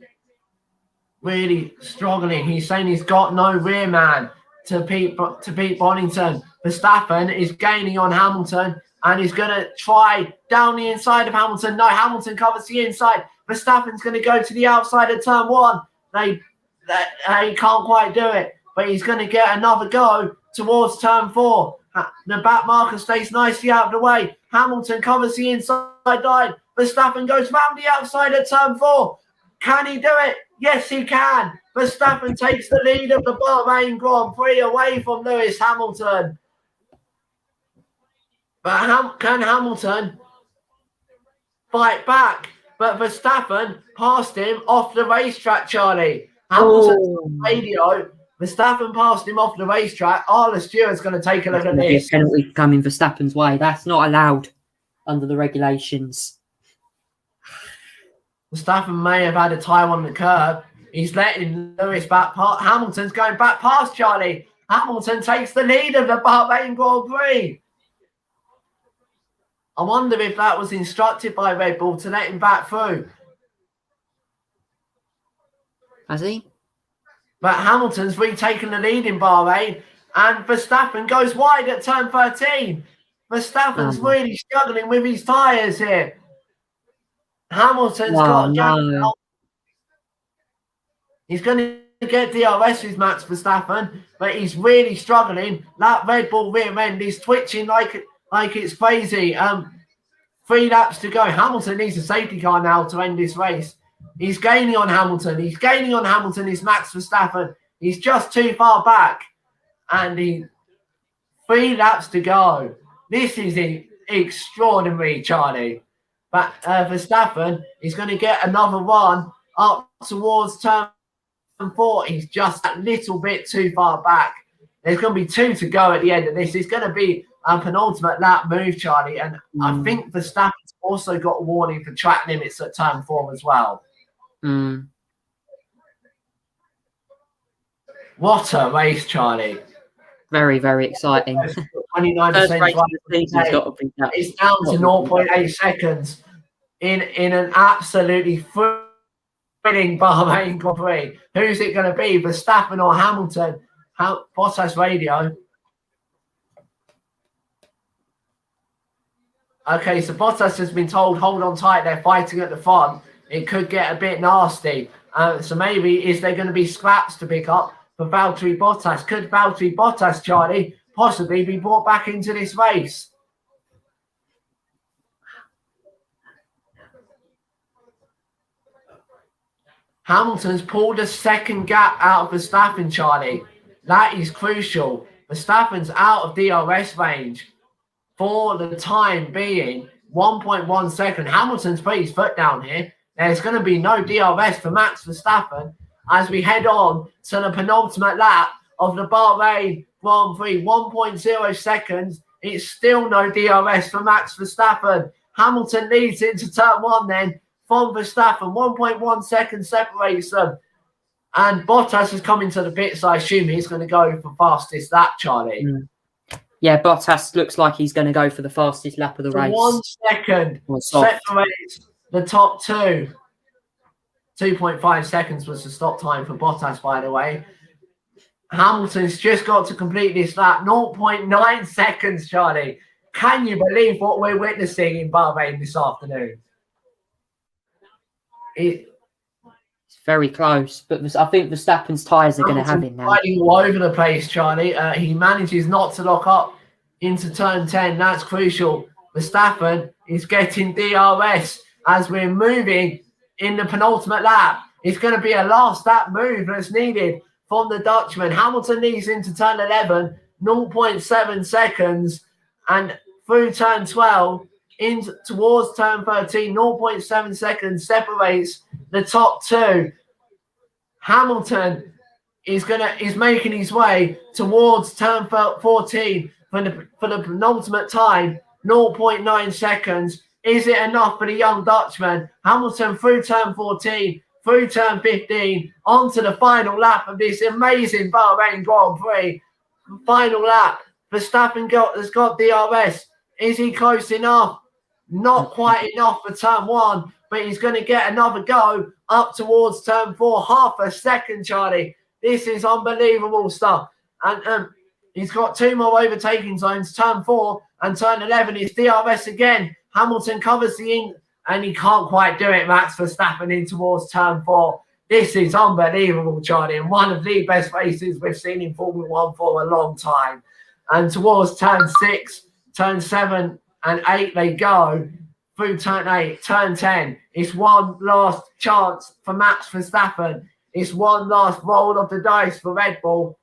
really struggling. He's saying he's got no rear man to Pete Bonington. Verstappen is gaining on Hamilton and he's going to try down the inside of Hamilton. No, Hamilton covers the inside. Verstappen's going to go to the outside of turn 1. They can't quite do it, but he's going to get another go towards turn 4. The back marker stays nicely out of the way. Hamilton covers the inside line. Verstappen goes round the outside of turn 4. Can he do it? Yes, he can. Verstappen takes the lead of the Bahrain Grand Prix away from Lewis Hamilton. But can Hamilton fight back? But Verstappen passed him off the racetrack, Charlie. Hamilton's radio. Verstappen passed him off the racetrack. The steward's going to take a look at this. Penalty coming Verstappen's way. That's not allowed under the regulations. Verstappen may have had a time on the curb. He's letting Lewis back past. Hamilton's going back past Charlie. Hamilton takes the lead of the Bahrain Grand Prix. I wonder if that was instructed by Red Bull to let him back through. Has he? But Hamilton's retaken the lead in Bahrain and Verstappen goes wide at turn 13. Verstappen's really struggling with his tyres here. Hamilton's he's going to get DRS with Max Verstappen, but he's really struggling. That Red Bull rear end is twitching like it's crazy. 3 laps to go. Hamilton needs a safety car now to end this race. He's gaining on Hamilton. He's Max Verstappen. He's just too far back. And 3 laps to go. This is extraordinary, Charlie. But Verstappen is going to get another run up towards turn 4. He's just a little bit too far back. There's going to be 2 to go at the end of this. It's going to be a penultimate lap move, Charlie. And I think Verstappen's also got a warning for track limits at turn 4 as well. What a race, Charlie. Very, very exciting. 29% First race of right the season's got to be that. It's down to 0.8 seconds in an absolutely thrilling Bahrain Grand Prix. Who's it going to be, Verstappen or Hamilton? Bottas radio. Okay, so Bottas has been told, hold on tight, they're fighting at the front. It could get a bit nasty. So maybe, is there going to be scraps to pick up for Valtteri Bottas? Could Valtteri Bottas, Charlie, possibly be brought back into this race? Hamilton's pulled a second gap out of Verstappen, Charlie. That is crucial. Verstappen's out of DRS range for the time being. 1.1 second. Hamilton's put his foot down here. There's going to be no DRS for Max Verstappen as we head on to the penultimate lap of the Bahrain Grand Prix. 1.0 seconds. It's still no DRS for Max Verstappen. Hamilton leads into turn one then from Verstappen. 1.1 seconds separates them. And Bottas is coming to the pits. I assume he's going to go for fastest lap, Charlie. Yeah, Bottas looks like he's going to go for the fastest lap of the race. 1 second separates the top two. 2.5 seconds was the stop time for Bottas, by the way. Hamilton's just got to complete this lap. 0.9 seconds, Charlie. Can you believe what we're witnessing in Bahrain this afternoon? It's very close, but I think Verstappen's tyres are going to have him now. Riding all over the place, Charlie. He manages not to lock up into turn 10. That's crucial. Verstappen is getting DRS as we're moving in the penultimate lap. It's going to be a last lap move that's needed from the Dutchman. Hamilton leads into turn 11, 0.7 seconds, and through turn 12 towards turn 13, 0.7 seconds separates the top two. Hamilton is making his way towards turn 14 for the penultimate time, 0.9 seconds. Is it enough for the young Dutchman? Hamilton through turn 14, through turn 15, onto the final lap of this amazing Bahrain Grand Prix. Final lap. Verstappen has got DRS. Is he close enough? Not quite enough for turn one, but he's going to get another go up towards turn 4. Half a second, Charlie. This is unbelievable stuff. And he's got two more overtaking zones, turn 4 and turn 11. It's DRS again. Hamilton covers the in, and he can't quite do it. Max Verstappen in towards turn 4. This is unbelievable, Charlie, and one of the best races we've seen in Formula 1 for a long time. And towards turn 6, turn 7 and 8 they go. Through turn 8, turn 10. It's one last chance for Max Verstappen. It's one last roll of the dice for Red Bull.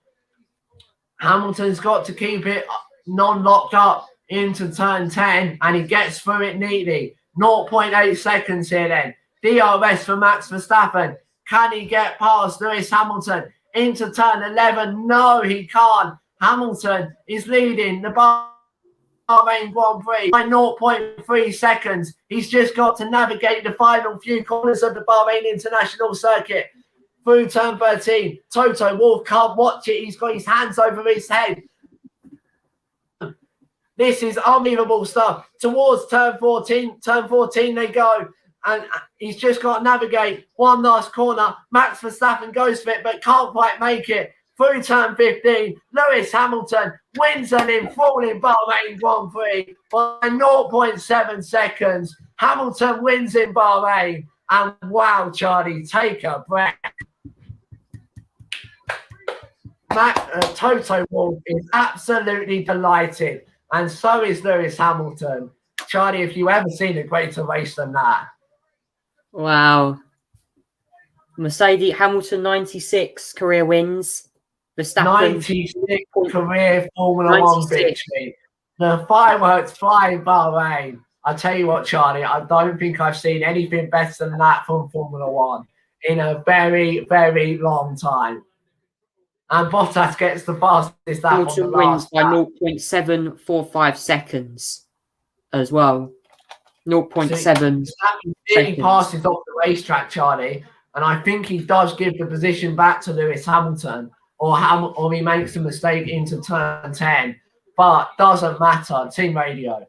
Hamilton's got to keep it non-locked up into turn 10, and he gets through it neatly. 0.8 seconds here then. DRS for Max Verstappen. Can he get past Lewis Hamilton into turn 11? No, he can't. Hamilton is leading the Bahrain Grand Prix by 0.3 seconds. He's just got to navigate the final few corners of the Bahrain International Circuit. Through turn 13, Toto Wolff can't watch it. He's got his hands over his head. This is unbelievable stuff. Towards turn 14 they go. And he's just got to navigate one last corner. Max Verstappen goes for it, but can't quite make it. Through turn 15, Lewis Hamilton wins an enthralling Bahrain Grand Prix by 0.7 seconds. Hamilton wins in Bahrain. And wow, Charlie, take a breath. Toto Wolff is absolutely delighted. And so is Lewis Hamilton. Charlie, have you ever seen a greater race than that? Wow. Mercedes Hamilton 96 career wins. Verstappen 96 career Formula 1 victory. The fireworks fly in Bahrain. I tell you what, Charlie, I don't think I've seen anything better than that from Formula 1 in a very, very long time. And Bottas gets the fastest lap on the last wins by lap. 0.745 seconds as well. 0.7 He passes off the racetrack, Charlie, and I think he does give the position back to Lewis Hamilton or he makes a mistake into turn 10. But doesn't matter. Team radio.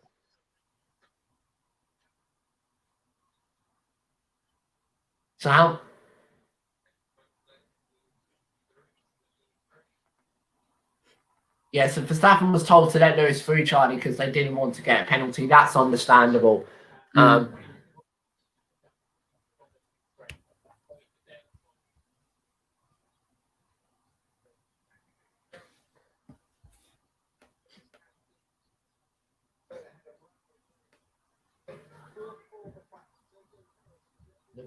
So how? Yeah, so Verstappen was told to let Lewis through, Charlie, because they didn't want to get a penalty. That's understandable. The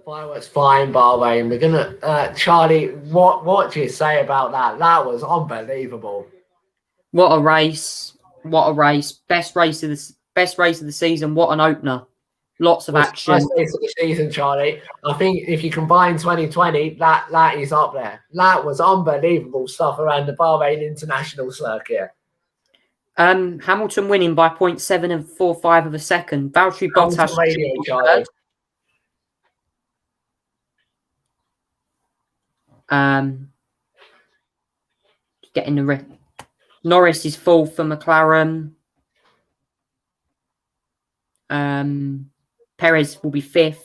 fireworks flying Bahrain. We're gonna, Charlie. What do you say about that? That was unbelievable. What a race! What a race! Best race of the season. What an opener! Lots of action. First race of the season, Charlie. I think if you combine 2020, that is up there. That was unbelievable stuff around the Bahrain International Circuit. Hamilton winning by 0.745 of a second. Valtteri Bottas. Radio, Charlie. Getting the Norris is full for McLaren. Perez will be 5th.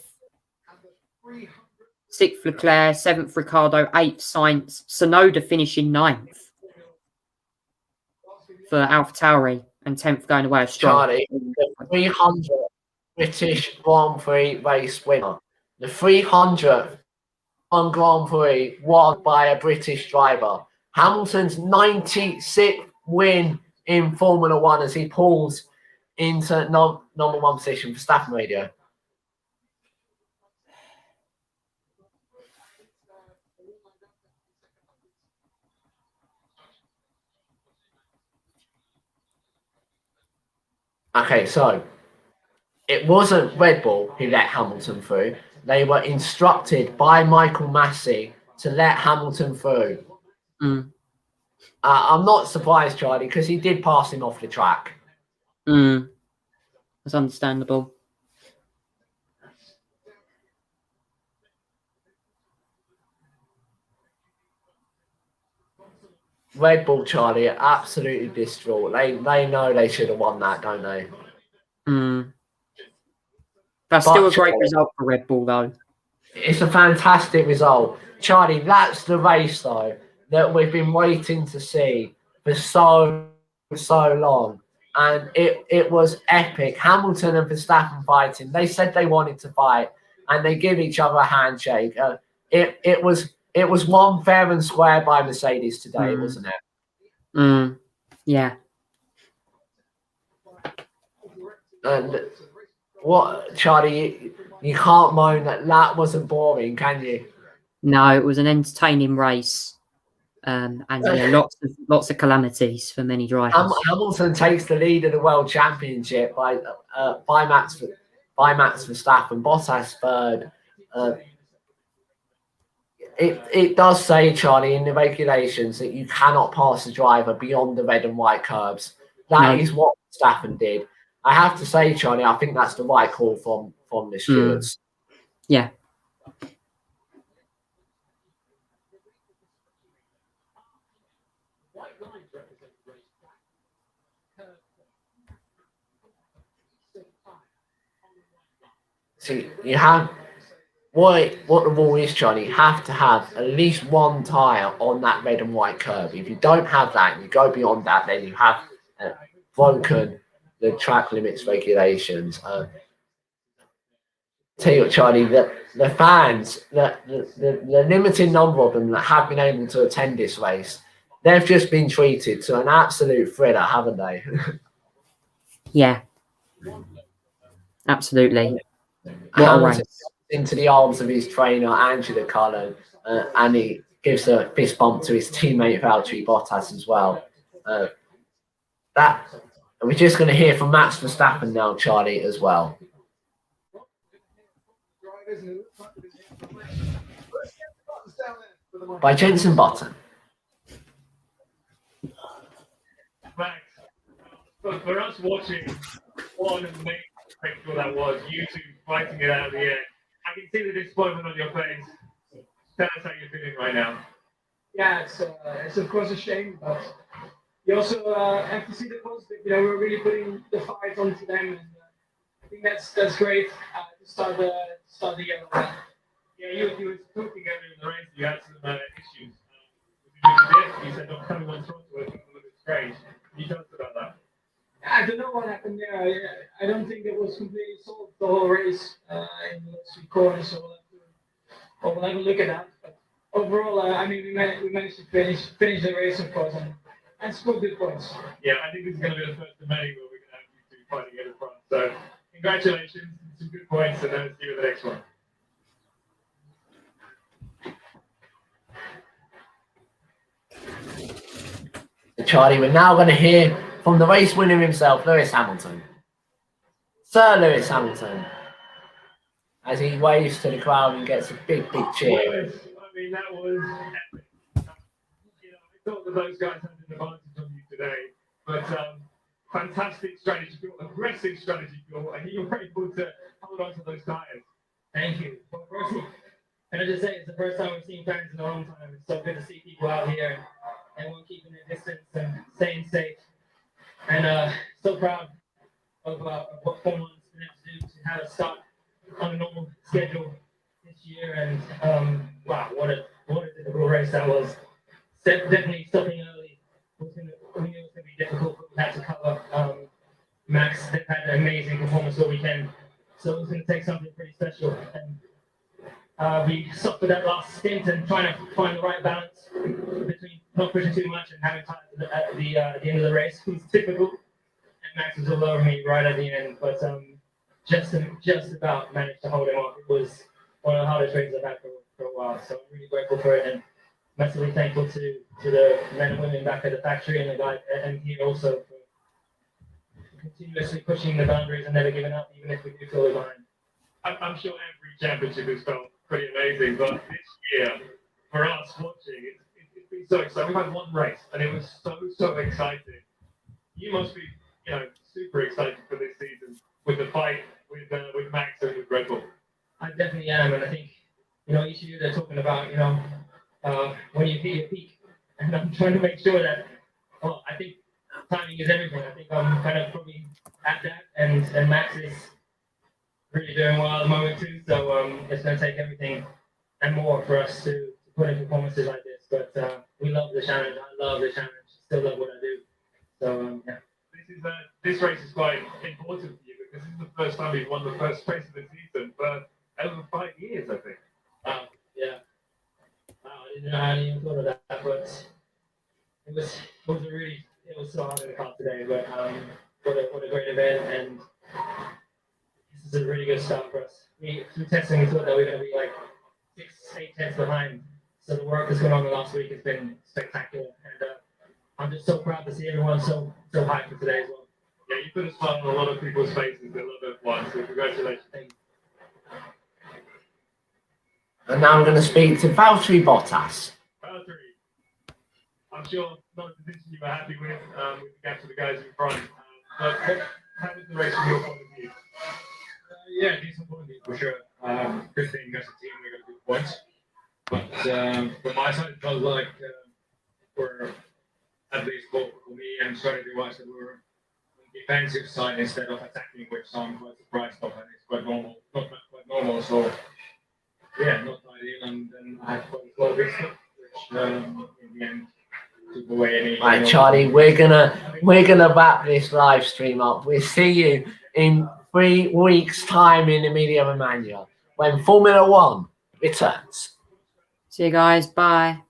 6th Leclerc, 7th Ricciardo, 8th Sainz. Tsunoda finishing 9th for AlphaTauri and 10th going away as Stroll. Charlie, the 300 British Grand Prix race winner. The 300th Grand Prix won by a British driver. Hamilton's 96th win in Formula One as he pulls into number 1 position for Verstappen radio. Okay, so it wasn't Red Bull who let Hamilton through. They were instructed by Michael Massey to let Hamilton through. I'm not surprised, Charlie, because he did pass him off the track. That's understandable. Red Bull, Charlie, are absolutely distraught. They know they should have won that, don't they? That's still a great result for Red Bull, though. It's a fantastic result. Charlie, that's the race, though, that we've been waiting to see for so long. And it was epic. Hamilton and Verstappen fighting. They said they wanted to fight, and they give each other a handshake. It was won fair and square by Mercedes today, wasn't it? Yeah. And what, Charlie, you can't moan that wasn't boring, can you? No, it was an entertaining race. And yeah, lots of calamities for many drivers. Hamilton takes the lead of the World Championship by Max Verstappen. Bottas third. It does say, Charlie, in the regulations that you cannot pass a driver beyond the red and white curbs. That is what Verstappen did. I have to say, Charlie, I think that's the right call from the stewards. Yeah. See, you have what the rule is, Charlie. You have to have at least one tyre on that red and white curb. If you don't have that and you go beyond that, then you have broken the track limits regulations. Tell you what, Charlie, the fans, the limited number of them that have been able to attend this race, they've just been treated to an absolute thriller, haven't they? Yeah. Absolutely. Hamilton into the arms of his trainer, Angela Cullen, and he gives a fist bump to his teammate Valtteri Bottas as well. We're just going to hear from Max Verstappen now, Charlie, as well. By Jenson Button. Max, for us watching, what an amazing spectacle that was. You two fighting it out of the air. I can see the disappointment on your face. Tell us how you're feeling right now. Yeah, it's of course a shame, but you also have to see the positive. You know, we're really putting the fight onto them, and I think that's great to start the year. Like that. Yeah, you were talking earlier in the race. You had some issues. You said not coming on throttle was a little bit strange. Can you tell us about that? I don't know what happened there. I don't think it was completely solved the whole race in the last 3 corners. So we'll have a look at that. But overall, I mean, we managed to finish the race, of course, and score good points. Yeah, I think this is going to be the first of many where we're going to have you two fighting at the front. So congratulations, some good points, and then see you in the next one. Charlie, we're now going to hear from the race winner himself, Lewis Hamilton. Sir Lewis Hamilton, as he waves to the crowd and gets a big cheer. Lewis, I mean, that was epic. You know, I thought that those guys had an advantage on you today, but fantastic strategy, aggressive strategy, and you were able to hold on to those tires. Thank you. Well, firstly, can I just say it's the first time we've seen fans in a long time. It's so good to see people out here and everyone keeping their distance and staying safe. And so proud of what Formula 1's been able to do to have us start on a normal schedule this year. And wow, what a difficult race that was. Definitely stopping early we knew it was going to be difficult, but we had to cover. Max had an amazing performance all weekend, so it was going to take something pretty special. And we stopped for that last stint and trying to find the right balance between not pushing too much and having time at the end of the race. It was typical, and Max was all over me right at the end, but just about managed to hold him off. It was one of the hardest races I've had for a while, so I'm really grateful for it and massively thankful to the men and women back at the factory and the guys and here also for continuously pushing the boundaries and never giving up, even if we do fall behind. I'm sure every championship has felt pretty amazing, but this year, for us watching, it's been so exciting. We've had one race, and it was so exciting. You must be, you know, super excited for this season with the fight with Max and with Red Bull. I definitely am, and I think, you know, each year they're talking about, you know, when you hit your peak, and I'm trying to make sure that, well, I think timing is everything. I think I'm kind of probably at that, and Max is really doing well at the moment too. So it's going to take everything and more for us to put in performances like this. But we love the challenge. I love the challenge. Still love what I do. So yeah. This race is quite important for you because this is the first time you've won the first race of the season for over 5 years, I think. Yeah. I didn't even thought of that, but it was so hard in the car today. But what a great event, and this is a really good start for us. Through testing, we thought that we were going to be like 6-8 tenths behind. So the work that's gone on the last week has been spectacular, and I'm just so proud to see everyone so hyped for today as well. Yeah, you put a smile on a lot of people's faces that love F1, so congratulations. Thank you. And now I'm going to speak to Valtteri Bottas. Valtteri, I'm sure not a position you were happy with the gap to the guys in front. But how was the race from your point of view? Yeah, decent point of view for sure. Good thing as a team we got good points. But from my side, it felt like we're, at least for me and strategy-wise, that we were on the defensive side instead of attacking, which I'm quite surprised of, and it's quite normal. Not quite normal, so yeah, not ideal. And then I had quite a lot of risk, which in the end took away any. Right, Charlie, we're gonna wrap this live stream up. We'll see you in 3 weeks' time in Emilia Romagna when Formula One returns. See you guys. Bye.